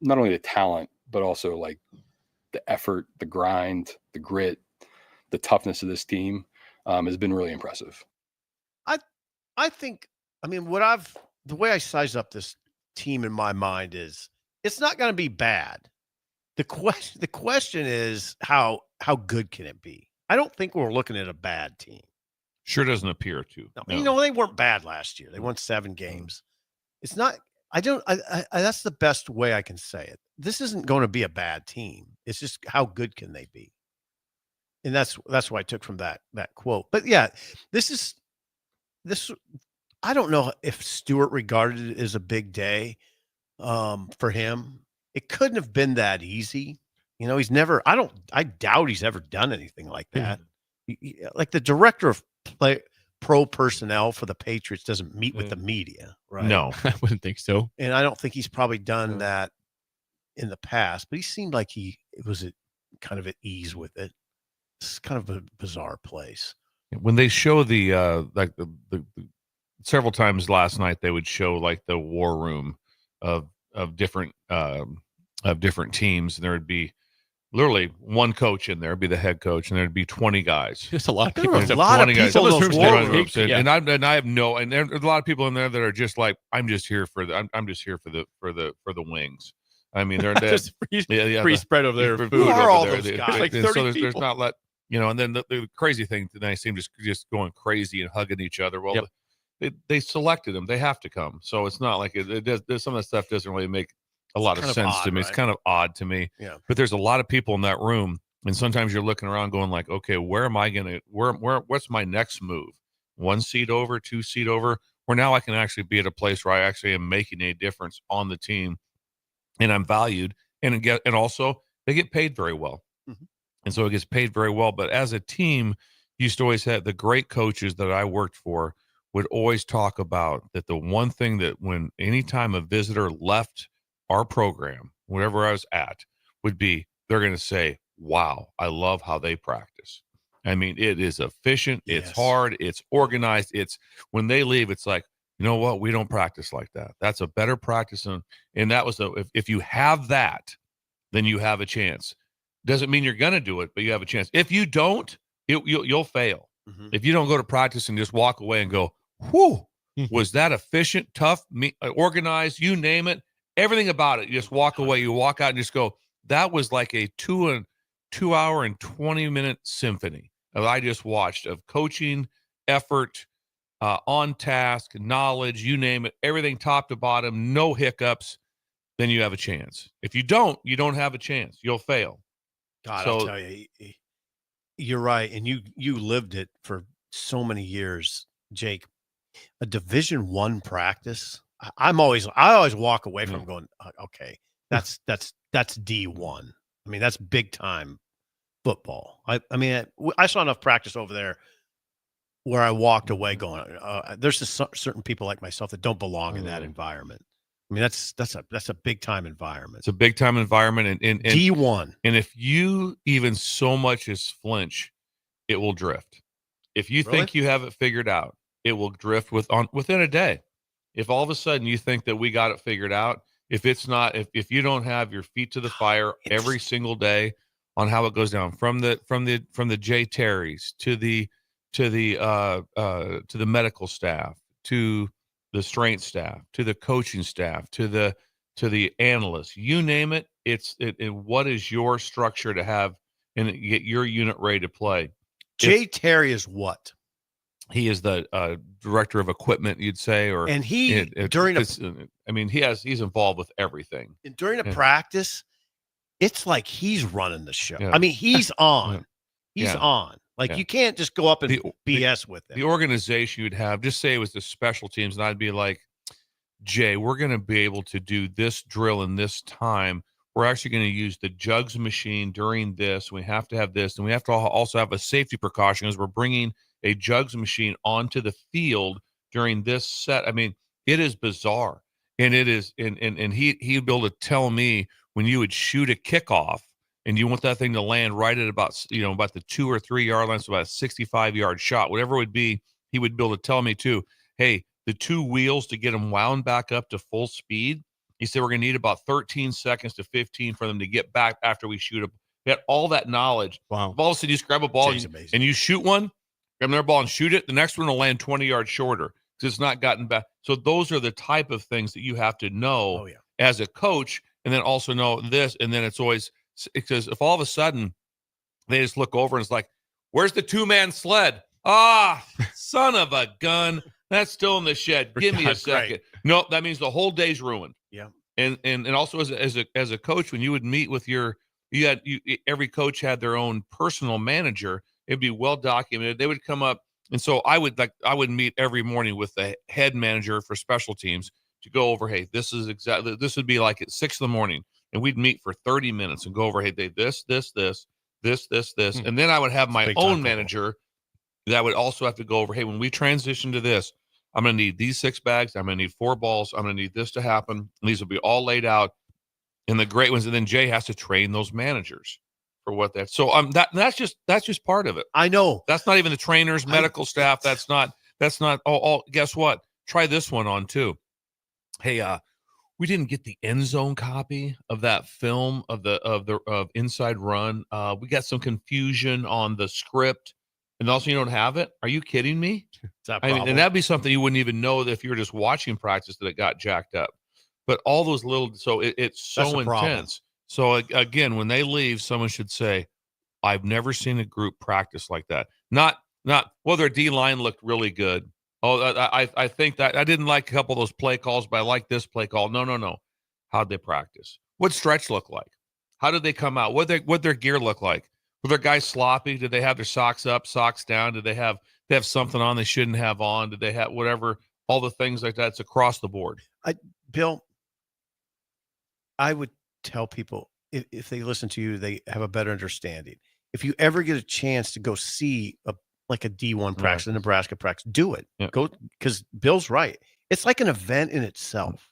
Speaker 8: not only the talent, but also like the effort, the grind, the grit, the toughness of this team has been really impressive.
Speaker 4: I think, the way I size up this team in my mind is it's not going to be bad. The question is how good can it be? I don't think we're looking at a bad team.
Speaker 6: Sure doesn't appear to.
Speaker 4: No. They weren't bad last year. They won 7 games. It's not. That's the best way I can say it. This isn't going to be a bad team. It's just how good can they be? And that's what I took from that quote. But yeah, this. I don't know if Stewart regarded it as a big day for him. It couldn't have been that easy. He's never. I doubt he's ever done anything like that. Like the director of pro personnel for the Patriots doesn't meet with the media, right?
Speaker 7: No, I wouldn't think so.
Speaker 4: And I don't think he's probably done that in the past. But he seemed like he was kind of at ease with it. It's kind of a bizarre place.
Speaker 6: When they show the several times last night, they would show like the war room of different teams, and there would be literally one coach in there, be the head coach, and there'd be 20 guys.
Speaker 7: Just a lot of
Speaker 4: There
Speaker 7: people.
Speaker 4: were a lot of people in those war rooms.
Speaker 6: And I have no, and there's a lot of people in there that are just like, I'm just here for the wings. I mean, they're
Speaker 7: just free spread over there.
Speaker 6: Who
Speaker 4: are all those guys?
Speaker 7: Like 30
Speaker 6: so there's
Speaker 7: people.
Speaker 6: not and then the crazy thing, they seem just going crazy and hugging each other. Well, they selected them. They have to come. So it's not like it does. Some of that stuff doesn't really make a lot of sense to me. Right? It's kind of odd to me.
Speaker 4: Yeah.
Speaker 6: But there's a lot of people in that room, and sometimes you're looking around going like, okay, where am I gonna? What's my next move? 1 seat over, 2 seat over. Where now I can actually be at a place where I actually am making a difference on the team, and I'm valued, and also they get paid very well, and so it gets paid very well. But as a team, you used to always have the great coaches that I worked for would always talk about that the one thing that anytime a visitor left our program, wherever I was at, would be they're going to say, wow, I love how they practice. I mean, it is efficient. It's hard. It's organized. It's when they leave, it's like, you know what? We don't practice like that. That's a better practice. And that was if you have that, then you have a chance. Doesn't mean you're going to do it, but you have a chance. If you don't, you'll fail. If you don't go to practice and just walk away and go, whew, was that efficient, tough, organized, you name it, everything about it. You just walk away. You walk out and just go, that was like a 2 hour and 20-minute symphony that I just watched of coaching, effort, on task, knowledge, you name it, everything top to bottom, no hiccups, then you have a chance. If you don't have a chance. You'll fail.
Speaker 4: God, I'll tell you, you're right. And you lived it for so many years, Jake. A Division I practice, I always walk away from going, okay, that's D1. I mean, that's big time football. I mean, I saw enough practice over there where I walked away going, there's just certain people like myself that don't belong in that environment. I mean, that's a big time environment.
Speaker 6: It's a big time environment, and
Speaker 4: D1.
Speaker 6: And if you even so much as flinch, it will drift. If you think you have it figured out, it will drift within a day. If all of a sudden you think that we got it figured out, if it's not, if you don't have your feet to the fire every single day on how it goes down from the J Terrys to the medical staff, to the strength staff, to the coaching staff, to the analysts, you name it. What is your structure to have and get your unit ready to play?
Speaker 4: J Terry is what?
Speaker 6: He is the director of equipment, you'd say,
Speaker 4: and he's
Speaker 6: involved with everything.
Speaker 4: And during a practice, it's like he's running the show. Yeah. I mean, he's on. He's on. Like you can't just go up and BS with it.
Speaker 6: The organization you'd have, just say it was the special teams, and I'd be like, Jay, we're going to be able to do this drill in this time. We're actually going to use the jugs machine during this. We have to have this, and we have to also have a safety precaution as we're bringing a jugs machine onto the field during this set. I mean, it is bizarre, and it is, and he'd be able to tell me when you would shoot a kickoff and you want that thing to land right at about the 2 or 3 yard line, so about a 65-yard shot, whatever it would be, he would be able to tell me too, hey, the 2 wheels to get them wound back up to full speed. He said, we're going to need about 13 seconds to 15 for them to get back after we shoot them. He had all that knowledge.
Speaker 7: Wow.
Speaker 6: If all of a sudden you just grab a ball and you shoot one, grab another ball and shoot it, the next one will land 20 yards shorter because it's not gotten back. So those are the type of things that you have to know as a coach, and then also know this. And then it's always, because if all of a sudden they just look over and it's like, where's the 2-man sled? Ah, son of a gun. That's still in the shed. Give me a second. Great. No, that means the whole day's ruined.
Speaker 4: Yeah.
Speaker 6: And also as a coach, when you would meet with every coach had their own personal manager. It'd be well documented. They would come up, and so I would meet every morning with the head manager for special teams to go over, hey, this would be like at 6 a.m, and we'd meet for 30 minutes and go over, hey, this, and then I would have my own manager that would also have to go over, hey, when we transition to this, I'm going to need these 6 bags. I'm going to need 4 balls. I'm going to need this to happen. And these will be all laid out in the great ones. And then Jay has to train those managers for what that's. So that's just part of it.
Speaker 4: I know.
Speaker 6: That's not even the trainers, medical staff. That's not. Oh, guess what? Try this one on too. Hey, we didn't get the end zone copy of that film of Inside Run. We got some confusion on the script, and also you don't have it. Are you kidding me? And that'd be something you wouldn't even know if you were just watching practice that it got jacked up. But all those little, so it's so intense. So again, when they leave, someone should say, "I've never seen a group practice like that." Not well. Their D line looked really good. Oh, I think that I didn't like a couple of those play calls, but I like this play call. No. How'd they practice? What stretch look like? How did they come out? What their gear look like? Were their guys sloppy? Did they have their socks up, socks down? Did they have something on they shouldn't have on? Did they have whatever? All the things like that. It's across the board.
Speaker 4: Bill, I would tell people if they listen to you, they have a better understanding. If you ever get a chance to go see a D1 practice, a Nebraska practice, do it. Yeah. Go, because Bill's right. It's like an event in itself.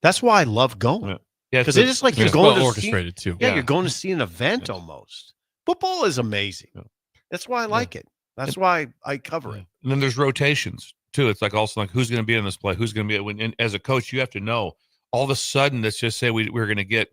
Speaker 4: That's why I love going. Yeah, because it is like you're going to
Speaker 7: orchestrated too.
Speaker 4: Yeah, you're going to see an event almost. Football is amazing. Yeah. That's why I like it. That's why I cover it.
Speaker 6: And then there's rotations too. It's like also like who's going to be in this play, who's going to be. And as a coach, you have to know. All of a sudden, let's just say we're going to get.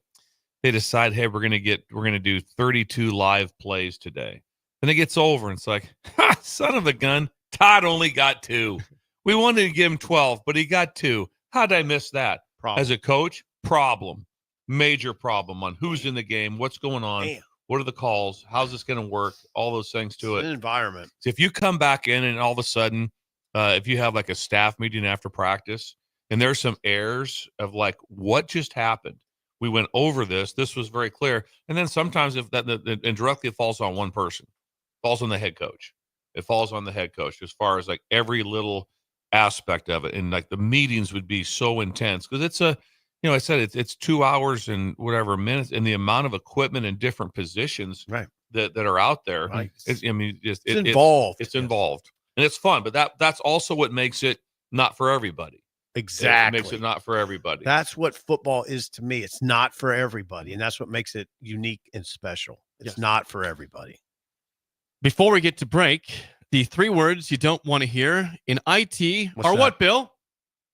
Speaker 6: They decide, hey, we're going to do 32 live plays today. And it gets over, and it's like, son of a gun, Todd only got 2. We wanted to give him 12, but he got 2. How'd I miss that? As a coach, major problem on who's in the game, what's going on, what are the calls, how's this going to work, all those things to it.
Speaker 4: An environment.
Speaker 6: So if you come back in and all of a sudden, if you have like a staff meeting after practice, and there's some errors of like, what just happened? We went over this. This was very clear. And then sometimes if that and directly it falls on one person. Falls on the head coach. It falls on the head coach as far as like every little aspect of it. And like the meetings would be so intense because it's I said it's 2 hours and whatever minutes, and the amount of equipment in different positions that are out there.
Speaker 4: Right.
Speaker 6: It's
Speaker 4: involved.
Speaker 6: It's involved. And it's fun, but that's also what makes it not for everybody.
Speaker 4: Exactly.
Speaker 6: It makes it not for everybody.
Speaker 4: That's what football is to me. It's not for everybody. And that's what makes it unique and special. It's not for everybody.
Speaker 7: Before we get to break, the 3 words you don't want to hear in IT are what, Bill?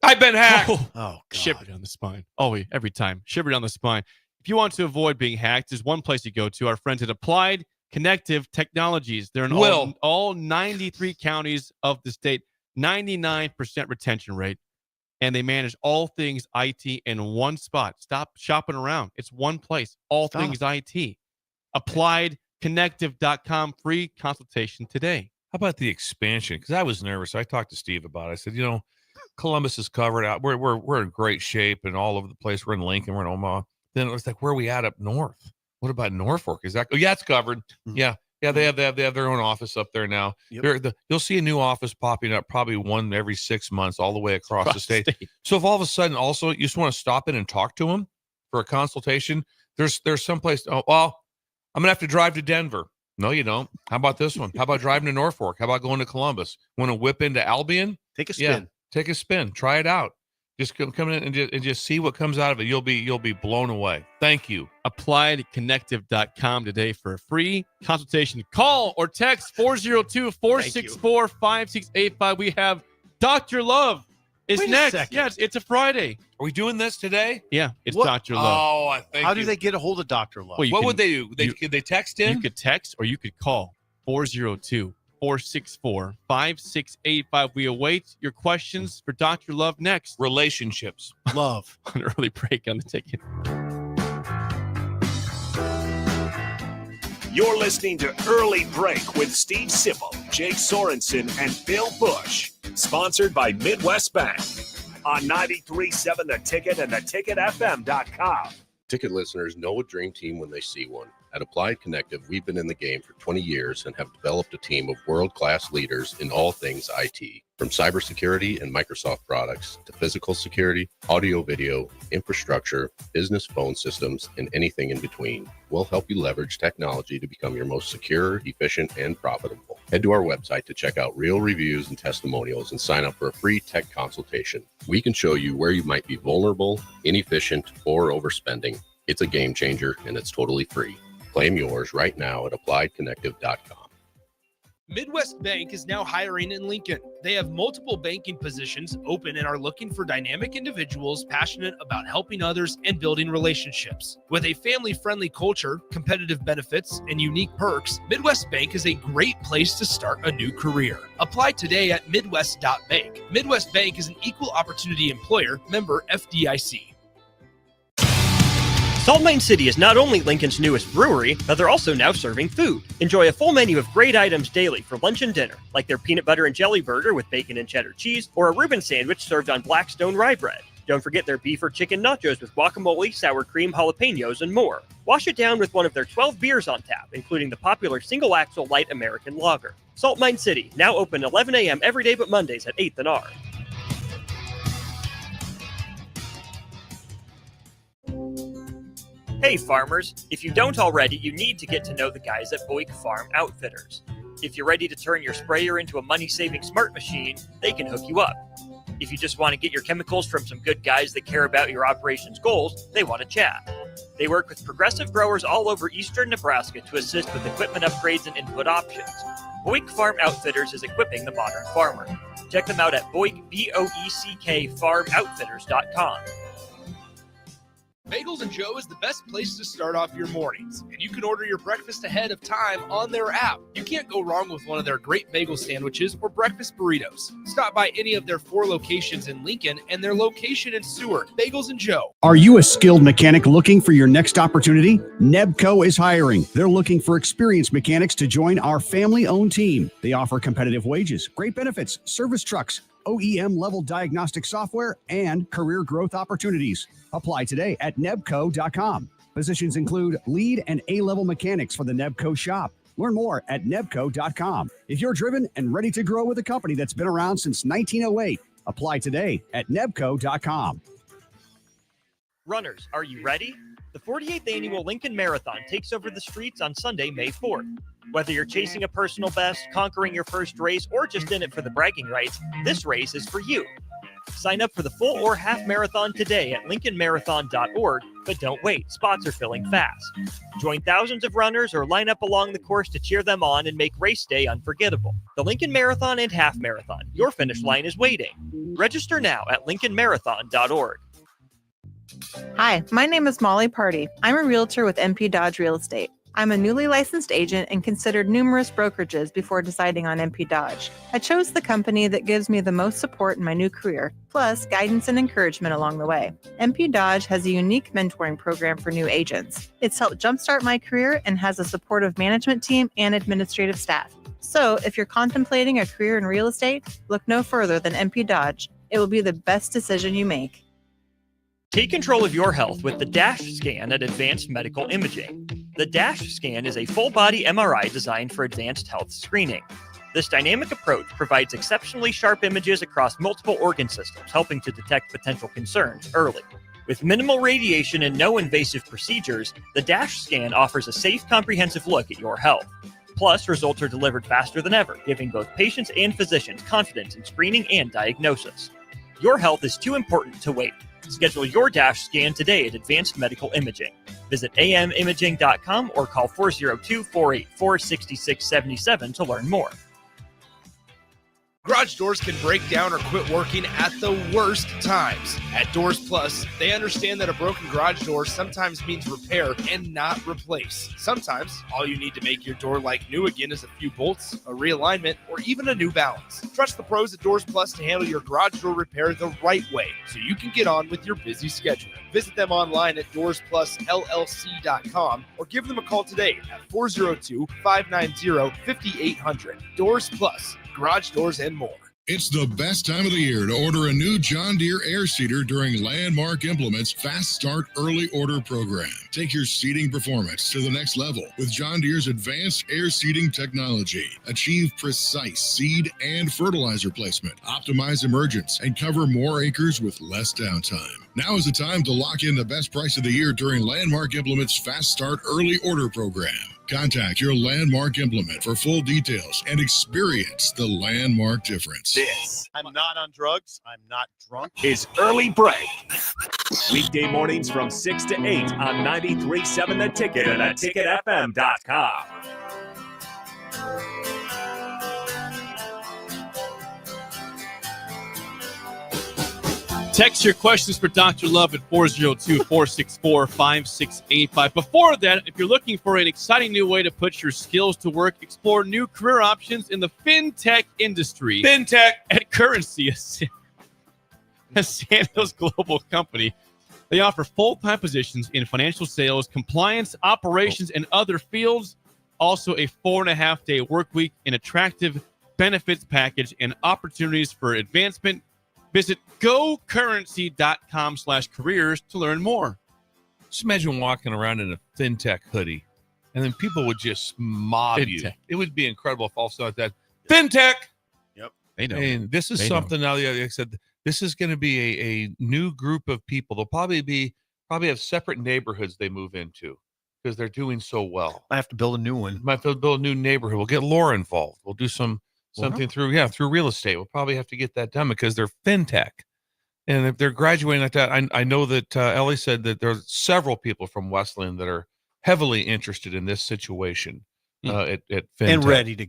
Speaker 6: I've been hacked.
Speaker 4: Oh, God.
Speaker 7: Shiver down the spine. Oh, every time. Shiver down the spine. If you want to avoid being hacked, there's one place you go to. Our friends at Applied Connective Technologies. They're in all 93 counties of the state, 99% retention rate. And they manage all things IT in one spot. Stop shopping around. It's one place. All things IT. AppliedConnective.com. Free consultation today.
Speaker 6: How about the expansion? Because I was nervous. I talked to Steve about it. I said, Columbus is covered out. We're in great shape and all over the place. We're in Lincoln. We're in Omaha. Then it was like, where are we at up north? What about Norfolk? Is that? Oh, yeah, it's covered. Mm-hmm. Yeah. They have their own office up there now. Yep. You'll see a new office popping up, probably one every 6 months, all the way across the state. So if all of a sudden, also you just want to stop in and talk to them for a consultation, there's someplace. Oh, well, I'm gonna have to drive to Denver. No, you don't. How about this one? How about driving to Norfolk? How about going to Columbus? Want to whip into Albion?
Speaker 4: Take a spin.
Speaker 6: Yeah, take a spin. Try it out. Just come in and just see what comes out of it. You'll be blown away. Thank you.
Speaker 7: AppliedConnective.com today for a free consultation. Call or text 402-464-5685. We have Dr. Love is next. Yes, it's a Friday.
Speaker 6: Are we doing this today?
Speaker 7: Yeah, it's Dr. Love.
Speaker 6: Oh, I think.
Speaker 4: How do they get a hold of Dr. Love?
Speaker 7: Well,
Speaker 6: what would they do? Could they text in?
Speaker 7: You could text or you could call 402-464-5685. We await your questions for Dr. Love next.
Speaker 6: Relationships.
Speaker 4: Love.
Speaker 7: An early break on the ticket.
Speaker 1: You're listening to Early Break with Steve Sipple, Jake Sorensen, and Bill Busch. Sponsored by Midwest Bank. On 93.7 The Ticket and theticketfm.com.
Speaker 15: Ticket listeners know a dream team when they see one. At Applied Connective, we've been in the game for 20 years and have developed a team of world-class leaders in all things IT. From cybersecurity and Microsoft products to physical security, audio-video, infrastructure, business phone systems, and anything in between, we'll help you leverage technology to become your most secure, efficient, and profitable. Head to our website to check out real reviews and testimonials and sign up for a free tech consultation. We can show you where you might be vulnerable, inefficient, or overspending. It's a game changer, and it's totally free. Claim yours right now at appliedconnective.com.
Speaker 10: Midwest Bank is now hiring in Lincoln. They have multiple banking positions open and are looking for dynamic individuals passionate about helping others and building relationships. With a family-friendly culture, competitive benefits, and unique perks, Midwest Bank is a great place to start a new career. Apply today at midwest.bank. Midwest Bank is an equal opportunity employer, member FDIC.
Speaker 11: Salt Mine City is not only Lincoln's newest brewery, but they're also now serving food. Enjoy a full menu of great items daily for lunch and dinner, like their peanut butter and jelly burger with bacon and cheddar cheese, or a Reuben sandwich served on Blackstone rye bread. Don't forget their beef or chicken nachos with guacamole, sour cream, jalapenos, and more. Wash it down with one of their 12 beers on tap, including the popular Single Axle Light American Lager. Salt Mine City, now open 11 a.m. every day but Mondays at 8th and R. Hey farmers, if you don't already, you need to get to know the guys at Bombck Farm Outfitters. If you're ready to turn your sprayer into a money-saving smart machine, they can hook you up. If you just want to get your chemicals from some good guys that care about your operations goals, they want to chat. They work with progressive growers all over eastern Nebraska to assist with equipment upgrades and input options. Bombck Farm Outfitters is equipping the modern farmer. Check them out at Bombck, B-O-E-C-K, farmoutfitters.com.
Speaker 10: Bagels & Joe is the best place to start off your mornings, and you can order your breakfast ahead of time on their app. You can't go wrong with one of their great bagel sandwiches or breakfast burritos. Stop by any of their 4 locations in Lincoln and their location in Stewart. Bagels & Joe.
Speaker 9: Are you a skilled mechanic looking for your next opportunity? Nebco is hiring. They're looking for experienced mechanics to join our family-owned team. They offer competitive wages, great benefits, service trucks, OEM-level diagnostic software, and career growth opportunities. Apply today at nebco.com. Positions include lead and A-level mechanics for the Nebco shop. Learn more at nebco.com. If you're driven and ready to grow with a company that's been around since 1908, apply today at nebco.com.
Speaker 11: Runners, are you ready? The 48th Annual Lincoln Marathon takes over the streets on Sunday, May 4th. Whether you're chasing a personal best, conquering your first race, or just in it for the bragging rights, this race is for you. Sign up for the full or half marathon today at lincolnmarathon.org, but don't wait, spots are filling fast. Join thousands of runners or line up along the course to cheer them on and make race day unforgettable. The Lincoln Marathon and Half Marathon, your finish line is waiting. Register now at lincolnmarathon.org.
Speaker 13: Hi, my name is Molly Party. I'm a realtor with MP Dodge Real Estate. I'm a newly licensed agent and considered numerous brokerages before deciding on MP Dodge. I chose the company that gives me the most support in my new career, plus guidance and encouragement along the way. MP Dodge has a unique mentoring program for new agents. It's helped jumpstart my career and has a supportive management team and administrative staff. So if you're contemplating a career in real estate, look no further than MP Dodge. It will be the best decision you make.
Speaker 11: Take control of your health with the DASH scan at Advanced Medical Imaging. The DASH scan is a full-body MRI designed for advanced health screening. This dynamic approach provides exceptionally sharp images across multiple organ systems, helping to detect potential concerns early. With minimal radiation and no invasive procedures, the DASH scan offers a safe, comprehensive look at your health. Plus, results are delivered faster than ever, giving both patients and physicians confidence in screening and diagnosis. Your health is too important to wait. Schedule your DASH scan today at Advanced Medical Imaging. Visit amimaging.com or call 402-484-6677 to learn more.
Speaker 10: Garage doors can break down or quit working at the worst times. At Doors Plus, they understand that a broken garage door sometimes means repair and not replace. Sometimes, all you need to make your door like new again is a few bolts, a realignment, or even a new balance. Trust the pros at Doors Plus to handle your garage door repair the right way so you can get on with your busy schedule. Visit them online at DoorsPlusLLC.com or give them a call today at 402-590-5800. Doors Plus. Garage doors and more.
Speaker 24: It's the best time of the year to order a new John Deere air seeder during Landmark Implement's Fast Start Early Order program. Take your seeding performance to the next level with John Deere's advanced air seeding technology. Achieve precise seed and fertilizer placement, optimize emergence, and cover more acres with less downtime. Now is the time to lock in the best price of the year during Landmark Implement's Fast Start Early Order program. Contact your Landmark Implement for full details and experience the Landmark difference.
Speaker 1: This
Speaker 4: I'm not on drugs. I'm not drunk.
Speaker 1: is Early Break. Weekday mornings from 6 to 8 on 93.7 The Ticket and theticketfm.com.
Speaker 7: Text your questions for Dr. Love at 402-464-5685. Before that, if you're looking for an exciting new way to put your skills to work, explore new career options in the fintech industry.
Speaker 3: Fintech
Speaker 7: at Currency, a Sandals global company. They offer full-time positions in financial sales, compliance, operations, and other fields. Also, a 4.5-day work week, an attractive benefits package, and opportunities for advancement. Visit gocurrency.com/careers to learn more.
Speaker 6: Just imagine walking around in a fintech hoodie, and then people would just mob you. It would be incredible if all of a sudden that fintech.
Speaker 4: Yep,
Speaker 7: they know.
Speaker 6: And this is something now. Like I said, this is going to be a new group of people. They'll probably have separate neighborhoods they move into because they're doing so well.
Speaker 4: I have to build a new one.
Speaker 6: Might have to build a new neighborhood. We'll get Laura involved. We'll do something through real estate. We'll probably have to get that done because they're fintech. And if they're graduating like that, I know that Ellie said that there's several people from Wesleyan that are heavily interested in this situation at fintech.
Speaker 4: And ready to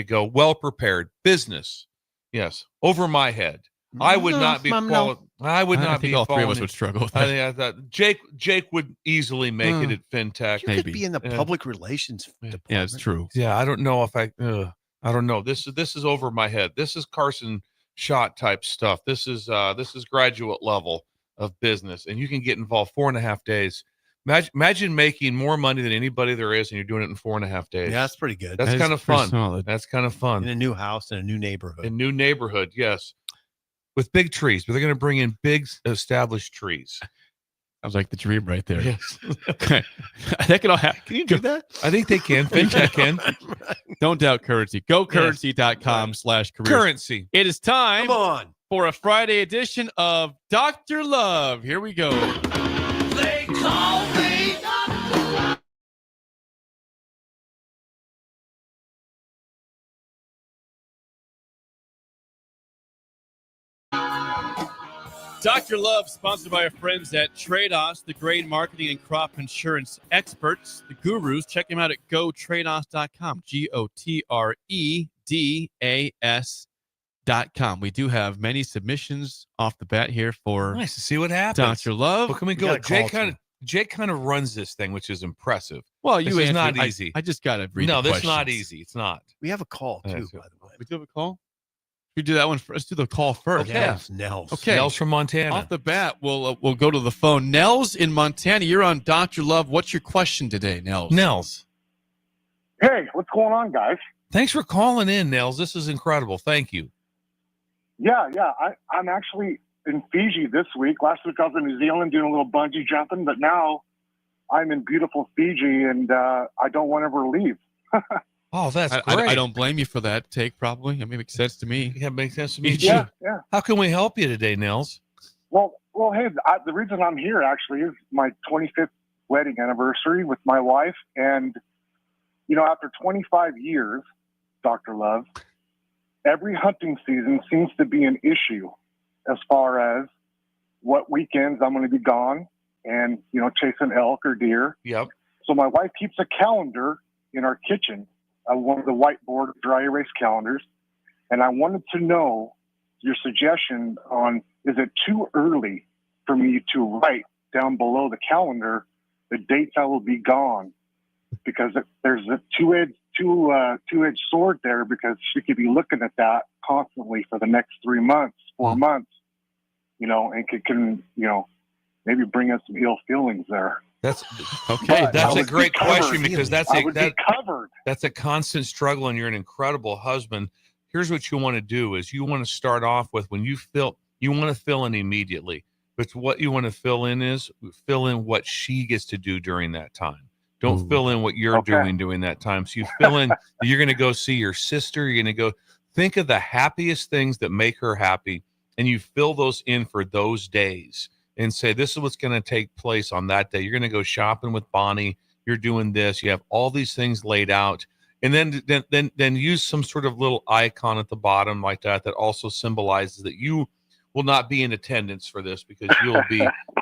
Speaker 4: go.
Speaker 6: Well prepared. Business. Yes. Over my head. I would not be I would not be
Speaker 7: all three of us would struggle with that.
Speaker 6: I thought Jake would easily make it at fintech.
Speaker 4: You could be in the public relations department.
Speaker 7: Yeah, it's true.
Speaker 6: Yeah, I don't know if I don't know. This is over my head. This is Carson Schott type stuff. This is graduate level of business, and you can get involved 4.5 days. Imagine making more money than anybody there is, and you're doing it in 4.5 days.
Speaker 4: Yeah, that's pretty good.
Speaker 6: That's kind of fun.
Speaker 7: Solid.
Speaker 6: That's kind of fun.
Speaker 4: In a new house in a new neighborhood.
Speaker 6: Yes. With big trees, but they're going to bring in big established trees.
Speaker 7: Sounds like the dream right there.
Speaker 6: Yes.
Speaker 7: That can all happen.
Speaker 4: Can you do that?
Speaker 6: I think they can. Fintech can.
Speaker 7: Don't doubt Currency. GoCurrency.com/careers.
Speaker 6: Currency.
Speaker 7: It is time
Speaker 4: Come on.
Speaker 7: for a Friday edition of Dr. Love. Here we go.
Speaker 25: They call me Dr. Love.
Speaker 7: Dr. Love, sponsored by our friends at Trados, the grain marketing and crop insurance experts, the gurus. Check them out at gotrados.com, GOTREDAS.com. We do have many submissions off the bat here for
Speaker 6: Nice to see what happens.
Speaker 7: Dr. Love.
Speaker 6: Well, can we go? Jake kind of runs this thing, which is impressive.
Speaker 7: Well,
Speaker 6: this is not easy.
Speaker 7: I just got to read
Speaker 6: No,
Speaker 7: the
Speaker 6: this is not
Speaker 7: questions.
Speaker 6: easy. It's not.
Speaker 4: We have a call too, by the way.
Speaker 7: We do have a call? We do that one first. Let's do the call first.
Speaker 6: Okay.
Speaker 4: Nels.
Speaker 7: Okay.
Speaker 6: Nels from Montana.
Speaker 7: Off the bat, we'll go to the phone. Nels in Montana, you're on Dr. Love. What's your question today, Nels?
Speaker 6: Nels.
Speaker 14: Hey, what's going on, guys?
Speaker 6: Thanks for calling in, Nels. This is incredible. Thank you.
Speaker 14: Yeah. I'm actually in Fiji this week. Last week I was in New Zealand doing a little bungee jumping, but now I'm in beautiful Fiji, and I don't want to ever leave.
Speaker 6: Oh, that's great.
Speaker 7: I don't blame you for that take, probably. I mean, it makes sense to me.
Speaker 6: Yeah, it makes sense to me.
Speaker 14: Yeah.
Speaker 6: How can we help you today, Nels?
Speaker 14: Well, hey, the reason I'm here actually is my 25th wedding anniversary with my wife. And, after 25 years, Dr. Love, every hunting season seems to be an issue as far as what weekends I'm going to be gone and, chasing elk or deer.
Speaker 6: Yep.
Speaker 14: So my wife keeps a calendar in our kitchen, one of the whiteboard dry erase calendars. And I wanted to know your suggestion on, is it too early for me to write down below the calendar the dates I will be gone? Because there's a two-edged sword there, because she could be looking at that constantly for the next 3 months, 4 months, and can maybe bring us some ill feelings there.
Speaker 6: That's okay. That's a great question, because that's
Speaker 14: covered.
Speaker 6: That's a constant struggle, and you're an incredible husband. Here's what you want to do: is you want to start off with when you want to fill in immediately. But what you want to fill in what she gets to do during that time. Don't fill in what you're doing during that time. So you fill in. You're going to go see your sister. You're going to go think of the happiest things that make her happy, and you fill those in for those days. And say, this is what's going to take place on that day. You're going to go shopping with Bonnie. You're doing this. You have all these things laid out. And then use some sort of little icon at the bottom like that also symbolizes that you will not be in attendance for this, because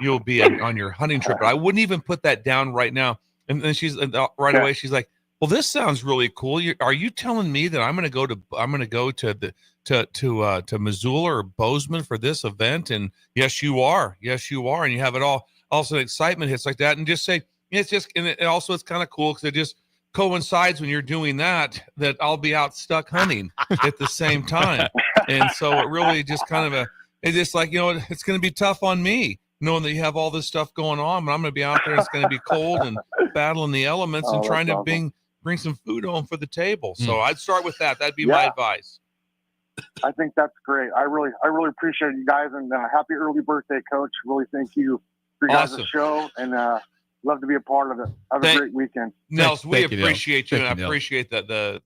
Speaker 6: you'll be on your hunting trip. But I wouldn't even put that down right now. And then she's right away. She's like, well, this sounds really cool. Are you telling me that I'm going to go to Missoula or Bozeman for this event? And yes, you are. Yes, you are. And you have it all. Also, excitement hits like that, and just say it's just. And it's kind of cool because it just coincides when you're doing that I'll be out stuck hunting at the same time, and so it really just kind of it's just like, it's going to be tough on me knowing that you have all this stuff going on, but I'm going to be out there. It's going to be cold and battling the elements and trying to bring some food home for the table. So I'd start with that. That'd be my advice.
Speaker 14: I think that's great. I really appreciate you guys, and happy early birthday, Coach. Really thank you for your guys' show, and love to be a part of it. Have a great weekend.
Speaker 6: Nelson, we appreciate you, and I appreciate the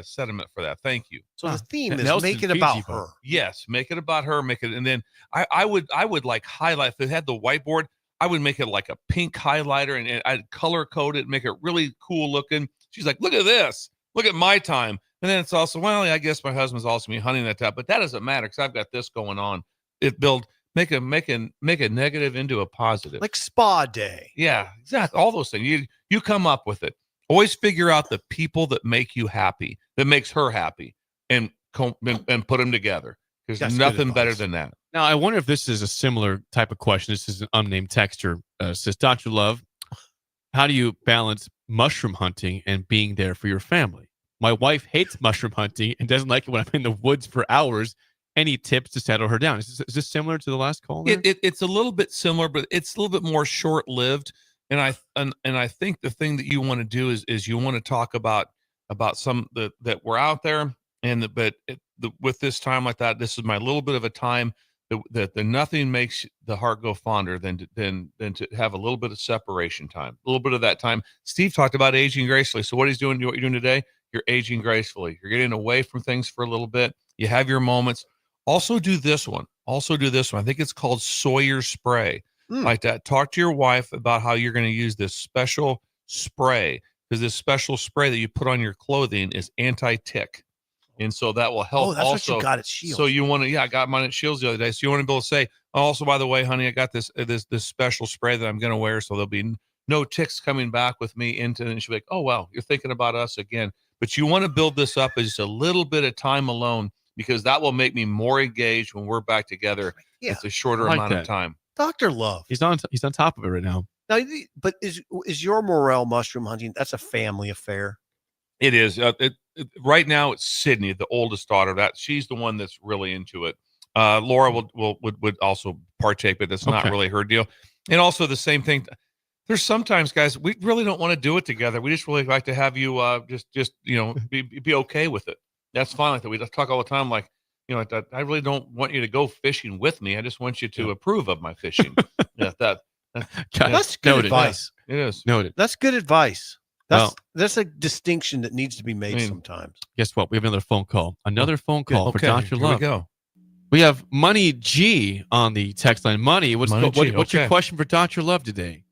Speaker 6: sentiment for that. Thank you.
Speaker 4: So the theme is make it about her.
Speaker 6: Yes, make it about her. Make it, and then I would like highlight. If it had the whiteboard, I would make it like a pink highlighter, and I'd color code it, make it really cool looking. She's like, look at this. Look at my time. And then it's also, well, I guess my husband's also me hunting that time, but that doesn't matter because I've got this going on. Make a negative into a positive.
Speaker 4: Like spa day.
Speaker 6: Yeah, exactly. All those things. You come up with it. Always figure out the people that make you happy, that makes her happy, and put them together. There's nothing better than that.
Speaker 7: Now, I wonder if this is a similar type of question. This is an unnamed texter. Says, Dr. Love, how do you balance mushroom hunting and being there for your family? My wife hates mushroom hunting and doesn't like it when I'm in the woods for hours. Any tips to settle her down? Is this similar to the last call?
Speaker 6: It's a little bit similar, but it's a little bit more short-lived. And I think the thing that you want to do is you want to talk about some that we're out there, with this time like that, this is my little bit of a time that nothing makes the heart go fonder than to have a little bit of separation time, a little bit of that time. Steve talked about aging gracefully. So what you're doing today, you're aging gracefully. You're getting away from things for a little bit. You have your moments. Also do this one. I think it's called Sawyer spray. Like that. Talk to your wife about how you're going to use this special spray, because this special spray that you put on your clothing is anti-tick. And so that will help.
Speaker 4: Oh, that's also what you got at Shields.
Speaker 6: So you want to, I got mine at Shields the other day. So you want to be able to say, also, by the way, honey, I got this special spray that I'm going to wear, so there'll be no ticks coming back with me into it. And she'll be like, oh, wow, you're thinking about us again. But you want to build this up as just a little bit of time alone, because that will make me more engaged when we're back together. Yeah, it's a shorter amount of time.
Speaker 4: Dr. Love.
Speaker 7: He's on top of it right now.
Speaker 4: Now, but is your Morel mushroom hunting, that's a family affair?
Speaker 6: It is. Right now, it's Sydney, the oldest daughter. She's the one that's really into it. Laura would also partake, but that's not really her deal. And also the same thing. There's sometimes, guys, we really don't want to do it together. We just really like to have you just be okay with it. That's fine like that. We talk all the time like, I really don't want you to go fishing with me. I just want you to approve of my fishing.
Speaker 4: That's good advice.
Speaker 6: Yeah, it is.
Speaker 7: Noted.
Speaker 4: That's good advice. That's a distinction that needs to be made sometimes.
Speaker 7: Guess what? We have another phone call. For Dr. Love.
Speaker 6: Here we go.
Speaker 7: We have Money G on the text line. Money, what's your question for Dr. Love today?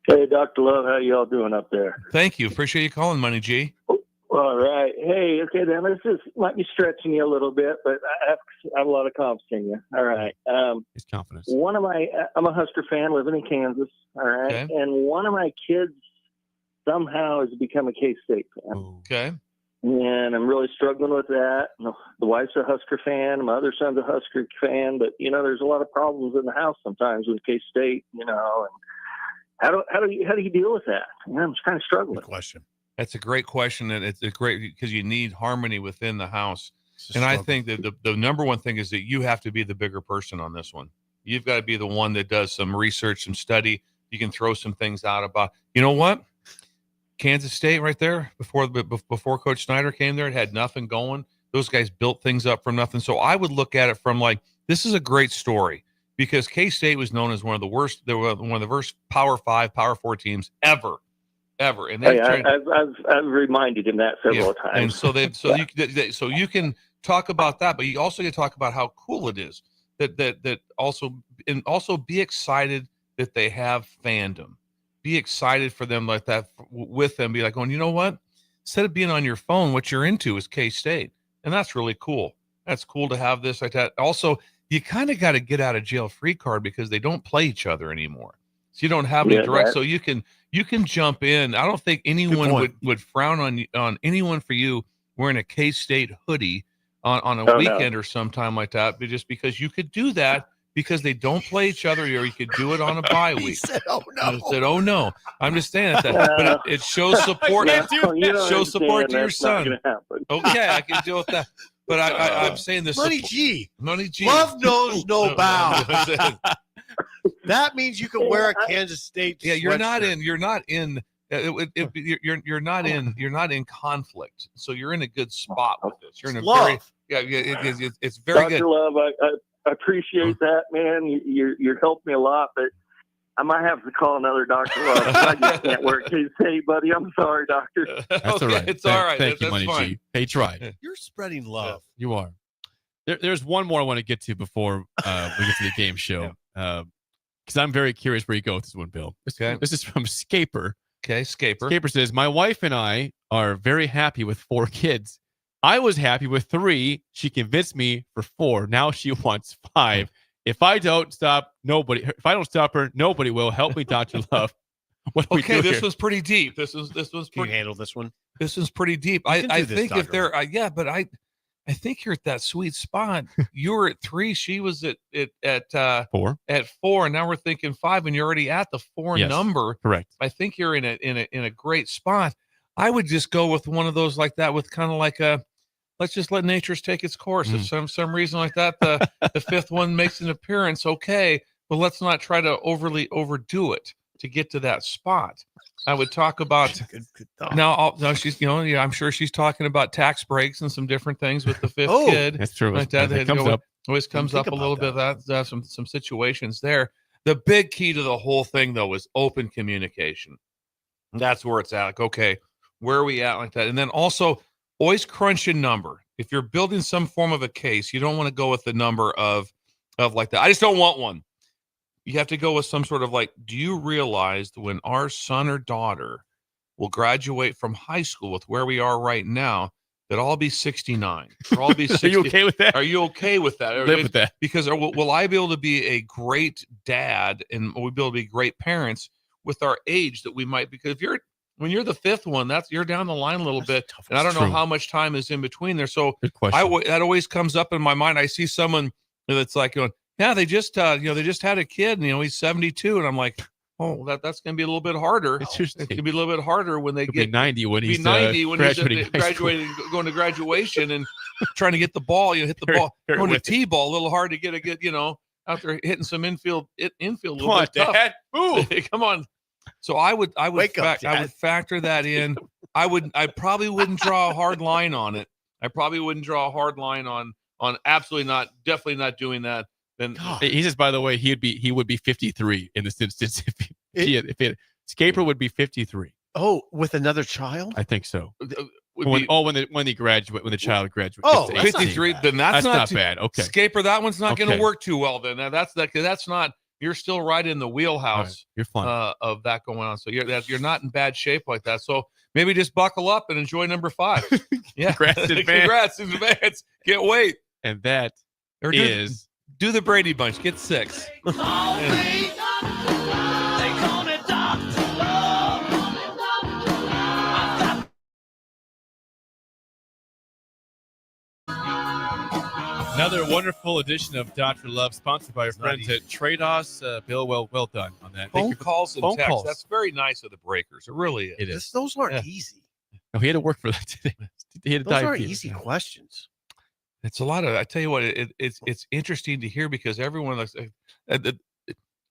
Speaker 12: Hey, Dr. Love, how y'all doing up there?
Speaker 6: Thank you. Appreciate you calling, Money G.
Speaker 12: All right. Hey, okay, then this might be stretching you a little bit, but I have a lot of confidence in you. All right.
Speaker 7: His confidence.
Speaker 12: I'm a Husker fan living in Kansas. All right. Okay. And one of my kids somehow has become a K-State fan.
Speaker 6: Okay.
Speaker 12: And I'm really struggling with that. The wife's a Husker fan. My other son's a Husker fan. But, there's a lot of problems in the house sometimes with K-State, and how do you deal with that? I'm just kind of struggling.
Speaker 4: Good question.
Speaker 6: That's a great question, and it's great because you need harmony within the house. And I think that the number one thing is that you have to be the bigger person on this one. You've got to be the one that does some research, some study. You can throw some things out about, what? Kansas State right there, before Coach Snyder came there, it had nothing going. Those guys built things up from nothing. So I would look at it from like, this is a great story, because K-State was known as one of the worst Power 5, Power 4 teams ever. And
Speaker 12: I've reminded him that several times.
Speaker 6: And so you can talk about that, but you also get to talk about how cool it is that also be excited that they have fandom. Be excited for them like that with them. Be like, going, you know what? Instead of being on your phone, what you're into is K-State, and that's really cool. That's cool to have this like that. Also, you kind of got to get out of jail free card, because they don't play each other anymore. So you don't have any direct. So you can jump in. I don't think anyone would frown on anyone for you wearing a K-State hoodie on a weekend or sometime like that, but just because you could do that because they don't play each other, or you could do it on a bye week.
Speaker 4: He said, "Oh no!"
Speaker 6: I said, "Oh no!" I'm just saying that, but it shows support. Shows support to your son. Okay, I can deal with that. But I'm saying this.
Speaker 4: Money G.
Speaker 6: Love
Speaker 4: knows no bounds. That means you can wear a Kansas State.
Speaker 6: Yeah, you're not
Speaker 4: sweatshirt.
Speaker 6: You're not in conflict. So you're in a good spot with this. You're in a
Speaker 4: Love.
Speaker 6: it's very
Speaker 12: Dr.
Speaker 6: good.
Speaker 12: Love, I appreciate that, man. You're helped me a lot, but I might have to call another Dr. Love. I just can't wear K-State, buddy. I'm sorry, doctor.
Speaker 7: That's all right.
Speaker 6: It's all right.
Speaker 7: Thank you,
Speaker 6: That's
Speaker 7: Money
Speaker 6: fine.
Speaker 7: G. Hey, tried.
Speaker 4: You're spreading love.
Speaker 7: You are. There's one more I want to get to before we get to the game show. Because I'm very curious where you go with this one, Bill.
Speaker 6: Okay.
Speaker 7: This is from Scaper.
Speaker 6: Okay, Scaper.
Speaker 7: Scaper says, my wife and I are very happy with 4 kids. I was happy with 3. She convinced me for 4. Now she wants 5. If I don't stop her, nobody will. Help me, Dr. Love. What do we do
Speaker 6: this
Speaker 7: here?
Speaker 6: was pretty deep. This was
Speaker 4: Can
Speaker 6: pretty.
Speaker 4: you handle this one?
Speaker 6: This is pretty deep. I think if they're but I think you're at that sweet spot. You were at 3. She was at
Speaker 7: 4.
Speaker 6: At 4, and now we're thinking 5, and you're already at the 4 number.
Speaker 7: Correct.
Speaker 6: I think you're in a great spot. I would just go with one of those like that, with kind of like a, let's just let nature take its course. If some reason like that, the 5th one makes an appearance, okay, but let's not try to overdo it to get to that spot. I would talk about now she's, I'm sure she's talking about tax breaks and some different things with the 5th kid.
Speaker 7: That's true.
Speaker 6: Like that.
Speaker 7: It comes up.
Speaker 6: Always comes up a little bit. That some situations there. The big key to the whole thing, though, is open communication. That's where it's at. Like, okay, where are we at like that? And then also always crunch a number. If you're building some form of a case, you don't want to go with the number of like that. I just don't want one. You have to go with some sort of like, do you realize that when our son or daughter will graduate from high school with where we are right now, that I'll be 69. Or I'll be 60.
Speaker 7: Are you okay with that?
Speaker 6: Are you okay with that?
Speaker 7: Live with that.
Speaker 6: Because will I be able to be a great dad and will we be able to be great parents with our age that we might? Because when you're the 5th one, you're down the line a little bit. And I don't know how much time is in between there. So that always comes up in my mind. I see someone that's like going, yeah, they just had a kid, and he's 72, and I'm like, oh, that's going to be a little bit harder. It's going to be a little bit harder when they get
Speaker 7: 90 when he's
Speaker 6: graduating, going to graduation, and trying to get the ball, hit the ball, going to T-ball, a little hard to get out there hitting some infield a little bit tough.
Speaker 7: Dad. Ooh.
Speaker 6: Come on. So I would factor that in. I probably wouldn't draw a hard line on it. I probably wouldn't draw a hard line on absolutely not, definitely not doing that. Then
Speaker 7: he says, by the way, he would be 53 in this instance if Scaper would be 53.
Speaker 4: Oh, with another child?
Speaker 7: I think so.
Speaker 6: When
Speaker 7: the child graduates.
Speaker 6: Oh, 53. Then that's
Speaker 7: not bad. Okay,
Speaker 6: Scaper, that one's not going to work too well. Then that's not. You're still right in the wheelhouse.
Speaker 7: Right, you're fine.
Speaker 6: Of that going on. So you're not in bad shape like that. So maybe just buckle up and enjoy number 5. Yeah, congrats in advance. Can't wait.
Speaker 7: And that
Speaker 6: is. Do the Brady Bunch. Get 6.
Speaker 7: Another wonderful edition of Dr. Love, sponsored by our friends at Trados. Bill, well done on that.
Speaker 6: Phone calls and texts. That's very nice of the Breakers. It really is.
Speaker 7: It is.
Speaker 4: Those aren't easy.
Speaker 7: No, he had to work for that today.
Speaker 4: Those aren't easy questions.
Speaker 6: It's a lot of. I tell you what, it's interesting to hear because everyone looks. We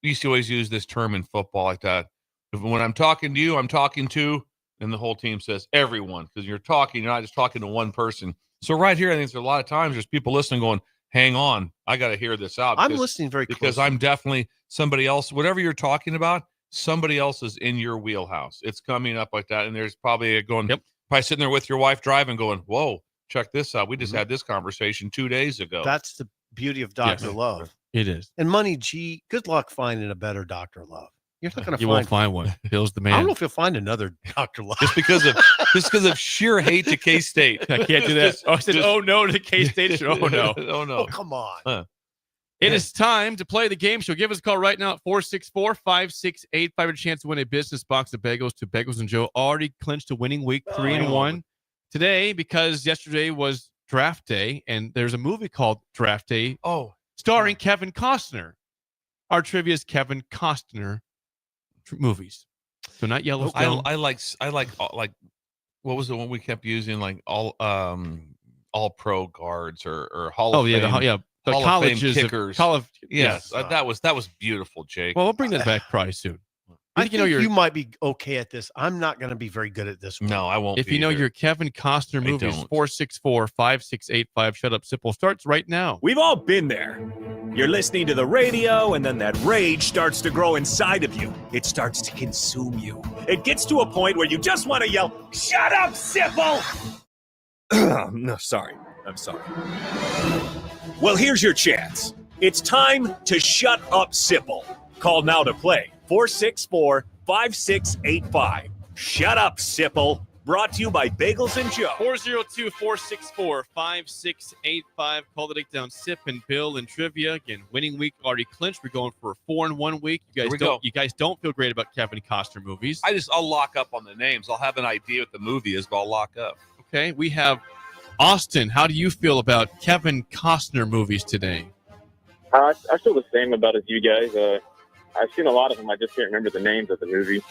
Speaker 6: used to always use this term in football like that. When I'm talking to you, I'm talking to, and the whole team says everyone because you're not just talking to one person. So right here, I think there's a lot of times there's people listening going, hang on, I got to hear this out.
Speaker 4: I'm listening very closely.
Speaker 6: Because I'm definitely somebody else, whatever you're talking about, somebody else is in your wheelhouse. It's coming up like that. And there's probably probably sitting there with your wife driving going, whoa, check this out. We just had this conversation 2 days ago.
Speaker 4: That's the beauty of Dr. Love.
Speaker 7: It is.
Speaker 4: And Money G, good luck finding a better Dr. Love. You're not going to
Speaker 7: won't find one. Bill's the man.
Speaker 4: I don't know if you'll find another Dr. Love.
Speaker 6: Just because of sheer hate to K-State.
Speaker 7: I can't do that. I said, oh no to K-State. Oh no.
Speaker 6: Oh no.
Speaker 4: Oh, come on.
Speaker 7: It is time to play the game show. Give us a call right now at 464-5685. A chance to win a business box of bagels to Bagels and Joe. Already clinched a winning week, 3-1. Today, because yesterday was draft day, and there's a movie called Draft Day starring Kevin Costner. Our trivia is Kevin Costner movies. So not Yellowstone.
Speaker 6: I like what was the one we kept using? Like all pro guards or Hall of Fame.
Speaker 7: The
Speaker 6: Hall
Speaker 7: colleges
Speaker 6: of Fame kickers.
Speaker 7: Yes.
Speaker 6: That was beautiful, Jake.
Speaker 7: Well, we'll bring that back probably soon.
Speaker 4: I think you might be okay at this. I'm not going to be very good at this one.
Speaker 6: No, I won't.
Speaker 7: If you know your Kevin Costner movies, 464-5685. Shut Up Sipple starts right now.
Speaker 16: We've all been there. You're listening to the radio, and then that rage starts to grow inside of you. It starts to consume you. It gets to a point where you just want to yell, "Shut up, Sipple!" No, sorry. I'm sorry. Well, here's your chance. It's time to shut up, Sipple. Call now to play. 464-5685. Shut up, Sipple. Brought to you by Bagels and Joe.
Speaker 7: 402-464-5685. Call the takedown Sip and Bill and trivia. Again, winning week already clinched. We're going for a 4-1 week. You guys don't feel great about Kevin Costner movies.
Speaker 6: I'll lock up on the names. I'll have an idea what the movie is, but I'll lock up.
Speaker 7: Okay, we have Austin. How do you feel about Kevin Costner movies today?
Speaker 17: I feel the same about as you guys. I've seen a lot of them. I just can't remember the names of the movies.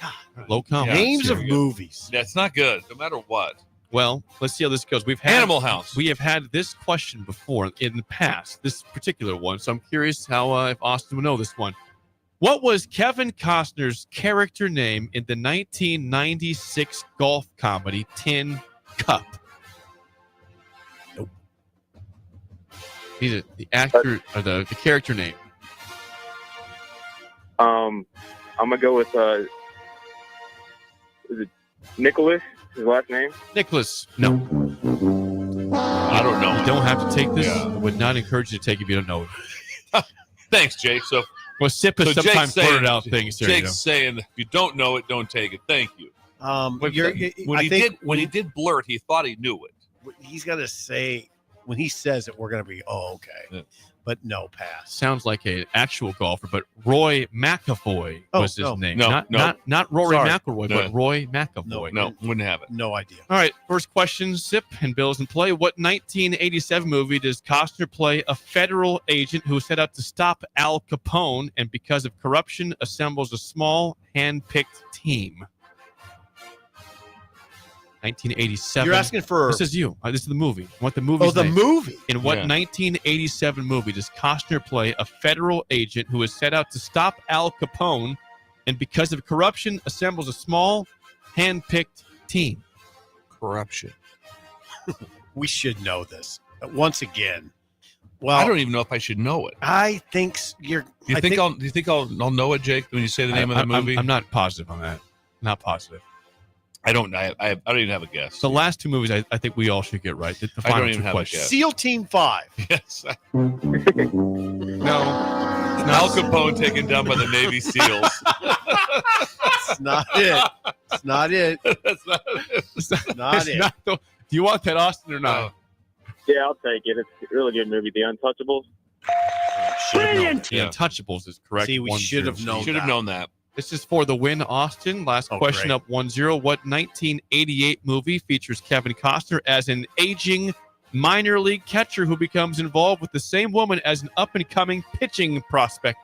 Speaker 7: Low comment.
Speaker 4: Names of movies.
Speaker 6: That's not good, no matter what.
Speaker 7: Well, let's see how this goes. We've had
Speaker 6: Animal House.
Speaker 7: We have had this question before in the past, this particular one. So I'm curious how if Austin will know this one. What was Kevin Costner's character name in the 1996 golf comedy Tin Cup? Nope. Either the actor or the character name.
Speaker 17: I'm gonna go with is it Nicholas? His last name?
Speaker 7: Nicholas. No.
Speaker 6: I don't know.
Speaker 7: You don't have to take this. I would not encourage you to take it if you don't know it.
Speaker 6: Thanks, Jake. So
Speaker 7: Sip has sometimes blurted out things there.
Speaker 6: Jake's saying, if you don't know it, don't take it. Thank you. When he did blurt, he thought he knew it.
Speaker 4: He's got to say, when he says it, we're going to be, okay. Yeah. But no, pass.
Speaker 7: Sounds like an actual golfer, but Roy McAvoy was his name.
Speaker 6: No,
Speaker 7: not Rory
Speaker 6: Sorry.
Speaker 7: McIlroy, but Roy McAvoy.
Speaker 6: No, wouldn't have it.
Speaker 4: No idea.
Speaker 7: All right, first question, Sip and Bill's in play. What 1987 movie does Costner play a federal agent who set out to stop Al Capone and because of corruption assembles a small hand-picked team? 1987.
Speaker 4: You're asking for...
Speaker 7: This is you. This is the movie. What the movie?
Speaker 4: The movie.
Speaker 7: In what 1987 movie does Costner play a federal agent who is set out to stop Al Capone and because of corruption assembles a small hand-picked team?
Speaker 6: Corruption.
Speaker 4: We should know this. Once again. Well,
Speaker 6: I don't even know if I should know it.
Speaker 4: I think you're...
Speaker 6: Do you think I'll know it, Jake, when you say the name of the movie?
Speaker 7: I'm not positive on that. Not positive.
Speaker 6: I don't even have a guess.
Speaker 7: The last two movies, I think we all should get right. The
Speaker 6: I don't even have a guess.
Speaker 4: SEAL Team 5.
Speaker 6: Yes.
Speaker 7: No.
Speaker 6: Al Capone taken down by the Navy SEALs.
Speaker 4: It's not it. It's not it.
Speaker 6: That's not it.
Speaker 7: Do you want that, Austin, or not?
Speaker 17: Yeah, I'll take it. It's a really good movie, The Untouchables.
Speaker 7: Brilliant. The Untouchables is correct.
Speaker 4: See, we should have known.
Speaker 6: Should have known that.
Speaker 7: This is for the win, Austin. Last question
Speaker 4: great.
Speaker 7: up 1-0. What 1988 movie features Kevin Costner as an aging minor league catcher who becomes involved with the same woman as an up-and-coming pitching prospect?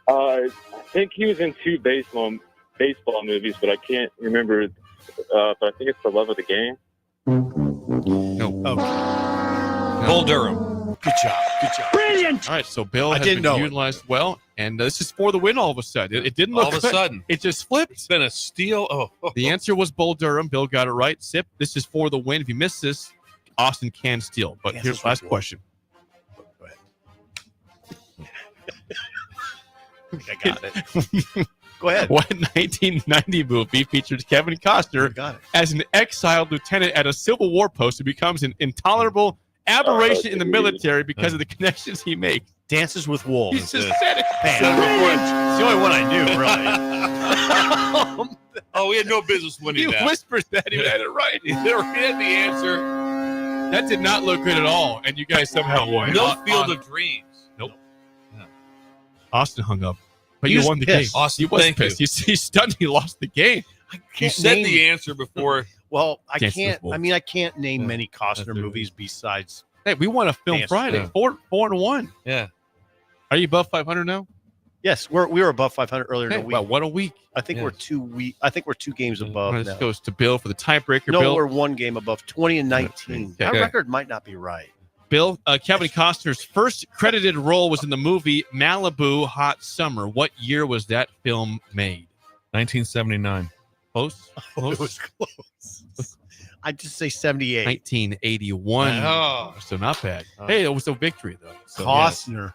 Speaker 17: I think he was in two baseball movies, but I can't remember. But I think it's The Love of the Game.
Speaker 7: No.
Speaker 6: Bull Durham.
Speaker 4: Good job. Good job.
Speaker 7: Brilliant. All right, so Bill has been utilized well, and this is for the win all of a sudden. It didn't look
Speaker 6: all of a
Speaker 7: good.
Speaker 6: sudden.
Speaker 7: It just flipped.
Speaker 6: It's been a steal. Oh.
Speaker 7: The answer was Bull Durham. Bill got it right. Sip, this is for the win. If you miss this, Austin can steal. But here's the last question.
Speaker 4: Go ahead. I got it. Go ahead.
Speaker 7: What 1990 movie featured Kevin Costner as an exiled lieutenant at a Civil War post who becomes an intolerable aberration in the military because of the connections he makes?
Speaker 4: Dances with Wolves.
Speaker 7: He just said it.
Speaker 4: It's the only one I knew, really.
Speaker 6: We had no business winning
Speaker 7: He
Speaker 6: that.
Speaker 7: whispered that. He had it right.
Speaker 6: He had the answer.
Speaker 7: That did not look good at all, and you guys somehow won.
Speaker 6: No Field of Dreams.
Speaker 7: Nope. Austin hung up. But
Speaker 4: He
Speaker 7: you
Speaker 4: was
Speaker 7: won the
Speaker 4: pissed.
Speaker 7: game.
Speaker 6: Austin,
Speaker 7: he was
Speaker 6: thank
Speaker 7: pissed. He's stunned he lost the game.
Speaker 6: You said the answer before.
Speaker 4: Well, I
Speaker 7: Can't
Speaker 4: can't.
Speaker 7: Super Bowl.
Speaker 4: I mean, I can't name
Speaker 6: Yeah.
Speaker 4: many Costner
Speaker 7: That's it.
Speaker 4: movies besides.
Speaker 7: Hey, we won a film
Speaker 4: Dance,
Speaker 7: Friday.
Speaker 6: yeah.
Speaker 7: 4-1.
Speaker 6: Yeah.
Speaker 7: Are you above 500 now?
Speaker 4: Yes, we were above 500 earlier in
Speaker 7: Okay,
Speaker 4: the week.
Speaker 7: well, what a week.
Speaker 4: I think we're
Speaker 6: Yes.
Speaker 4: 2 week. I think we're 2 games above
Speaker 7: This
Speaker 4: now.
Speaker 7: goes to Bill for the tiebreaker.
Speaker 4: No,
Speaker 7: Bill,
Speaker 4: we're 1 game above. 20 and 19.
Speaker 7: Okay.
Speaker 4: That record might not be right.
Speaker 7: Bill, Kevin Costner's first credited role was in the movie Malibu Hot Summer. What year was that film made?
Speaker 6: 1979.
Speaker 7: Close?
Speaker 4: It was close. I'd just say 78.
Speaker 7: 1981.
Speaker 6: Oh.
Speaker 7: So not bad.
Speaker 4: Oh.
Speaker 7: Hey, it was a victory, though. So,
Speaker 4: Costner.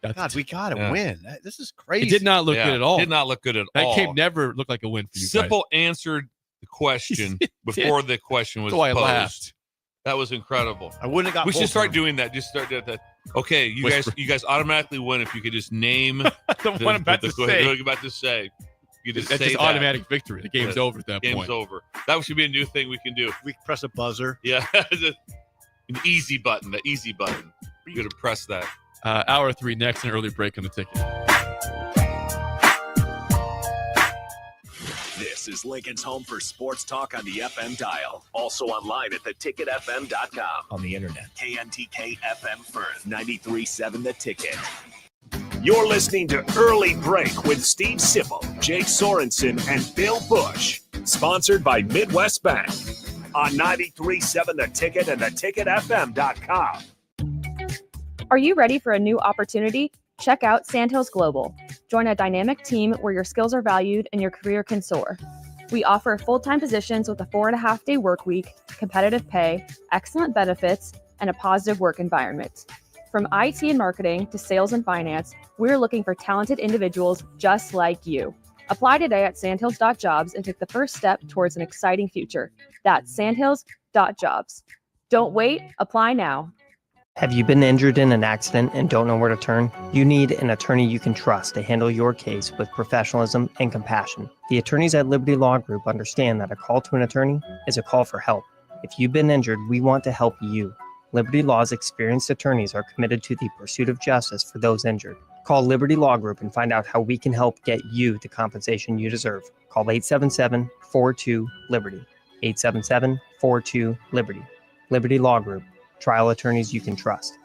Speaker 7: yeah.
Speaker 4: God, we got to
Speaker 6: Yeah.
Speaker 4: win. This is crazy.
Speaker 7: It did not look
Speaker 6: Yeah,
Speaker 7: good at all.
Speaker 6: Did not look good at
Speaker 7: That
Speaker 6: all.
Speaker 7: game never looked like a win for you guys.
Speaker 6: Sipple answered the question
Speaker 7: He did.
Speaker 6: before the question was
Speaker 7: That's why I
Speaker 6: posed.
Speaker 7: laughed.
Speaker 6: That was incredible.
Speaker 4: I wouldn't have got
Speaker 6: We
Speaker 4: both
Speaker 6: should
Speaker 4: of
Speaker 6: start
Speaker 4: them.
Speaker 6: doing that. Just start that. Okay, you
Speaker 7: Whisper.
Speaker 6: guys automatically win if you could just name
Speaker 7: The one I'm about to say.
Speaker 6: What I'm about to say. You just
Speaker 7: That's
Speaker 6: say
Speaker 7: just
Speaker 6: that.
Speaker 7: automatic victory. The game's
Speaker 6: Yeah.
Speaker 7: over at that
Speaker 6: Game's
Speaker 7: point.
Speaker 6: over. That should be a new thing we can do.
Speaker 4: We can press a buzzer.
Speaker 6: Yeah, an easy button. The easy button. You're gonna press that.
Speaker 7: Hour 3 next, an early break on the ticket.
Speaker 1: This is Lincoln's home for sports talk on the FM dial. Also online at theticketfm.com.
Speaker 16: On the internet.
Speaker 1: KNTK FM Firth, 93.7 The Ticket. You're listening to Early Break with Steve Sipple, Jake Sorensen, and Bill Busch. Sponsored by Midwest Bank. On 93.7 The Ticket and theticketfm.com.
Speaker 2: Are you ready for a new opportunity? Check out Sandhills Global. Join a dynamic team where your skills are valued and your career can soar. We offer full-time positions with a 4.5-day work week, competitive pay, excellent benefits, and a positive work environment. From IT and marketing to sales and finance, we're looking for talented individuals just like you. Apply today at sandhills.jobs and take the first step towards an exciting future. That's sandhills.jobs. Don't wait, apply now.
Speaker 18: Have you been injured in an accident and don't know where to turn? You need an attorney you can trust to handle your case with professionalism and compassion. The attorneys at Liberty Law Group understand that a call to an attorney is a call for help. If you've been injured, we want to help you. Liberty Law's experienced attorneys are committed to the pursuit of justice for those injured. Call Liberty Law Group and find out how we can help get you the compensation you deserve. Call 877-42-LIBERTY. 877-42-LIBERTY. Liberty Law Group. Trial attorneys you can trust.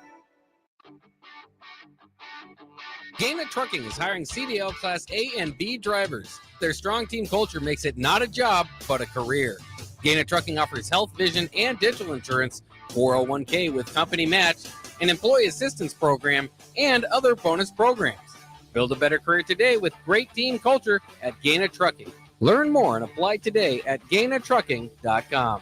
Speaker 19: Gaina Trucking is hiring CDL Class A and B drivers. Their strong team culture makes it not a job, but a career. Gaina Trucking offers health, vision, and dental insurance, 401k with company match, an employee assistance program, and other bonus programs. Build a better career today with great team culture at Gaina Trucking. Learn more and apply today at GainaTrucking.com.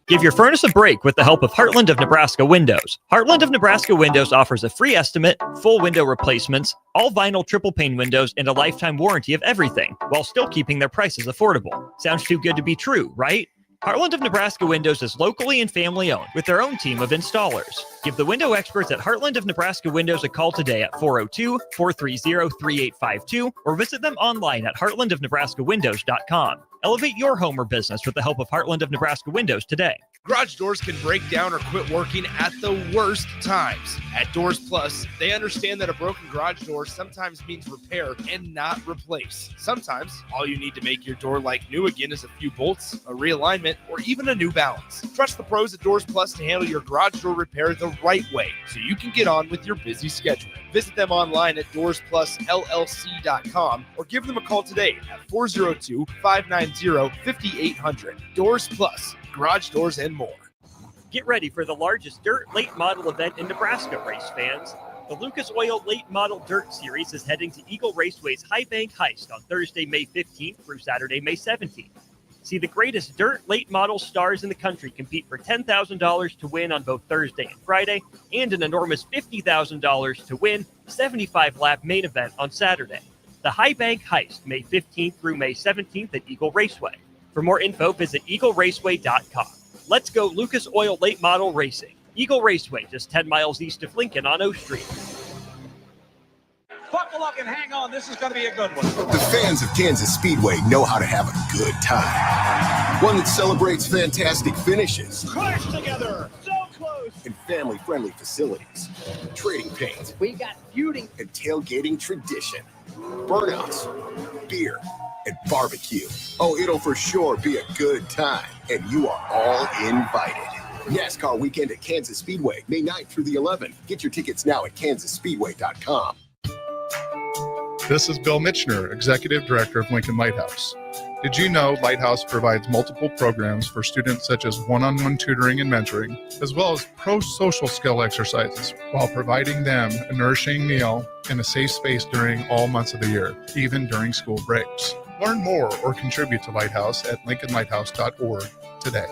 Speaker 11: Give your furnace a break with the help of Heartland of Nebraska Windows. Heartland of Nebraska Windows offers a free estimate, full window replacements, all vinyl triple pane windows, and a lifetime warranty of everything, while still keeping their prices affordable. Sounds too good to be true, right? Heartland of Nebraska Windows is locally and family owned with their own team of installers. Give the window experts at Heartland of Nebraska Windows a call today at 402-430-3852 or visit them online at heartlandofnebraskawindows.com. Elevate your home or business with the help of Heartland of Nebraska Windows today.
Speaker 10: Garage doors can break down or quit working at the worst times. At Doors Plus, they understand that a broken garage door sometimes means repair and not replace. Sometimes, all you need to make your door like new again is a few bolts, a realignment, or even a new balance. Trust the pros at Doors Plus to handle your garage door repair the right way so you can get on with your busy schedule. Visit them online at DoorsPlusLLC.com or give them a call today at 402-590-5800. Doors Plus. Garage doors and more.
Speaker 11: Get ready for the largest dirt late model event in Nebraska, race fans. The Lucas Oil Late Model Dirt Series is heading to Eagle Raceway's High Bank Heist on Thursday, May 15th through Saturday, May 17th. See the greatest dirt late model stars in the country compete for $10,000 to win on both Thursday and Friday, and an enormous $50,000 to win 75-lap main event on Saturday. The High Bank Heist, May 15th through May 17th at Eagle Raceway. For more info, visit eagleraceway.com. Let's go Lucas Oil Late Model Racing. Eagle Raceway, just 10 miles east of Lincoln on O Street.
Speaker 20: Buckle
Speaker 5: luck and hang on. This is going to be a good one.
Speaker 20: The fans of Kansas Speedway know how to have a good time. One that celebrates fantastic finishes.
Speaker 5: Crash together. So close.
Speaker 20: And family-friendly facilities. Trading paint.
Speaker 5: We got feuding.
Speaker 20: And tailgating tradition. Burnouts. Beer. And barbecue. Oh, it'll for sure be a good time. And you are all invited. NASCAR weekend at Kansas Speedway, May 9th through the 11th. Get your tickets now at kansasspeedway.com.
Speaker 21: This is Bill Mitchner, Executive Director of Lincoln Lighthouse. Did you know Lighthouse provides multiple programs for students such as one-on-one tutoring and mentoring, as well as pro-social skill exercises, while providing them a nourishing meal and a safe space during all months of the year, even during school breaks. Learn more or contribute to Lighthouse at lincolnlighthouse.org today.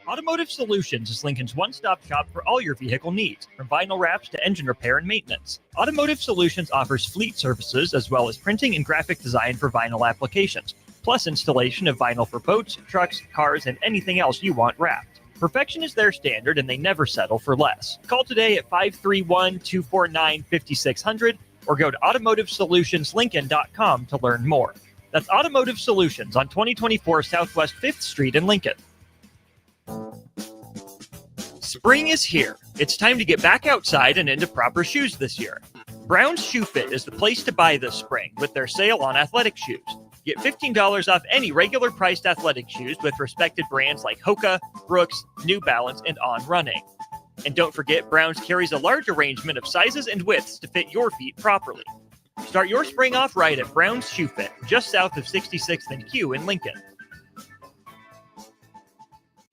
Speaker 11: Automotive Solutions is Lincoln's one-stop shop for all your vehicle needs, from vinyl wraps to engine repair and maintenance. Automotive Solutions offers fleet services as well as printing and graphic design for vinyl applications, plus installation of vinyl for boats, trucks, cars, and anything else you want wrapped. Perfection is their standard, and they never settle for less. Call today at 531-249-5600 or go to automotivesolutionslincoln.com to learn more. That's Automotive Solutions on 2024 Southwest 5th Street in Lincoln. Spring is here. It's time to get back outside and into proper shoes this year. Brown's Shoe Fit is the place to buy this spring with their sale on athletic shoes. Get $15 off any regular priced athletic shoes with respected brands like Hoka, Brooks, New Balance, and On Running. And don't forget, Brown's carries a large arrangement of sizes and widths to fit your feet properly. Start your spring off right at Brown's Shoe Fit, just south of 66th and Q in Lincoln.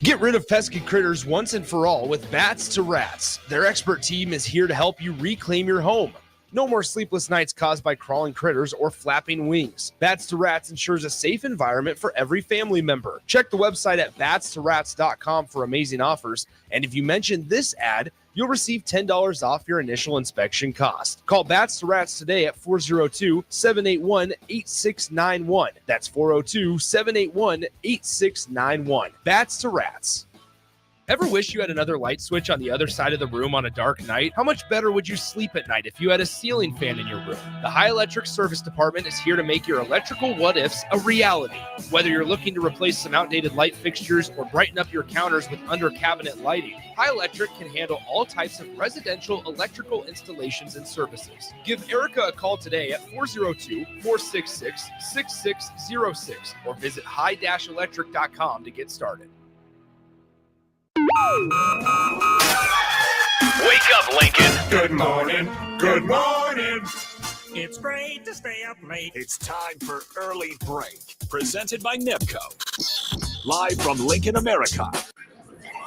Speaker 10: Get rid of pesky critters once and for all with Bats to Rats. Their expert team is here to help you reclaim your home. No more sleepless nights caused by crawling critters or flapping wings. Bats to Rats ensures a safe environment for every family member. Check the website at batstoRats.com for amazing offers. And if you mention this ad, you'll receive $10 off your initial inspection cost. Call Bats to Rats today at 402-781-8691. That's 402-781-8691. Bats to Rats. Ever wish you had another light switch on the other side of the room on a dark night? How much better would you sleep at night if you had a ceiling fan in your room? The High Electric Service Department is here to make your electrical what-ifs a reality. Whether you're looking to replace some outdated light fixtures or brighten up your counters with under-cabinet lighting, High Electric can handle all types of residential electrical installations and services. Give Erica a call today at 402-466-6606 or visit high-electric.com to get started.
Speaker 1: Wake up, Lincoln.
Speaker 16: Good morning. Good morning.
Speaker 1: It's great to stay up late. It's time for Early Break, presented by Nebco. Live from Lincoln, America.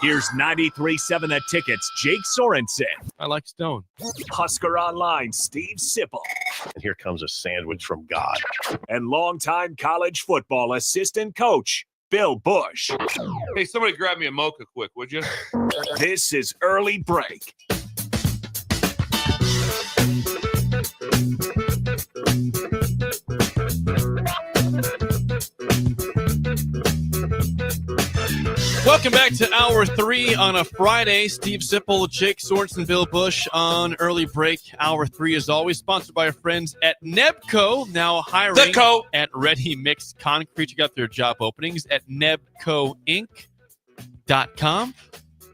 Speaker 1: Here's 93.7 The Ticket's Jake Sorensen.
Speaker 7: I like Stone.
Speaker 1: Husker Online, Steve Sipple.
Speaker 4: And here comes a sandwich from God.
Speaker 1: And longtime college football assistant coach, Bill Busch.
Speaker 6: Hey, somebody grab me a mocha quick, would you?
Speaker 1: This is Early Break.
Speaker 7: Welcome back to Hour 3 on a Friday. Steve Sipple, Jake Sorensen, Bill Busch on Early Break. Hour 3 is always sponsored by our friends at Nebco, now hiring at Ready Mix Concrete. You got their job openings at nebcoinc.com.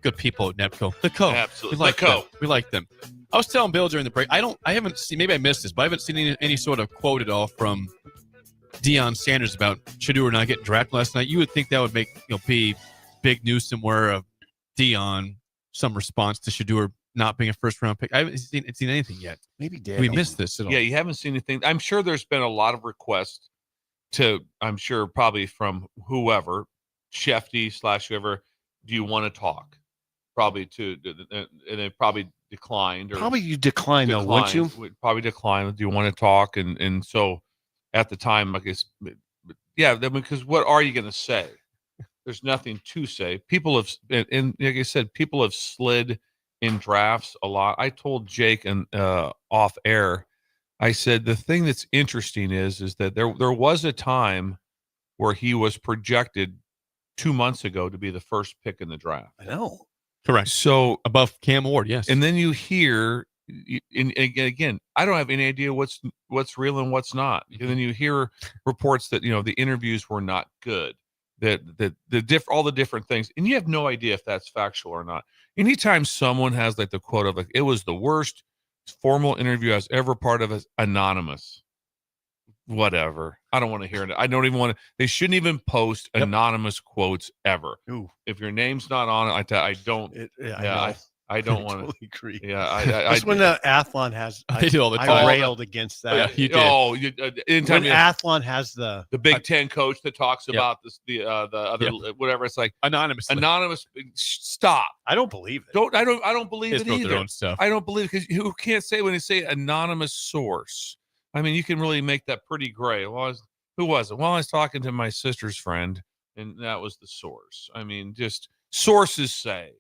Speaker 7: Good people at Nebco. The Co.
Speaker 6: Absolutely.
Speaker 7: We like them. We like them. I was telling Bill during the break, I haven't seen, maybe I missed this, but I haven't seen any sort of quote at all from Deion Sanders about Shadur not getting drafted last night. You would think that would make, be big news somewhere of Deion, some response to Shadur not being a first-round pick. I haven't seen anything yet.
Speaker 4: Maybe
Speaker 7: we missed this at all.
Speaker 6: Yeah, you haven't seen anything. I'm sure there's been a lot of requests I'm sure probably from whoever, Shefty / whoever, do you want to talk? Probably and it probably declined. Or
Speaker 4: probably you declined, though, wouldn't you?
Speaker 6: Would probably decline. Do you want to talk? And so at the time, I guess, yeah, because what are you going to say? There's nothing to say. People have, and like I said, people have slid in drafts a lot. I told Jake and off air, I said the thing that's interesting is that there was a time where he was projected 2 months ago to be the first pick in the draft.
Speaker 4: I know.
Speaker 7: Correct.
Speaker 6: So
Speaker 7: above Cam Ward, yes.
Speaker 6: And then you hear, and again, I don't have any idea what's real and what's not. And then you hear reports that the interviews were not good, that all the different things, and you have no idea if that's factual or not. Anytime someone has like the quote of like, it was the worst formal interview I was ever part of, as anonymous. Whatever. I don't want to hear it. I don't even want to. They shouldn't even post anonymous quotes ever.
Speaker 4: Ooh.
Speaker 6: If your name's not on it, I don't. I don't want to
Speaker 4: totally agree.
Speaker 6: Yeah,
Speaker 4: That's when the Athlon has.
Speaker 7: They do all the time.
Speaker 4: I railed against that.
Speaker 7: Yeah, you did.
Speaker 6: Oh, anytime
Speaker 4: when Athlon has the
Speaker 6: Big Ten coach that talks about this, the other whatever, it's like
Speaker 7: anonymous.
Speaker 6: Stop.
Speaker 4: I don't believe it.
Speaker 6: I don't believe it either.
Speaker 7: Their own stuff.
Speaker 6: I don't believe, because who can't say when they say anonymous source? I mean, you can really make that pretty gray. Well, who was it? Well, I was talking to my sister's friend, and that was the source. I mean, just sources say.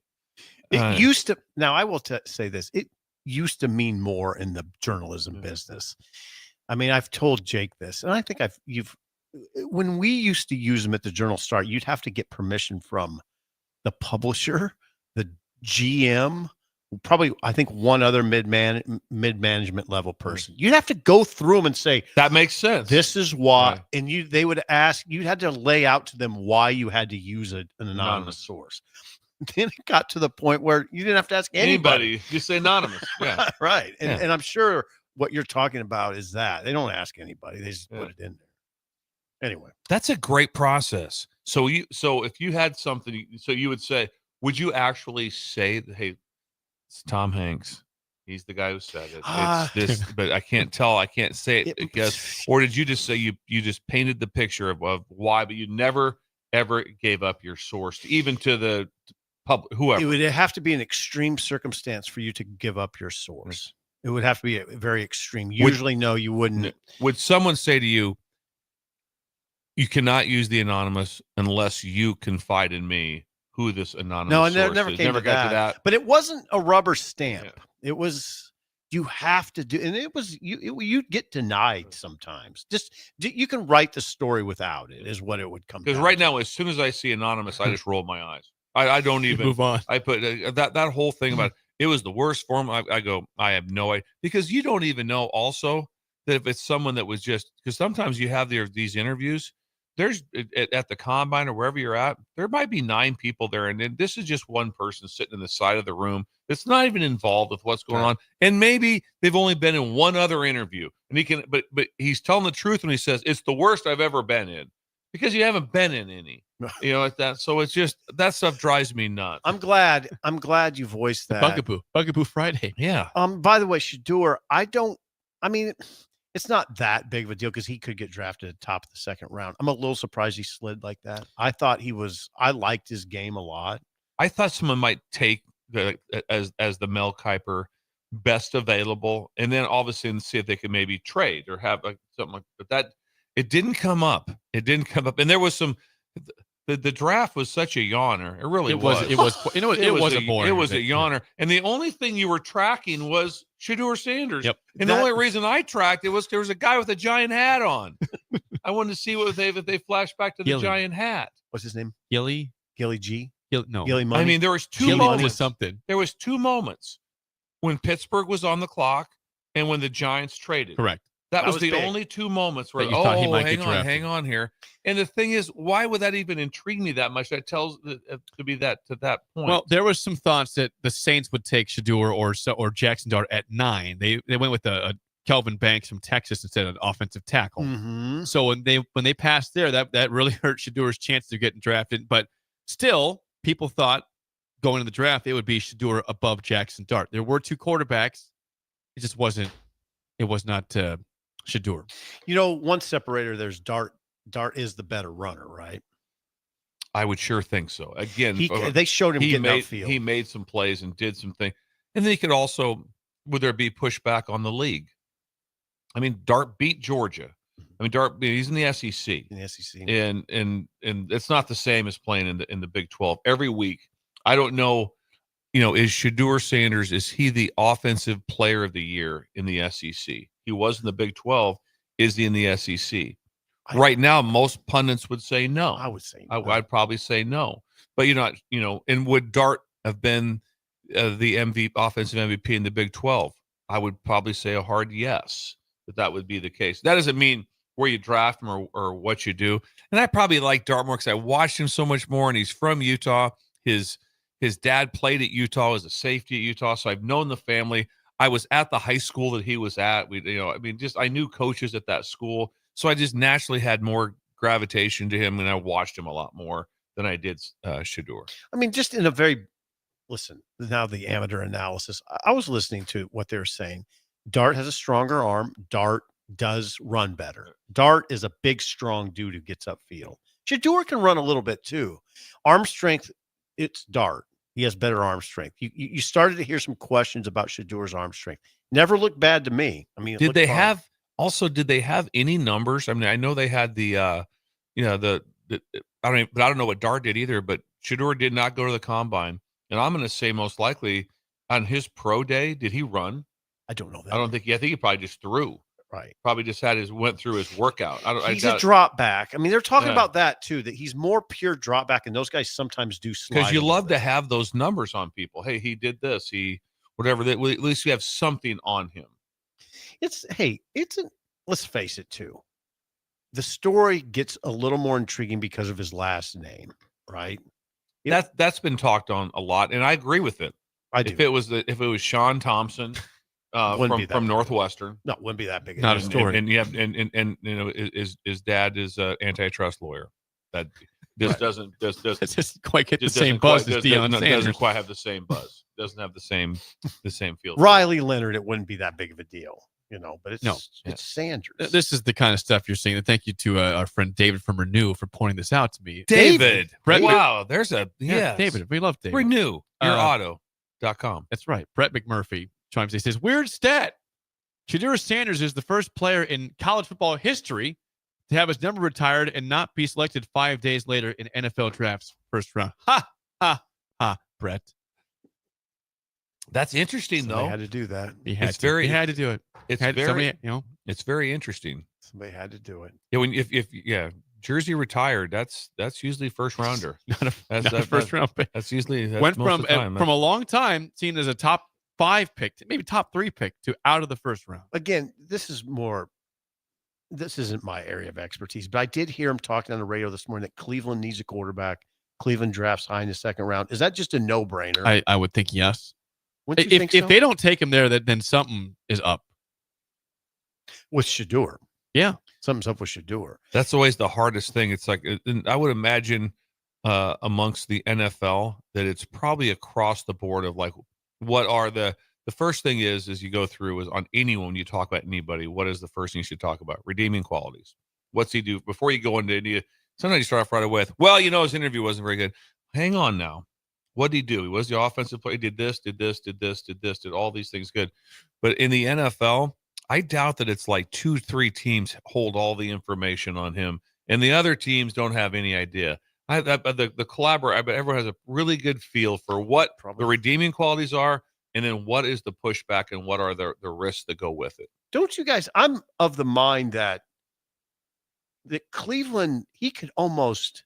Speaker 4: It used to. Now, I will say this. It used to mean more in the journalism business. I mean, I've told Jake this, and I think when we used to use them at the Journal Star, you'd have to get permission from the publisher, the GM, probably, I think, one other mid-management level person. You'd have to go through them and say,
Speaker 6: that makes sense.
Speaker 4: This is why. Yeah. And they would ask, you had to lay out to them why you had to use an anonymous source. Then it got to the point where you didn't have to ask anybody.
Speaker 6: Just say anonymous. Yeah.
Speaker 4: Right. And I'm sure what you're talking about is that they don't ask anybody. They just put it in there. Anyway.
Speaker 6: That's a great process. So if you had something, so you would say, would you actually say, hey, it's Tom Hanks. He's the guy who said it. It's this, but I can't say it because, or did you just say you just painted the picture of why, but you never ever gave up your source, even to the public, whoever?
Speaker 4: It would have to be an extreme circumstance for you to give up your source. It would have to be a very extreme. Usually, no, you wouldn't.
Speaker 6: Would someone say to you, you cannot use the anonymous unless you confide in me who this anonymous source
Speaker 4: never
Speaker 6: is?
Speaker 4: came
Speaker 6: Never
Speaker 4: to
Speaker 6: got to that.
Speaker 4: But it wasn't a rubber stamp. Yeah. It was, you have to do, and it was, you'd get denied sometimes. Just, you can write the story without it, is what it would come.
Speaker 6: Because right now, as soon as I see anonymous, I just roll my eyes. I don't even
Speaker 7: move on.
Speaker 6: I put that whole thing about it was the worst form. I go, I have no idea, because you don't even know also that if it's someone that was just, because sometimes you have these interviews. There's at the combine or wherever you're at, there might be 9 people there, and then this is just one person sitting in the side of the room that's not even involved with what's going on, and maybe they've only been in one other interview, and he can, but he's telling the truth when he says it's the worst I've ever been in, because you haven't been in any, like that. So it's just, that stuff drives me nuts.
Speaker 4: I'm glad you voiced that.
Speaker 7: Bugaboo Friday.
Speaker 6: Yeah.
Speaker 4: By the way, Shadur, it's not that big of a deal because he could get drafted at the top of the second round. I'm a little surprised he slid like that. I liked his game a lot.
Speaker 6: I thought someone might take as the Mel Kiper best available, and then all of a sudden see if they could maybe trade or have something like that. That it didn't come up. And there was some. The draft was such a yawner. It really was.
Speaker 7: It was boring.
Speaker 6: It was a yawner. And the only thing you were tracking was Shadur Sanders.
Speaker 7: Yep.
Speaker 6: And the only reason I tracked it was there was a guy with a giant hat on. I wanted to see if they flashed back to the giant hat.
Speaker 4: What's his name?
Speaker 7: Gilly
Speaker 4: G.
Speaker 7: No.
Speaker 4: Gilly Money.
Speaker 6: I mean, there was two moments. There was 2 moments when Pittsburgh was on the clock and when the Giants traded.
Speaker 7: Correct.
Speaker 6: That was the big. Only 2 moments where, hang on here. And the thing is, why would that even intrigue me that much? That tells to be that to that point.
Speaker 7: Well, there was some thoughts that the Saints would take Shadur or Jackson Dart at 9. They went with a Kelvin Banks from Texas instead of an offensive tackle.
Speaker 4: Mm-hmm.
Speaker 7: So when they passed there, that really hurt Shadur's chances of getting drafted. But still, people thought going to the draft it would be Shadur above Jackson Dart. There were 2 quarterbacks. It just wasn't. It was not. Shadur.
Speaker 4: One separator, there's Dart. Dart is the better runner, right?
Speaker 6: I would sure think so. Again,
Speaker 4: they showed him getting outfield.
Speaker 6: He made some plays and did some things. And then he could also, would there be pushback on the league? I mean, Dart beat Georgia. I mean, Dart, he's in the SEC. And it's not the same as playing in the Big 12 every week. I don't know, is Shadur Sanders, is he the offensive player of the year in the SEC? He was in the Big 12. Is he in the SEC? Right now, most pundits would say no.
Speaker 4: I would say no.
Speaker 6: I'd probably say no. But and would Dart have been the offensive MVP in the Big 12? I would probably say a hard yes, that would be the case. That doesn't mean where you draft him or what you do. And I probably like Dart more because I watched him so much more, and he's from Utah. His dad played at Utah as a safety at Utah, so I've known the family. I was at the high school that he was at. I knew coaches at that school, so I just naturally had more gravitation to him, and I watched him a lot more than I did Shadur.
Speaker 4: I mean, just in a listen, now the amateur analysis, I was listening to what they were saying. Dart has a stronger arm. Dart does run better. Dart is a big, strong dude who gets upfield. Shadur can run a little bit too. Arm strength, it's Dart. He has better arm strength. You started to hear some questions about Shadur's arm strength. Never looked bad to me. I mean,
Speaker 6: did they have any numbers? I mean, I know they had the I don't know what Dart did either, but Shadur did not go to the combine. And I'm going to say most likely on his pro day, did he run?
Speaker 4: I don't know that.
Speaker 6: I think he probably just threw.
Speaker 4: Right.
Speaker 6: Probably just went through his workout.
Speaker 4: He's a drop back. I mean, they're talking about that too, that he's more pure drop back, and those guys sometimes do slide.
Speaker 6: Because you love to have those numbers on people. Hey, he did this. He whatever. At least you have something on him.
Speaker 4: Let's face it too. The story gets a little more intriguing because of his last name, right?
Speaker 6: That's been talked on a lot, and I agree with it.
Speaker 4: I do.
Speaker 6: If it was Sean Thompson from Northwestern,
Speaker 4: no, wouldn't be that big.
Speaker 7: Not a story.
Speaker 6: And his dad is an antitrust lawyer. That this doesn't
Speaker 7: just quite get the same buzz as Deion Sanders.
Speaker 6: Doesn't quite have the same buzz. Doesn't have the same feel.
Speaker 4: Riley Leonard, it wouldn't be that big of a deal. But it's Sanders.
Speaker 7: This is the kind of stuff you're seeing. And thank you to our friend David from Renew for pointing this out to me.
Speaker 6: David.
Speaker 7: Brett,
Speaker 6: wow. There's David.
Speaker 7: We love David.
Speaker 6: Renew. YourAuto.com.
Speaker 7: That's right. Brett McMurphy chimes in. He says, weird stat. Shadur Sanders is the first player in college football history to have his number retired and not be selected 5 days later in NFL draft's first round. Ha, ha, ha, Brett.
Speaker 6: That's interesting, though.
Speaker 4: They had to do that.
Speaker 7: He had to do it.
Speaker 6: It's very interesting.
Speaker 4: Somebody had to do it.
Speaker 6: Yeah, if Jersey retired, that's usually first rounder.
Speaker 7: Not a first round pick.
Speaker 6: That's usually
Speaker 7: went from a long time seen as a top 5 pick, maybe top 3 pick, to out of the first round.
Speaker 4: Again, this isn't my area of expertise, but I did hear him talking on the radio this morning that Cleveland needs a quarterback. Cleveland drafts high in the second round. Is that just a no-brainer?
Speaker 7: I would think yes.
Speaker 4: If
Speaker 7: they don't take him there, then something is up
Speaker 4: with Shadur.
Speaker 7: Yeah,
Speaker 4: something's up with Shadur.
Speaker 6: That's always the hardest thing. It's like, I would imagine amongst the NFL that it's probably across the board of like, what are the first thing is you go through is on anyone you talk about anybody, what is the first thing you should talk about? Redeeming qualities. What's he do before you go into India? Sometimes you start off right away with, well, his interview wasn't very good. Hang on now. What did he do? He was the offensive player. He did this, did all these things good. But in the NFL, I doubt that it's like 2-3 teams hold all the information on him, and the other teams don't have any idea. The collaborator, I bet everyone has a really good feel for what the redeeming qualities are, and then what is the pushback and what are the risks that go with it.
Speaker 4: Don't you guys? I'm of the mind that Cleveland, he could almost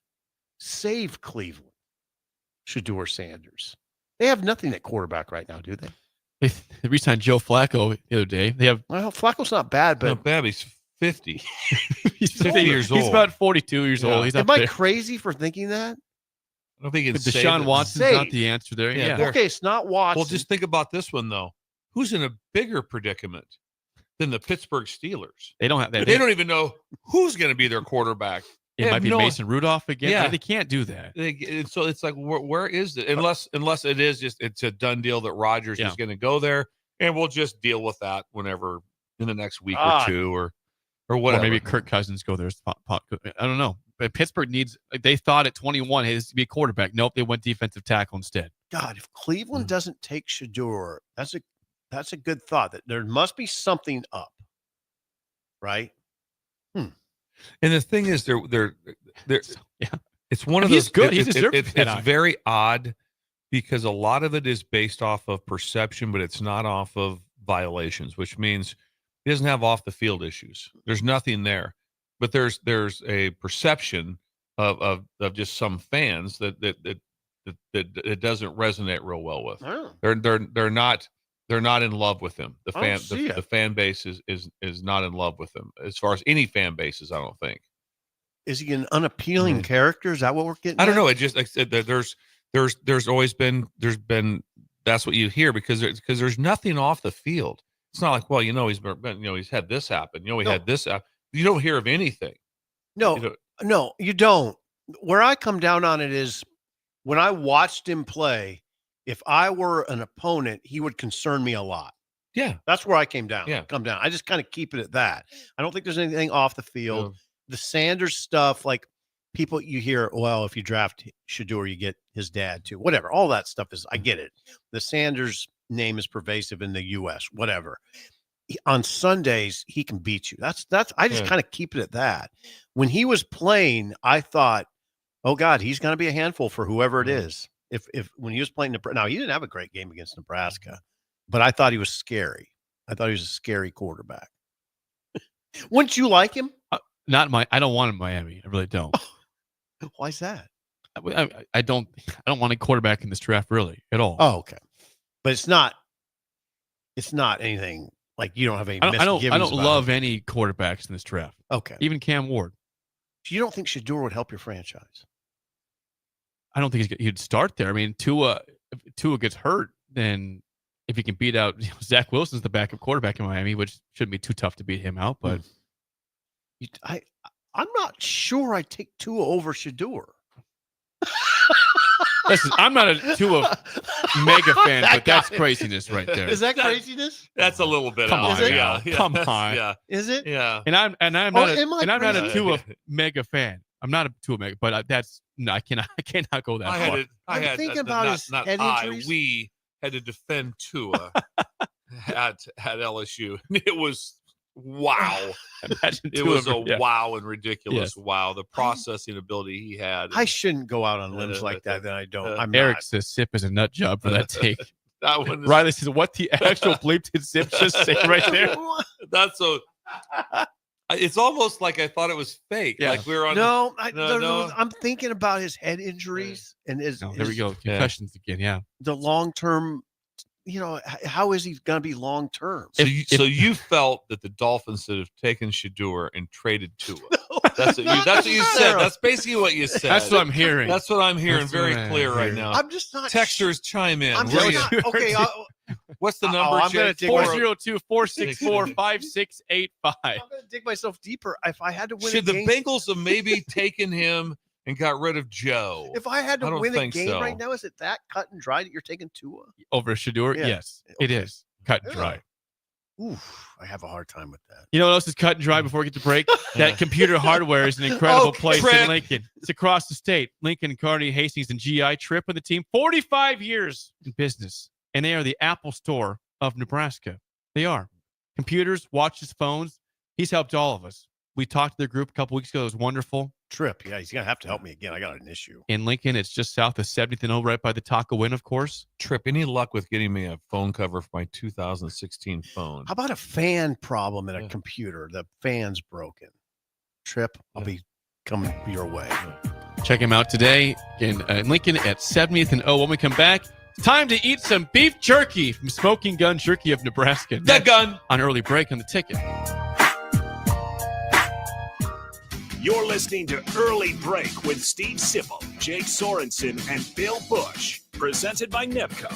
Speaker 4: save Cleveland. Shadur Sanders. They have nothing at quarterback right now, do they?
Speaker 7: They re-signed Joe Flacco the other day.
Speaker 4: Flacco's not bad, but
Speaker 6: not bad. He's 50.
Speaker 7: He's 50 years old. He's about 42 years old. He's
Speaker 4: Am I crazy for thinking that?
Speaker 6: I don't think it's
Speaker 7: Deshaun Watson's not the answer there. Yeah.
Speaker 4: Okay, it's not Watson.
Speaker 6: Well, just think about this one though. Who's in a bigger predicament than the Pittsburgh Steelers?
Speaker 7: They don't have that.
Speaker 6: They don't even know who's going to be their quarterback.
Speaker 7: It might be Mason Rudolph again. Yeah. They can't do that.
Speaker 6: So it's like, where is it? Unless it is just, it's a done deal that Rodgers is going to go there, and we'll just deal with that whenever in the next week or two or whatever.
Speaker 7: Or maybe Kirk Cousins go there. I don't know. But Pittsburgh needs, they thought at 21 he has to be a quarterback. Nope, they went defensive tackle instead.
Speaker 4: God, if Cleveland doesn't take Shadur, that's a good thought. That there must be something up, right?
Speaker 6: And the thing is, they're it's one of those.
Speaker 7: He's good.
Speaker 6: It's very odd because a lot of it is based off of perception, but it's not off of violations, which means he doesn't have off the field issues. There's nothing there. but there's a perception of just some fans that it doesn't resonate real well with.
Speaker 4: Oh.
Speaker 6: They're not in love with him. The fan base is not in love with him as far as any fan bases. I don't think.
Speaker 4: Is he an unappealing character? Is that what we're getting?
Speaker 6: I don't know. It just like I said, there's always been that's what you hear because there's nothing off the field. It's not like, well, he's had this happen. He had this happen. You don't hear of anything.
Speaker 4: No, you don't. Where I come down on it is when I watched him play, if I were an opponent, he would concern me a lot.
Speaker 6: Yeah.
Speaker 4: That's where I came down.
Speaker 6: Yeah.
Speaker 4: Come down. I just kind of keep it at that. I don't think there's anything off the field. The Sanders stuff, like people you hear, well, if you draft Shadur, you get his dad too. Whatever. All that stuff is, I get it. The Sanders name is pervasive in the U.S. Whatever. On Sundays, he can beat you. That's. I just kind of keep it at that. When he was playing, I thought, oh God, he's going to be a handful for whoever it is. If when he was playing Nebraska, now he didn't have a great game against Nebraska, but I thought he was scary. I thought he was a scary quarterback. Wouldn't you like him?
Speaker 7: I don't want him in Miami. I really don't.
Speaker 4: Why is that?
Speaker 7: I don't want a quarterback in this draft really at all.
Speaker 4: Oh, okay. But it's not anything like you don't have any misgivings.
Speaker 7: I don't love any quarterbacks in this draft.
Speaker 4: Okay.
Speaker 7: Even Cam Ward.
Speaker 4: You don't think Shadur would help your franchise?
Speaker 7: I don't think he'd start there. I mean, if Tua gets hurt, then if he can beat out Zach Wilson's the backup quarterback in Miami, which shouldn't be too tough to beat him out. But
Speaker 4: I'm not sure I'd take Tua over Shadur.
Speaker 7: Listen, I'm not a Tua mega fan, but that's craziness right there.
Speaker 4: Is that craziness?
Speaker 6: That's a little bit.
Speaker 7: Come on,
Speaker 6: yeah.
Speaker 7: Come on.
Speaker 6: Yeah.
Speaker 4: Is it?
Speaker 6: Yeah.
Speaker 7: And I'm not a Tua mega fan. I'm not a Tua mega, but I cannot go that far.
Speaker 4: I'm thinking about his head injuries.
Speaker 6: We had to defend Tua at LSU. It was wow. It was a wow and ridiculous wow. The processing ability he had.
Speaker 4: I shouldn't go out on limbs like that. Then I don't.
Speaker 7: Eric says Sip is a nut job for that take.
Speaker 6: That one.
Speaker 7: Riley says, "What the actual bleep did Sip just say right there?"
Speaker 6: That's so. It's almost like I thought it was fake.
Speaker 7: Yeah.
Speaker 6: Like we were on.
Speaker 4: No, I'm thinking about his head injuries and his.
Speaker 7: There we go. Concussions again. Yeah.
Speaker 4: The long term. How is he going to be long term?
Speaker 6: So you felt that the Dolphins should have taken Shadur and traded Tua. That's what you said. That's basically what you said.
Speaker 7: That's what I'm hearing.
Speaker 6: That's what I'm hearing very clear right now.
Speaker 4: I'm just not.
Speaker 6: Texters chime in.
Speaker 4: I'm just not, okay.
Speaker 6: What's the number?
Speaker 4: I'm going to dig
Speaker 7: 402-464-5685.
Speaker 4: I'm going to dig myself deeper. If I had to win,
Speaker 6: should the Bengals have maybe taken him and got rid of Joe?
Speaker 4: If I had to win a game right now, is it that cut and dry that you're taking Tua
Speaker 7: over Shadur?
Speaker 4: Yeah.
Speaker 7: Yes, it is cut and dry.
Speaker 4: Oof, I have a hard time with that.
Speaker 7: You know what else is cut and dry before we get to break? That computer hardware is an incredible place in Lincoln. It's across the state. Lincoln, Kearney, Hastings, and GI. Tripp and the team, 45 years in business. And they are the Apple Store of Nebraska. They are. Computers, watches, phones. He's helped all of us. We talked to their group a couple weeks ago. It was wonderful.
Speaker 4: Tripp, yeah, he's going to have to help me again. I got an issue.
Speaker 7: In Lincoln, it's just south of 70th and O, right by the Taco Inn, of course.
Speaker 6: Tripp, any luck with getting me a phone cover for my 2016 phone?
Speaker 4: How about a fan problem in a computer? The fan's broken. Tripp, I'll be coming your way.
Speaker 7: Check him out today in Lincoln at 70th and O. When we come back, it's time to eat some beef jerky from Smoking Gun Jerky of Nebraska.
Speaker 6: That gun!
Speaker 7: On Early Break on the Ticket.
Speaker 1: You're listening to Early Break with Steve Sipple, Jake Sorensen, and Bill Busch. Presented by NIPCO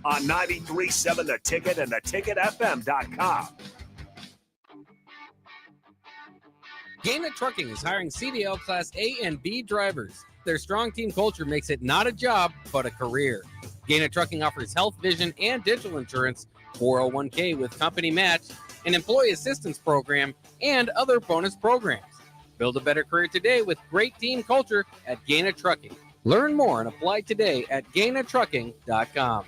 Speaker 1: on 93.7 The Ticket and theticketfm.com.
Speaker 19: Gaina Trucking is hiring CDL Class A and B drivers. Their strong team culture makes it not a job, but a career. Gaina Trucking offers health, vision, and dental insurance, 401k with company match, an employee assistance program, and other bonus programs. Build a better career today with great team culture at Gaina Trucking. Learn more and apply today at GainaTrucking.com.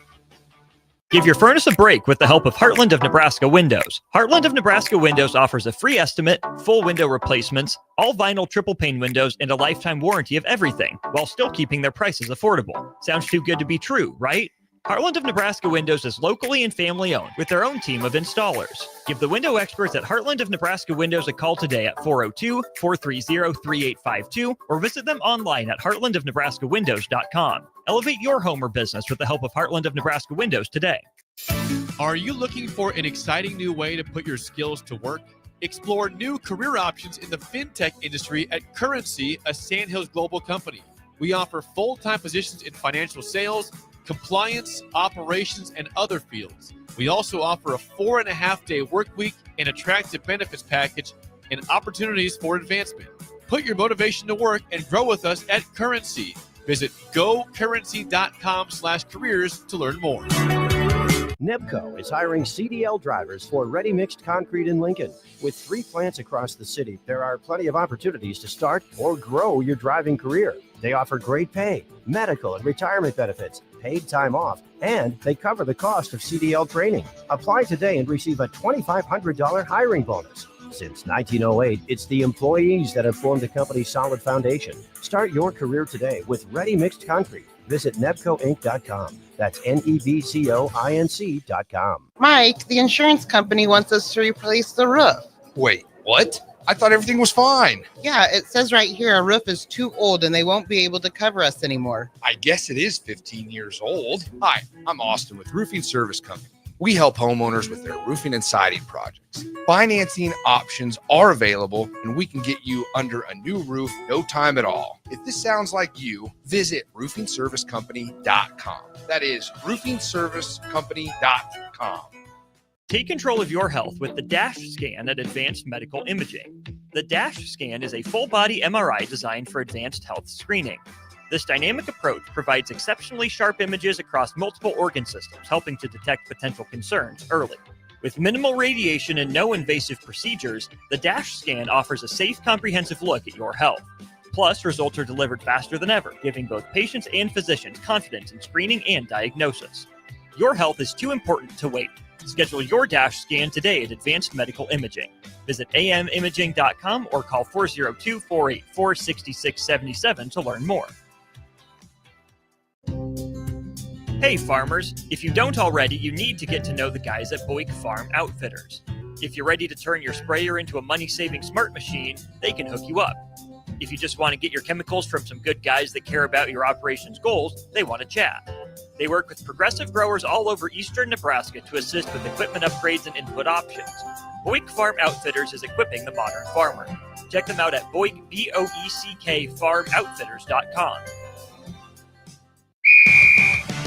Speaker 11: Give your furnace a break with the help of Heartland of Nebraska Windows. Heartland of Nebraska Windows offers a free estimate, full window replacements, all vinyl triple pane windows, and a lifetime warranty of everything, while still keeping their prices affordable. Sounds too good to be true, right? Heartland of Nebraska Windows is locally and family owned with their own team of installers. Give the window experts at Heartland of Nebraska Windows a call today at 402-430-3852 or visit them online at heartlandofnebraskawindows.com. Elevate your home or business with the help of Heartland of Nebraska Windows today.
Speaker 7: Are you looking for an exciting new way to put your skills to work? Explore new career options in the fintech industry at Currency, a Sandhills Global company. We offer full-time positions in financial sales, compliance, operations, and other fields. We also offer a 4.5-day work week, an attractive benefits package, and opportunities for advancement. Put your motivation to work and grow with us at Currency. Visit gocurrency.com/careers to learn more.
Speaker 8: Nebco is hiring CDL drivers for ready-mixed concrete in Lincoln. With 3 plants across the city, there are plenty of opportunities to start or grow your driving career. They offer great pay, medical and retirement benefits, paid time off, and they cover the cost of CDL training. Apply today and receive a $2,500 hiring bonus. Since 1908, it's the employees that have formed the company's solid foundation. Start your career today with ready-mixed concrete. Visit nebcoinc.com. That's nebcoinc.com.
Speaker 9: Mike, the insurance company wants us to replace the roof.
Speaker 10: Wait, what? I thought everything was fine.
Speaker 9: Yeah, it says right here our roof is too old and they won't be able to cover us anymore.
Speaker 10: I guess it is 15 years old. Hi, I'm Austin with Roofing Service Company. We help homeowners with their roofing and siding projects. Financing options are available, and we can get you under a new roof no time at all. If this sounds like you, visit roofingservicecompany.com. That is roofingservicecompany.com.
Speaker 11: Take control of your health with the DASH scan at Advanced Medical Imaging. The DASH scan is a full-body MRI designed for advanced health screening. This dynamic approach provides exceptionally sharp images across multiple organ systems, helping to detect potential concerns early. With minimal radiation and no invasive procedures, the DASH scan offers a safe, comprehensive look at your health. Plus, results are delivered faster than ever, giving both patients and physicians confidence in screening and diagnosis. Your health is too important to wait. Schedule your DASH scan today at Advanced Medical Imaging. Visit amimaging.com or call 402-484-6677 to learn more. Hey farmers, if you don't already, you need to get to know the guys at Bombck Farm Outfitters. If you're ready to turn your sprayer into a money-saving smart machine, they can hook you up. If you just want to get your chemicals from some good guys that care about your operations goals, they want to chat. They work with progressive growers all over eastern Nebraska to assist with equipment upgrades and input options. Bombck Farm Outfitters is equipping the modern farmer. Check them out at Bombck, B-O-E-C-K, farmoutfitters.com.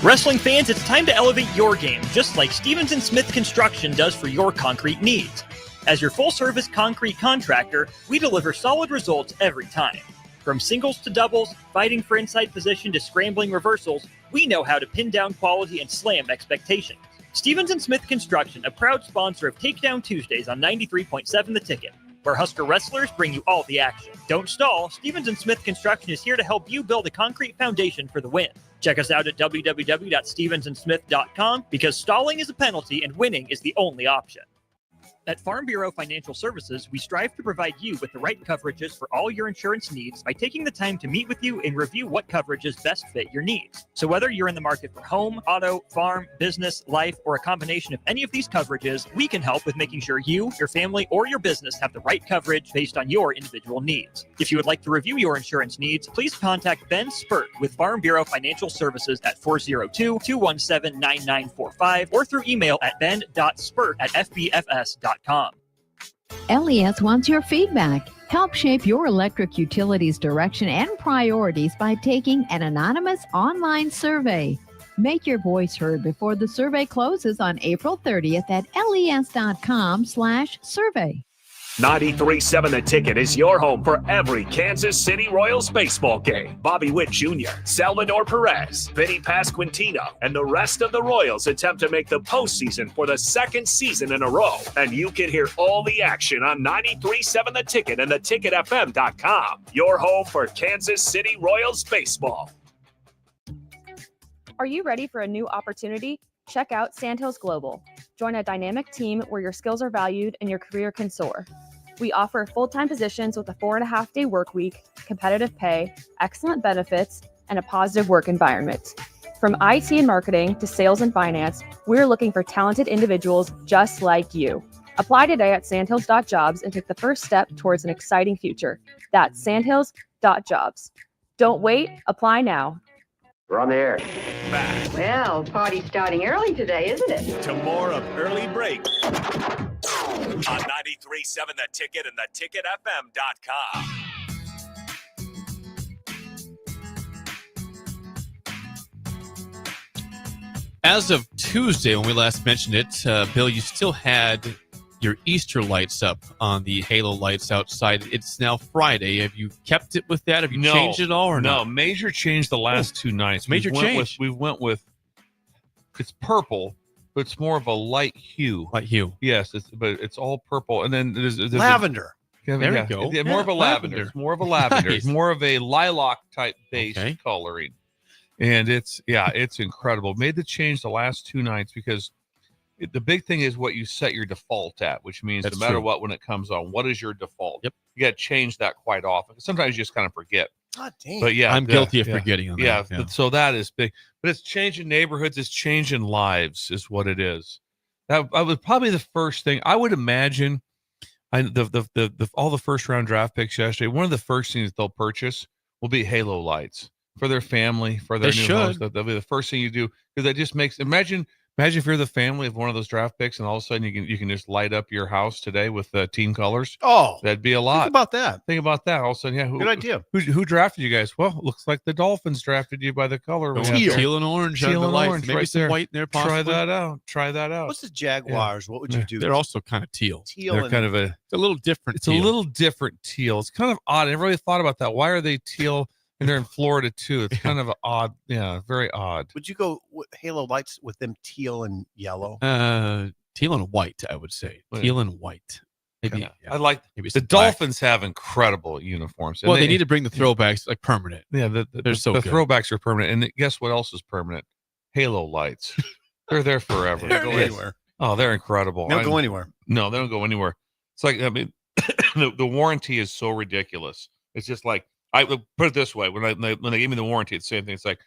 Speaker 11: Wrestling fans, it's time to elevate your game, just like Stevens & Smith Construction does for your concrete needs. As your full-service concrete contractor, we deliver solid results every time. From singles to doubles, fighting for inside position to scrambling reversals, we know how to pin down quality and slam expectations. Stevens & Smith Construction, a proud sponsor of Takedown Tuesdays on 93.7 The Ticket, where Husker wrestlers bring you all the action. Don't stall, Stevens & Smith Construction is here to help you build a concrete foundation for the win. Check us out at www.stevensandsmith.com because stalling is a penalty and winning is the only option. At Farm Bureau Financial Services, we strive to provide you with the right coverages for all your insurance needs by taking the time to meet with you and review what coverages best fit your needs. So whether you're in the market for home, auto, farm, business, life, or a combination of any of these coverages, we can help with making sure you, your family, or your business have the right coverage based on your individual needs. If you would like to review your insurance needs, please contact Ben Spurt with Farm Bureau Financial Services at 402-217-9945 or through email at ben.spurt@fbfs.com.
Speaker 15: LES wants your feedback. Help shape your electric utility's direction and priorities by taking an anonymous online survey. Make your voice heard before the survey closes on April 30th at les.com/survey.
Speaker 1: 93.7 The Ticket is your home for every Kansas City Royals baseball game. Bobby Witt Jr., Salvador Perez, Vinny Pasquantino, and the rest of the Royals attempt to make the postseason for the second season in a row. And you can hear all the action on 93.7 The Ticket and theticketfm.com. Your home for Kansas City Royals baseball.
Speaker 2: Are you ready for a new opportunity? Check out Sandhills Global. Join a dynamic team where your skills are valued and your career can soar. We offer full-time positions with a 4.5-day work week, competitive pay, excellent benefits, and a positive work environment. From IT and marketing to sales and finance, we're looking for talented individuals just like you. Apply today at sandhills.jobs and take the first step towards an exciting future. That's sandhills.jobs. Don't wait, apply now.
Speaker 1: We're on the air.
Speaker 3: Well, party's starting early today, isn't it?
Speaker 1: To more of Early Break on 93.7 The Ticket and theticketfm.com.
Speaker 7: As of Tuesday, when we last mentioned it, Bill, you still had your Easter lights up on the halo lights outside. It's now Friday. Have you kept it with that? Have you changed it all or
Speaker 6: no?
Speaker 7: not?
Speaker 6: Major change the last two nights.
Speaker 7: Major change.
Speaker 6: We went with it's purple, but it's more of a light hue.
Speaker 7: Light hue.
Speaker 6: Yes, but it's all purple. And then there's
Speaker 4: lavender.
Speaker 6: There
Speaker 7: we go.
Speaker 6: Yeah, more of a lavender. It's more of a lavender.
Speaker 7: Nice.
Speaker 6: It's more of a lilac type base coloring. And it's incredible. Made the change the last two nights because the big thing is what you set your default at, which means
Speaker 7: That's
Speaker 6: no matter
Speaker 7: true.
Speaker 6: what, when it comes on, what is your default?
Speaker 7: Yep.
Speaker 6: You got to change that quite often. Sometimes you just kind of forget.
Speaker 4: God damn.
Speaker 6: But yeah,
Speaker 7: I'm guilty of forgetting on that.
Speaker 6: Yeah, so that is big. But it's changing neighborhoods. It's changing lives is what it is. That was probably the first thing I would imagine. All the first round draft picks yesterday, one of the first things they'll purchase will be halo lights for their family, for their new homes. That'll be the first thing you do because that just makes imagine if you're the family of one of those draft picks and all of a sudden you can just light up your house today with team colors.
Speaker 4: Oh,
Speaker 6: that'd be a lot.
Speaker 4: Think about that.
Speaker 6: All of a sudden, yeah.
Speaker 4: Good idea.
Speaker 6: Who drafted you guys? Well, it looks like the Dolphins drafted you by the color.
Speaker 7: Teal and orange.
Speaker 6: Teal
Speaker 7: on the
Speaker 6: and
Speaker 7: lights.
Speaker 6: orange
Speaker 7: Maybe
Speaker 6: right
Speaker 7: some
Speaker 6: there.
Speaker 7: white in there possibly.
Speaker 6: Try that out.
Speaker 4: What's the Jaguars? What would you do?
Speaker 7: They're also kind of teal.
Speaker 6: They're kind of
Speaker 7: it's a little different.
Speaker 6: It's a little different teal. It's kind of odd. I never really thought about that. Why are they teal? And they're in Florida too. It's kind of odd. Yeah, very odd.
Speaker 4: Would you go with halo lights with them teal and yellow?
Speaker 7: Teal and white, I would say. Teal and white. Maybe.
Speaker 6: Yeah. I like
Speaker 7: maybe
Speaker 6: the
Speaker 7: some black.
Speaker 6: Dolphins have incredible uniforms.
Speaker 7: Well, they need to bring the throwbacks like permanent.
Speaker 6: Yeah,
Speaker 7: they're so
Speaker 6: the
Speaker 7: good.
Speaker 6: throwbacks are permanent. And guess what else is permanent? Halo lights. They're there forever.
Speaker 4: They don't go anywhere.
Speaker 6: Oh, they're incredible.
Speaker 4: They don't go anywhere.
Speaker 6: No, they don't go anywhere. It's like the warranty is so ridiculous. It's just like I put it this way: when they gave me the warranty, it's the same thing. It's like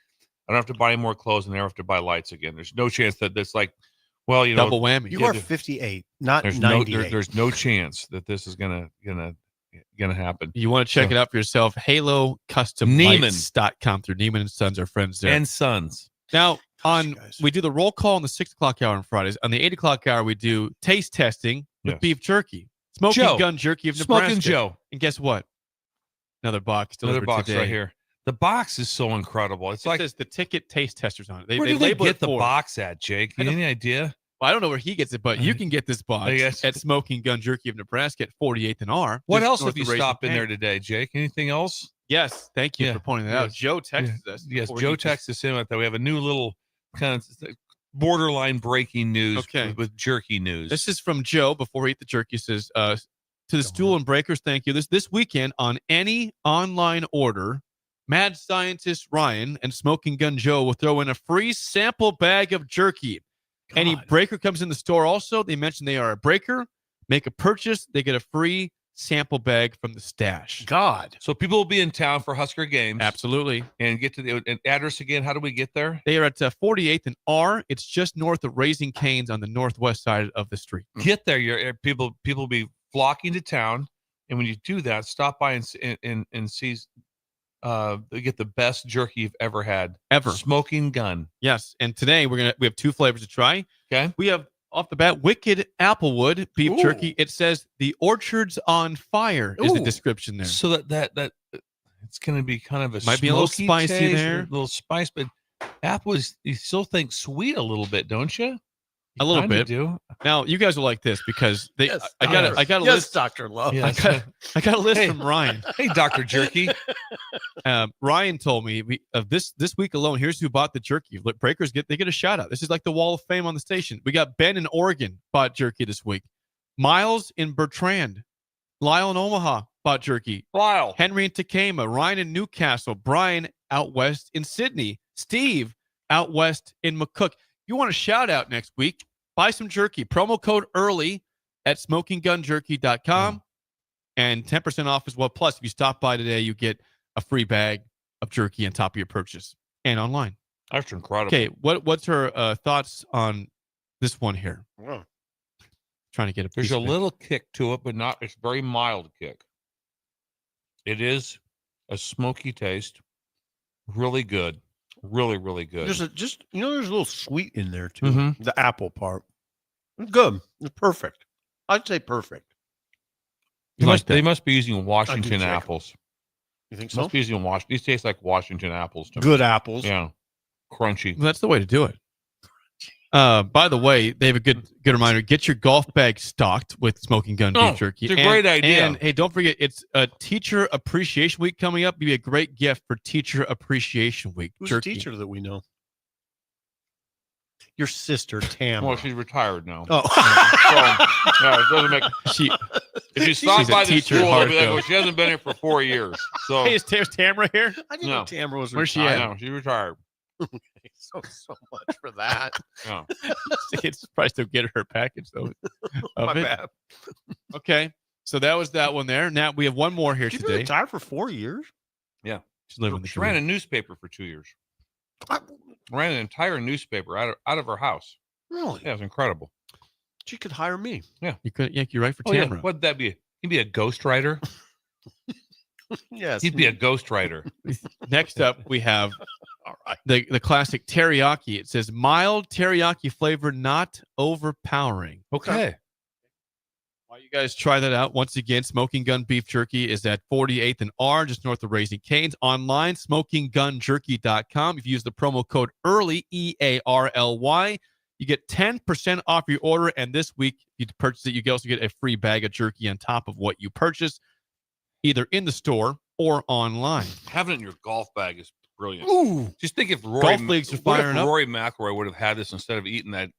Speaker 6: I don't have to buy any more clothes and I don't have to buy lights again. There's no chance that that's like, well,
Speaker 7: double whammy.
Speaker 4: You are 58, not
Speaker 6: there's
Speaker 4: 98.
Speaker 6: There's no chance that this is gonna happen.
Speaker 7: You want to check it out for yourself? HaloCustomLights.com through Neiman and Sons, our friends there.
Speaker 6: And Sons.
Speaker 7: Now we do the roll call on the 6 o'clock hour on Fridays. On the 8 o'clock hour, we do taste testing with beef jerky, smoking gun jerky of Nebraska.
Speaker 6: Smoking Joe.
Speaker 7: And guess what? Another box delivered today.
Speaker 6: Right here. The box is so incredible. It
Speaker 7: says the ticket taste testers on it.
Speaker 6: Where do they get the box at, Jake? Any idea?
Speaker 7: Well, I don't know where he gets it, but you can get this box at Smoking Gun Jerky of Nebraska at 48th and R.
Speaker 6: What else have you stopped in there today, Jake? Anything else?
Speaker 7: Yes. Thank you for pointing that out. Joe texted us.
Speaker 6: Yes, Joe texted us in with that. We have a new little kind of borderline breaking news with jerky news.
Speaker 7: This is from Joe before he ate the jerky. It says, to the Stool and Breakers, thank you. This weekend on any online order, Mad Scientist Ryan and Smoking Gun Joe will throw in a free sample bag of jerky. Any breaker comes in the store also, they mention they are a breaker, make a purchase, they get a free sample bag from the stash.
Speaker 6: So people will be in town for Husker games.
Speaker 7: Absolutely.
Speaker 6: And get to the address again. How do we get there?
Speaker 7: They are at 48th and R. It's just north of Raising Cane's on the northwest side of the street.
Speaker 6: Get there. People will be flocking to town. And when you do that, stop by and see they get the best jerky you've ever had.
Speaker 7: Ever.
Speaker 6: Smoking Gun.
Speaker 7: Yes. And today we have two flavors to try.
Speaker 6: Okay.
Speaker 7: We have off the bat Wicked Applewood beef jerky. It says the orchard's on fire is the description there.
Speaker 6: So that it's going to be kind of a
Speaker 7: might be a little
Speaker 6: smoky
Speaker 7: spicy
Speaker 6: taste,
Speaker 7: there.
Speaker 6: a little spice, but apple is you still think sweet a little bit, don't you?
Speaker 7: A little
Speaker 6: kinda
Speaker 7: bit.
Speaker 6: do.
Speaker 7: Now you guys will like this because I got a
Speaker 4: yes,
Speaker 7: list.
Speaker 4: Dr. Love.
Speaker 7: I got a list from Ryan.
Speaker 6: Hey, Dr. Jerky.
Speaker 7: Ryan told me this week alone. Here's who bought the jerky. Breakers get a shout out. This is like the Wall of Fame on the station. We got Ben in Oregon bought jerky this week. Miles in Bertrand, Lyle in Omaha bought jerky.
Speaker 6: Lyle,
Speaker 7: Henry in Tacoma, Ryan in Newcastle, Brian out west in Sydney, Steve out west in McCook. You want a shout out next week? Buy some jerky. Promo code early at smokinggunjerky.com and 10% off as well. Plus, if you stop by today, you get a free bag of jerky on top of your purchase and online.
Speaker 6: That's incredible.
Speaker 7: Okay, what's her thoughts on this one here?
Speaker 4: Wow.
Speaker 7: Trying to get a
Speaker 6: There's
Speaker 7: piece
Speaker 6: a
Speaker 7: of it.
Speaker 6: little kick to it, but not. It's very mild kick. It is a smoky taste. Really good. Really, really good.
Speaker 4: There's there's a little sweet in there too.
Speaker 6: Mhm.
Speaker 4: The apple part. It's good. It's perfect. I'd say perfect.
Speaker 6: They must be using Washington
Speaker 4: check.
Speaker 6: apples.
Speaker 4: You think so?
Speaker 6: Must be using Washington. These taste like Washington apples to me.
Speaker 4: Good apples.
Speaker 6: Yeah. Crunchy.
Speaker 7: Well, that's the way to do it. By the way, they have a good reminder. Get your golf bag stocked with Smoking Gun beef jerky.
Speaker 6: It's a great idea.
Speaker 7: And hey, don't forget, it's a Teacher Appreciation Week coming up. It'd be a great gift for Teacher Appreciation Week.
Speaker 4: Who's
Speaker 7: jerky.
Speaker 4: a teacher that we know? Your sister, Tam.
Speaker 6: Well, she's retired now.
Speaker 4: Oh.
Speaker 6: So, it doesn't make. If you stop
Speaker 7: she's a
Speaker 6: by the
Speaker 7: teacher
Speaker 6: school,
Speaker 7: at
Speaker 6: they'll be like,
Speaker 7: heart,
Speaker 6: well, she hasn't been here for 4 years. So
Speaker 7: Hey, is Tamara here?
Speaker 4: I didn't know Tamara was
Speaker 7: Where's she
Speaker 4: retired.
Speaker 7: at?
Speaker 6: no, she's retired.
Speaker 4: So much for that.
Speaker 6: Yeah.
Speaker 7: It's probably still get her package though.
Speaker 4: My
Speaker 7: of it.
Speaker 4: bad.
Speaker 7: Okay, so that was that one there. Now we have one more here
Speaker 4: She's
Speaker 7: today.
Speaker 4: been retired for 4 years.
Speaker 6: Yeah.
Speaker 7: She's living the
Speaker 6: She ran
Speaker 7: dream.
Speaker 6: a newspaper for 2 years. Ran an entire newspaper out of her house.
Speaker 4: Really?
Speaker 6: Yeah, it was incredible.
Speaker 4: She could hire me.
Speaker 6: Yeah.
Speaker 7: You could, yeah, you're right for
Speaker 6: Oh, yeah.
Speaker 7: Tamara.
Speaker 6: What'd that be? He'd be a ghostwriter.
Speaker 4: Yes.
Speaker 6: He'd be a ghostwriter.
Speaker 7: Next up, we have
Speaker 4: All right.
Speaker 7: the classic teriyaki. It says mild teriyaki flavor, not overpowering.
Speaker 6: Okay.
Speaker 7: While you guys try that out, once again, Smoking Gun Beef Jerky is at 48th and R, just north of Raising Cane's. Online, smokinggunjerky.com. If you use the promo code EARLY, EARLY, you get 10% off your order. And this week, if you purchase it, you can also get a free bag of jerky on top of what you purchase, either in the store or online.
Speaker 6: Having it in your golf bag is brilliant.
Speaker 7: Ooh.
Speaker 6: Just think if Rory,
Speaker 7: Golf leagues are
Speaker 6: what if
Speaker 7: firing up.
Speaker 6: Rory McIlroy would have had this instead of eating that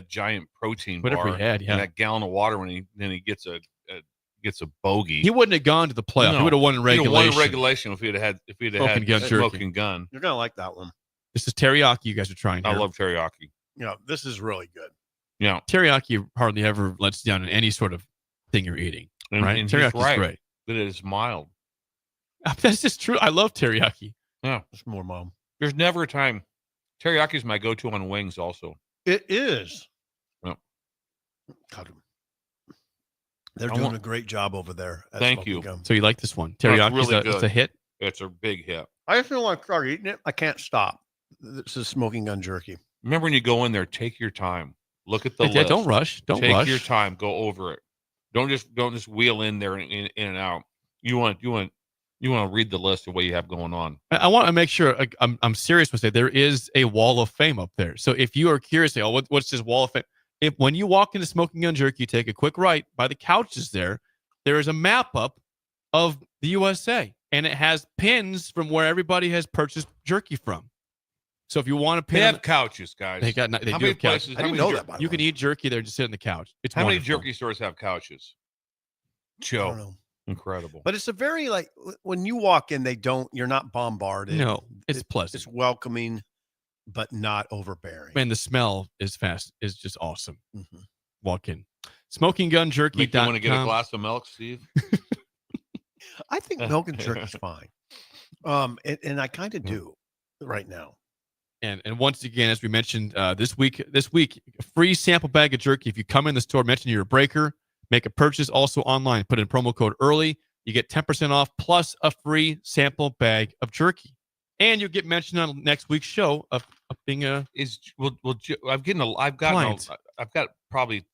Speaker 6: giant protein
Speaker 7: Whatever
Speaker 6: bar
Speaker 7: he had, yeah.
Speaker 6: and that gallon of water when he gets a bogey.
Speaker 7: He wouldn't have gone to the playoff.
Speaker 6: No.
Speaker 7: He would have won in
Speaker 6: He'd have
Speaker 7: regulation.
Speaker 6: won in regulation if he'd had
Speaker 7: Smoking Gun jerky.
Speaker 6: Smoking Gun.
Speaker 4: You're gonna like that one.
Speaker 7: This is teriyaki you guys are trying
Speaker 6: I
Speaker 7: here.
Speaker 6: love teriyaki.
Speaker 4: Yeah, this is really good.
Speaker 6: Yeah.
Speaker 7: Teriyaki hardly ever lets down in any sort of thing you're eating.
Speaker 6: And,
Speaker 7: right?
Speaker 6: and he's
Speaker 7: Teriyaki's
Speaker 6: right
Speaker 7: great.
Speaker 6: that it is mild.
Speaker 7: That's just true. I love teriyaki.
Speaker 6: Yeah.
Speaker 4: It's more mom.
Speaker 6: There's never a time. Teriyaki is my go-to on wings also.
Speaker 4: It is.
Speaker 6: Yeah.
Speaker 4: God, they're
Speaker 6: I
Speaker 4: doing
Speaker 6: want-
Speaker 4: a great job over there. at
Speaker 6: Thank
Speaker 4: Smoking
Speaker 6: you.
Speaker 4: Gun.
Speaker 7: So you like this one?
Speaker 6: No, it's
Speaker 7: Teriyaki's
Speaker 6: really
Speaker 7: it's a
Speaker 6: good.
Speaker 7: hit.
Speaker 6: It's a big hit.
Speaker 4: I feel like I start eating it. I can't stop. This is Smoking Gun jerky.
Speaker 6: Remember when you go in there, take your time. Look at the
Speaker 7: Yeah,
Speaker 6: list.
Speaker 7: don't rush. Don't
Speaker 6: take
Speaker 7: rush.
Speaker 6: your time. Go over it. Don't just wheel in there and in and out. You want to read the list of what you have going on.
Speaker 7: I want to make sure I'm serious with it. There is a wall of fame up there. So if you are curious, what's this wall of fame? If when you walk into Smoking Gun Jerky, you take a quick right by the couches there is a map up of the USA, and it has pins from where everybody has purchased jerky from. So if you want to pin,
Speaker 6: They have couches, guys.
Speaker 7: They
Speaker 6: How
Speaker 7: do
Speaker 6: many
Speaker 7: have couches.
Speaker 6: places?
Speaker 4: I didn't know that, by the
Speaker 7: You
Speaker 4: way.
Speaker 7: can eat jerky there, just sit on the couch. It's
Speaker 6: How many
Speaker 7: wonderful.
Speaker 6: jerky stores have couches?
Speaker 4: I
Speaker 6: Joe,
Speaker 4: don't know.
Speaker 6: incredible.
Speaker 4: But it's a very when you walk in, you're not bombarded.
Speaker 7: No, it's pleasant.
Speaker 4: It's welcoming, but not overbearing.
Speaker 7: Man, the smell is just awesome.
Speaker 4: Mhm.
Speaker 7: Walk in. SmokingGunJerky.com.
Speaker 6: Make you want to get a glass of milk, Steve?
Speaker 4: I think milk and jerky's fine. And I kind of do right now.
Speaker 7: And once again, as we mentioned, this week, a free sample bag of jerky. If you come in the store, mention you're a breaker, make a purchase. Also online, put in promo code EARLY. You get 10% off plus a free sample bag of jerky. And you'll get mentioned on next week's show of being a
Speaker 6: I've got probably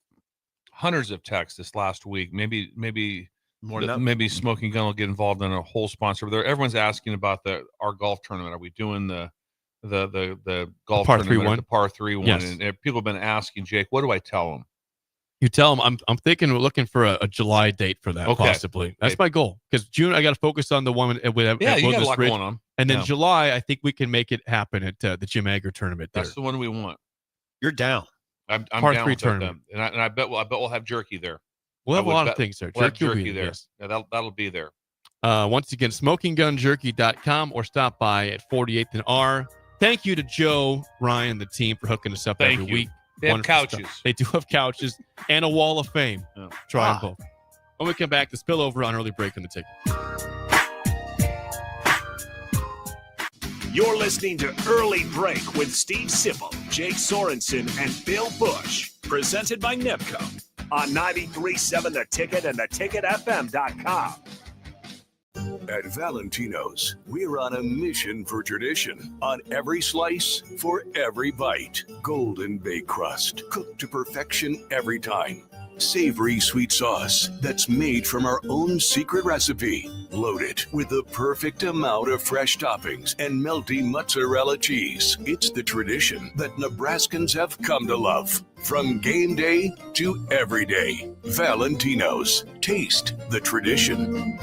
Speaker 6: hundreds of texts this last week. Maybe
Speaker 4: more than that.
Speaker 6: maybe Smoking Gun will get involved in a whole sponsor. There, everyone's asking about our golf tournament. Are we doing the golf
Speaker 7: par 3
Speaker 6: tournament,
Speaker 7: one?
Speaker 6: the par 3 one?
Speaker 7: Yes.
Speaker 6: And people have been asking, Jake, what do I tell them?
Speaker 7: You tell them I'm thinking we're looking for a July date for that,
Speaker 6: Okay.
Speaker 7: possibly. That's
Speaker 6: Okay.
Speaker 7: my goal, because June I got to focus on the one with
Speaker 6: Yeah, you got a
Speaker 7: Wilderness
Speaker 6: lot
Speaker 7: Ridge.
Speaker 6: going on.
Speaker 7: And then
Speaker 6: Yeah.
Speaker 7: July, I think we can make it happen at the Jim Agger tournament there.
Speaker 6: That's the one we want.
Speaker 4: You're down.
Speaker 6: I'm
Speaker 7: Par
Speaker 6: down
Speaker 7: 3
Speaker 6: with that
Speaker 7: tournament.
Speaker 6: then. And I bet we'll have jerky there.
Speaker 7: We'll have
Speaker 6: I
Speaker 7: a
Speaker 6: would
Speaker 7: lot of
Speaker 6: bet
Speaker 7: things there.
Speaker 6: We'll have
Speaker 7: Jerky will be
Speaker 6: jerky
Speaker 7: there,
Speaker 6: there.
Speaker 7: yes.
Speaker 6: Yeah, that'll be there.
Speaker 7: Once again, smokinggunjerky.com or stop by at 48th and R. Thank you to Joe, Ryan, the team for hooking us up
Speaker 6: Thank
Speaker 7: every
Speaker 6: you.
Speaker 7: week.
Speaker 6: They have
Speaker 7: Wonderful
Speaker 6: couches.
Speaker 7: stuff. They do have couches and a wall of fame. Try them
Speaker 4: Ah.
Speaker 7: both. When we come back, the spillover on early break on the ticket.
Speaker 1: You're listening to Early Break with Steve Sipple, Jake Sorensen, and Bill Busch. Presented by NEPCO on 93.7 The Ticket and theticketfm.com.
Speaker 13: At Valentino's, we're on a mission for tradition. On every slice, for every bite. Golden baked crust, cooked to perfection every time. Savory sweet sauce that's made from our own secret recipe. Loaded with the perfect amount of fresh toppings and melty mozzarella cheese. It's the tradition that Nebraskans have come to love. From game day to every day. Valentino's. Taste the tradition.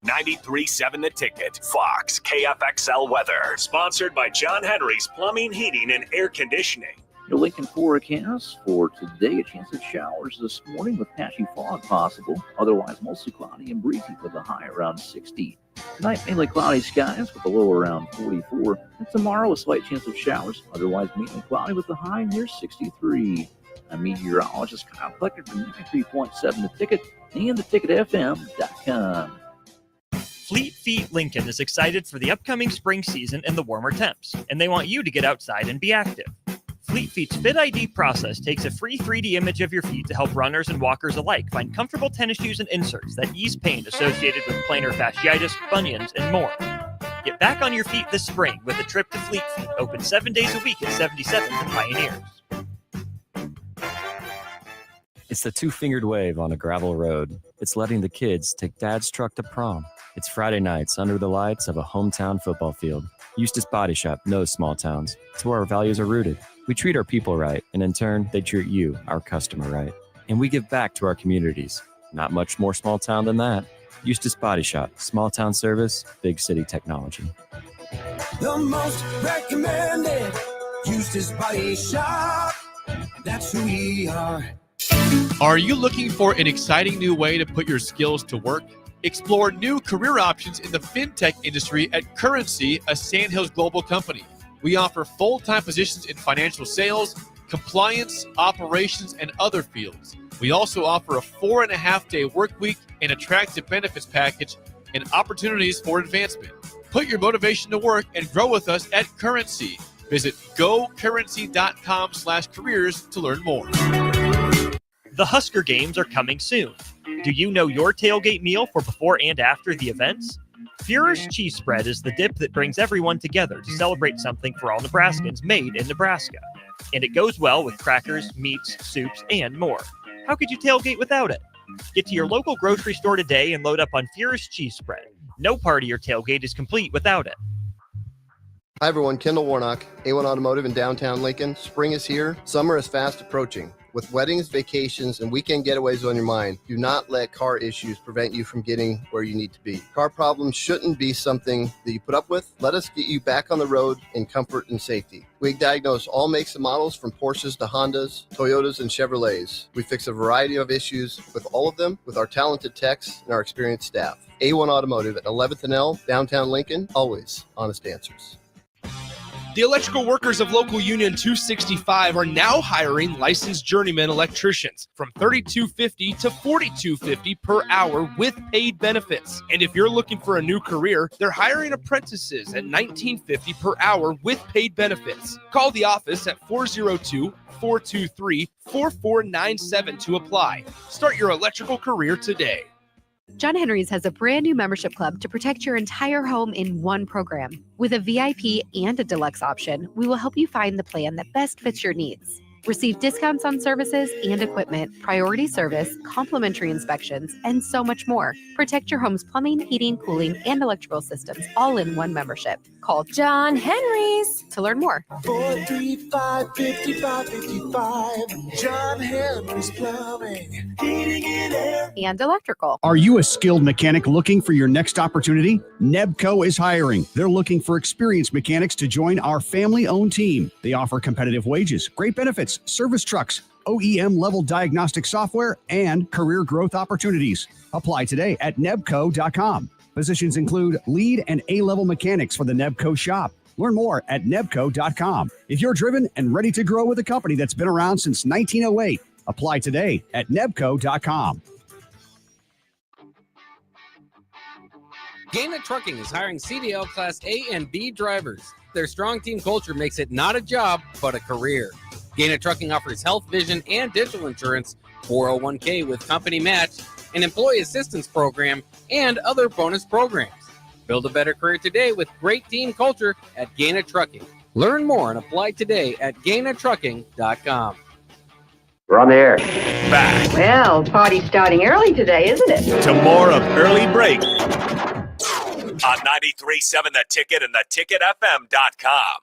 Speaker 1: 93.7 The Ticket. Fox KFXL weather. Sponsored by John Henry's Plumbing, Heating, and Air Conditioning.
Speaker 22: Your Lincoln forecast for today, a chance of showers this morning with patchy fog possible. Otherwise, mostly cloudy and breezy with a high around 60. Tonight, mainly cloudy skies with a low around 44. And tomorrow, a slight chance of showers. Otherwise, mainly cloudy with a high near 63. I'm meteorologist Kyle Plecker from 93.7 The Ticket and theticketfm.com.
Speaker 11: Fleet Feet Lincoln is excited for the upcoming spring season and the warmer temps, and they want you to get outside and be active. Fleet Feet's Fit ID process takes a free 3D image of your feet to help runners and walkers alike find comfortable tennis shoes and inserts that ease pain associated with plantar fasciitis, bunions, and more. Get back on your feet this spring with a trip to Fleet Feet, open 7 days a week at 77th and Pioneers.
Speaker 23: It's the two-fingered wave on a gravel road. It's letting the kids take Dad's truck to prom. It's Friday nights under the lights of a hometown football field. Eustace Body Shop knows small towns. It's where our values are rooted. We treat our people right, and in turn, they treat you, our customer, right. And we give back to our communities. Not much more small town than that. Eustace Body Shop, small town service, big city technology.
Speaker 24: The most recommended Eustace Body Shop. That's who we are.
Speaker 7: Are you looking for an exciting new way to put your skills to work? Explore new career options in the fintech industry at Currency, a Sandhills global company. We offer full-time positions in financial sales, compliance, operations, and other fields. We also offer a 4.5-day work week, an attractive benefits package, and opportunities for advancement. Put your motivation to work and grow with us at Currency. Visit gocurrency.com/careers to learn more.
Speaker 11: The Husker Games are coming soon. Do you know your tailgate meal for before and after the events? Führer's Cheese Spread is the dip that brings everyone together to celebrate something for all Nebraskans made in Nebraska. And it goes well with crackers, meats, soups, and more. How could you tailgate without it? Get to your local grocery store today and load up on Führer's Cheese Spread. No party or tailgate is complete without it.
Speaker 25: Hi everyone, Kendall Warnock, A1 Automotive in downtown Lincoln. Spring is here, summer is fast approaching. With weddings, vacations, and weekend getaways on your mind, do not let car issues prevent you from getting where you need to be. Car problems shouldn't be something that you put up with. Let us get you back on the road in comfort and safety. We diagnose all makes and models from Porsches to Hondas, Toyotas, and Chevrolets. We fix a variety of issues with all of them with our talented techs and our experienced staff. A1 Automotive at 11th and L, downtown Lincoln, always honest answers.
Speaker 10: The electrical workers of Local Union 265 are now hiring licensed journeyman electricians from $32.50 to $42.50 per hour with paid benefits. And if you're looking for a new career, they're hiring apprentices at $19.50 per hour with paid benefits. Call the office at 402-423-4497 to apply. Start your electrical career today.
Speaker 26: John Henry's has a brand new membership club to protect your entire home in one program. With a VIP and a deluxe option, we will help you find the plan that best fits your needs. Receive discounts on services and equipment, priority service, complimentary inspections, and so much more. Protect your home's plumbing, heating, cooling, and electrical systems all in one membership. Call John Henry's to learn more.
Speaker 24: 435-5555. John Henry's Plumbing, Heating and Air.
Speaker 26: And electrical.
Speaker 27: Are you a skilled mechanic looking for your next opportunity? NEBCO is hiring. They're looking for experienced mechanics to join our family-owned team. They offer competitive wages, great benefits, service trucks, OEM-level diagnostic software, and career growth opportunities. Apply today at nebco.com. Positions include lead and A-level mechanics for the NEBCO shop. Learn more at nebco.com. If you're driven and ready to grow with a company that's been around since 1908, apply today at nebco.com.
Speaker 19: Gaina Trucking is hiring CDL Class A and B drivers. Their strong team culture makes it not a job, but a career. Gaina Trucking offers health, vision, and dental insurance, 401k with company match, an employee assistance program, and other bonus programs. Build a better career today with great team culture at Gaina Trucking. Learn more and apply today at GainaTrucking.com.
Speaker 3: We're on the air.
Speaker 1: Back
Speaker 3: Well, party's starting early today, isn't it?
Speaker 1: to more of Early Break on 93.7 The Ticket and theticketfm.com.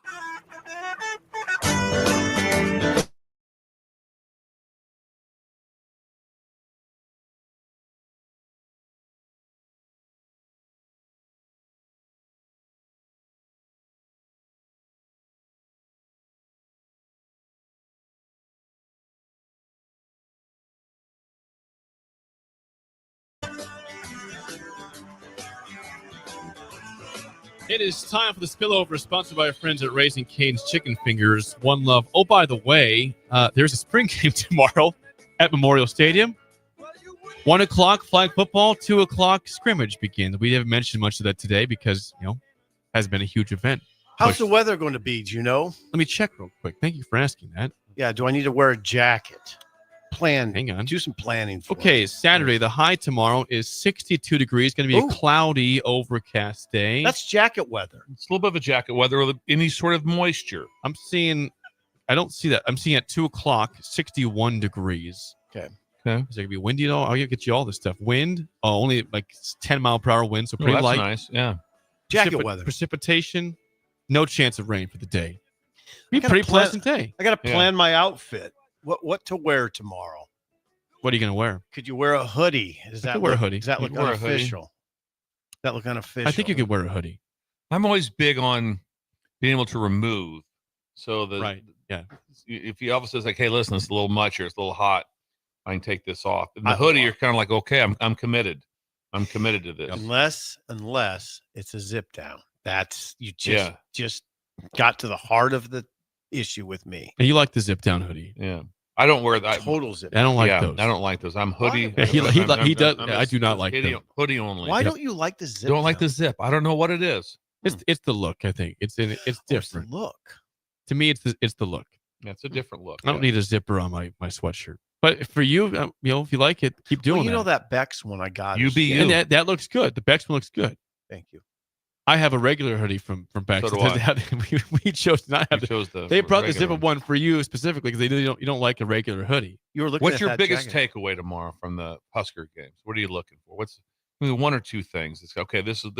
Speaker 7: It is time for the Spillover, sponsored by our friends at Raising Cane's Chicken Fingers. One love. Oh, by the way, there's a spring game tomorrow at Memorial Stadium. 1 o'clock, flag football. 2 o'clock, scrimmage begins. We haven't mentioned much of that today because, hasn't been a huge event.
Speaker 4: How's the weather going to be? Do you know?
Speaker 7: Let me check real quick. Thank you for asking that.
Speaker 4: Yeah, do I need to wear a jacket?
Speaker 7: Hang on.
Speaker 4: Do some planning for
Speaker 7: Okay, Saturday. The high tomorrow is 62 degrees. Going to be a cloudy, overcast day.
Speaker 4: That's jacket weather.
Speaker 6: It's a little bit of a jacket weather with any sort of moisture.
Speaker 7: I don't see that. I'm seeing at 2 o'clock, 61 degrees.
Speaker 4: Okay.
Speaker 7: Is it going to be windy at all? I'll get you all this stuff. Wind, only like 10-mile-per-hour wind, so pretty
Speaker 6: that's
Speaker 7: light.
Speaker 6: nice. Yeah.
Speaker 4: Jacket weather.
Speaker 7: Precipitation, no chance of rain for the day. Be a pretty pleasant day.
Speaker 4: I got to plan my outfit. What to wear tomorrow?
Speaker 7: What are you going to wear?
Speaker 4: Could you wear a hoodie? Does that
Speaker 7: wear a hoodie.
Speaker 4: Does that look unofficial? Does that look unofficial?
Speaker 7: I think you could wear a hoodie.
Speaker 6: I'm always big on being able to remove. So
Speaker 7: yeah.
Speaker 6: If he all says like, hey, listen, it's a little much here, it's a little hot, I can take this off. And the hoodie, you're kind of like, okay, I'm committed. I'm committed to this.
Speaker 4: Unless it's a zip down. That's just got to the heart of the issue with me.
Speaker 7: And you like the zip down hoodie?
Speaker 6: Yeah. I don't wear that.
Speaker 4: Total zip.
Speaker 7: I don't like those.
Speaker 6: I don't like those. I'm hoodie.
Speaker 7: Yeah, he does. I do not like them.
Speaker 6: Hoodie only.
Speaker 4: Why don't you like the zip?
Speaker 6: Don't like the zip. I don't know what it is.
Speaker 7: It's the look. I think it's different.
Speaker 4: The look.
Speaker 7: To me, it's the look.
Speaker 6: Yeah, it's a different look.
Speaker 7: I don't need a zipper on my sweatshirt. But for you, if you like it, keep doing
Speaker 4: it.
Speaker 7: That.
Speaker 4: That Beck's one I got.
Speaker 7: And that looks good. The Beck's one looks good.
Speaker 4: Thank you.
Speaker 7: I have a regular hoodie from Beck's.
Speaker 6: So do I.
Speaker 7: We chose not have they brought the zipper one for you specifically because you don't like a regular hoodie.
Speaker 4: You were looking.
Speaker 6: What's your biggest takeaway tomorrow from the Husker games? What are you looking for? What's one or two things? It's okay. This is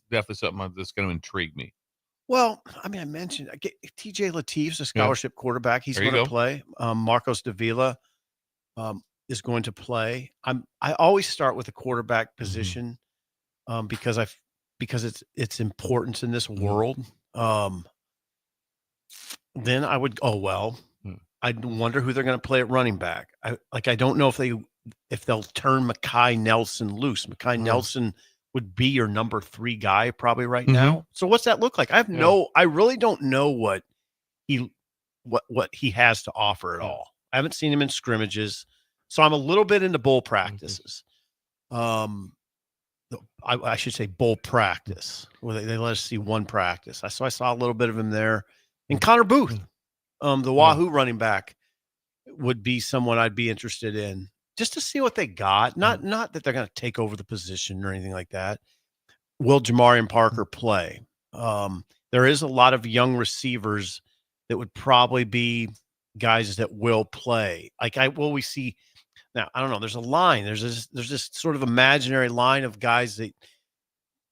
Speaker 6: definitely something that's going to intrigue me.
Speaker 4: Well, I mentioned TJ Latif's a scholarship quarterback. He's going to play. Marcos Davila is going to play. I always start with the quarterback position because it's importance in this world. Then I would I wonder who they're going to play at running back. I don't know if they'll turn Mekhi Nelson loose. Mekhi Nelson would be your number 3 guy probably right now. So what's that look like? I really don't know what he has to offer at all. I haven't seen him in scrimmages, so I'm a little bit into bowl practices. I should say bowl practice, where they let us see one practice. I saw a little bit of him there. And Connor Booth, the Wahoo running back, would be someone I'd be interested in just to see what they got. Not that they're going to take over the position or anything like that. Will Jamarian Parker play? There is a lot of young receivers that would probably be guys that will play. We see. Now, I don't know. There's a line. There's this sort of imaginary line of guys that,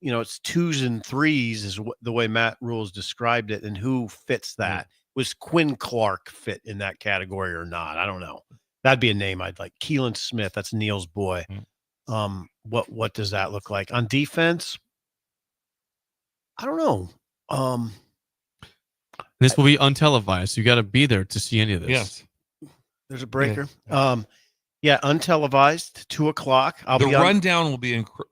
Speaker 4: it's 2s and 3s is the way Matt Rules described it, and who fits that. Was Quinn Clark fit in that category or not? I don't know. That'd be a name I'd like. Keelan Smith. That's Neil's boy. What does that look like on defense? I don't know.
Speaker 7: This will be untelevised. So you got to be there to see any of this.
Speaker 6: Yes.
Speaker 4: There's a breaker. Yeah, untelevised, 2 o'clock.
Speaker 6: The rundown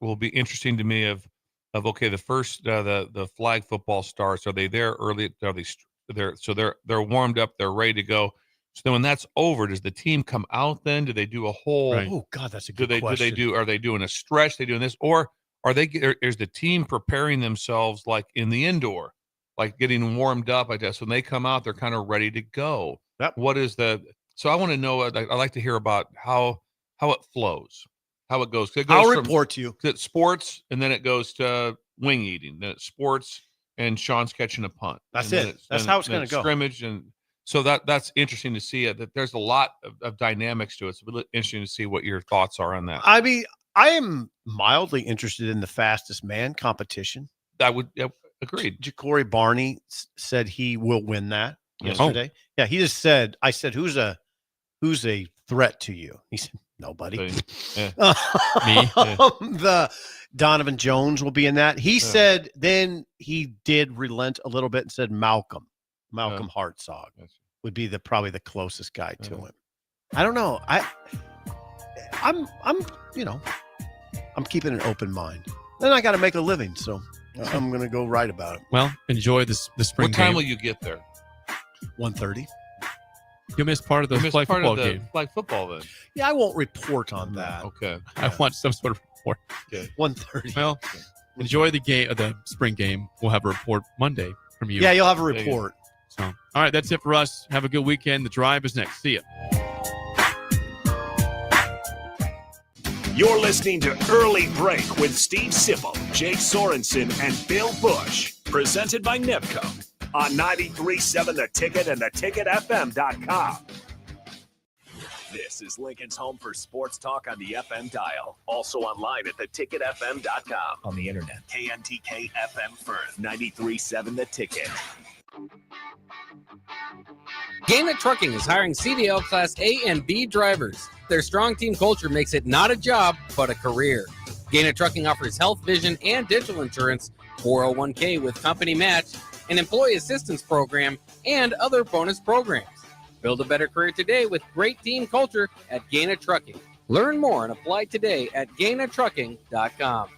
Speaker 6: will be interesting to me of okay, the first the flag football starts. Are they there early? Are they there? So they're warmed up. They're ready to go. So then when that's over, does the team come out then? Do they do a whole?
Speaker 4: Right. Oh God, that's a good question.
Speaker 6: Are they doing a stretch? They doing this, or is the team preparing themselves like in the indoor, like getting warmed up like that? So when they come out, they're kind of ready to go.
Speaker 4: Yep.
Speaker 6: So I want to know, I'd like to hear about how it flows, how it goes.
Speaker 4: I'll report to you.
Speaker 6: It's sports, and then it goes to wing eating. Then it's sports, and Sean's catching a punt.
Speaker 4: That's it. That's how it's going to go.
Speaker 6: Scrimmage, and so that's interesting to see it. That there's a lot of dynamics to it. It's really interesting to see what your thoughts are on that.
Speaker 4: I mean, I am mildly interested in the fastest man competition.
Speaker 6: I would agreed.
Speaker 4: Ja'Cory Barney said he will win that yesterday. Oh. Yeah, he just said. I said, "Who's a threat to you?" He said, "Nobody." Me. The Donovan Jones will be in that. He said. Then he did relent a little bit and said Malcolm Hartzog would be probably the closest guy to him. I don't know. I'm keeping an open mind. Then I got to make a living, so I'm going to go write about it.
Speaker 7: Well, enjoy the spring.
Speaker 6: What time
Speaker 7: game.
Speaker 6: will you get there?
Speaker 4: 1:30.
Speaker 7: You'll miss part of the flag football game.
Speaker 6: Flag football then.
Speaker 4: Yeah, I won't report on that.
Speaker 6: Okay.
Speaker 7: I want some sort of report.
Speaker 6: Okay.
Speaker 4: 1:30.
Speaker 7: Well, enjoy the game, the spring game. We'll have a report Monday from you.
Speaker 4: Yeah, you'll have a report.
Speaker 7: So, all right, that's it for us. Have a good weekend. The Drive is next. See ya.
Speaker 1: You're listening to Early Break with Steve Sipple, Jake Sorensen, and Bill Busch. Presented by Nebco on 93.7 The Ticket and theticketfm.com. This is Lincoln's home for sports talk on the FM dial. Also online at theticketfm.com. On the internet, KNTK FM Firth, 93.7 The Ticket.
Speaker 19: Gaina Trucking is hiring CDL Class A and B drivers. Their strong team culture makes it not a job, but a career. Gaina Trucking offers health, vision, and dental insurance, 401k with company match, an employee assistance program, and other bonus programs. Build a better career today with great team culture at Gaina Trucking. Learn more and apply today at GainaTrucking.com.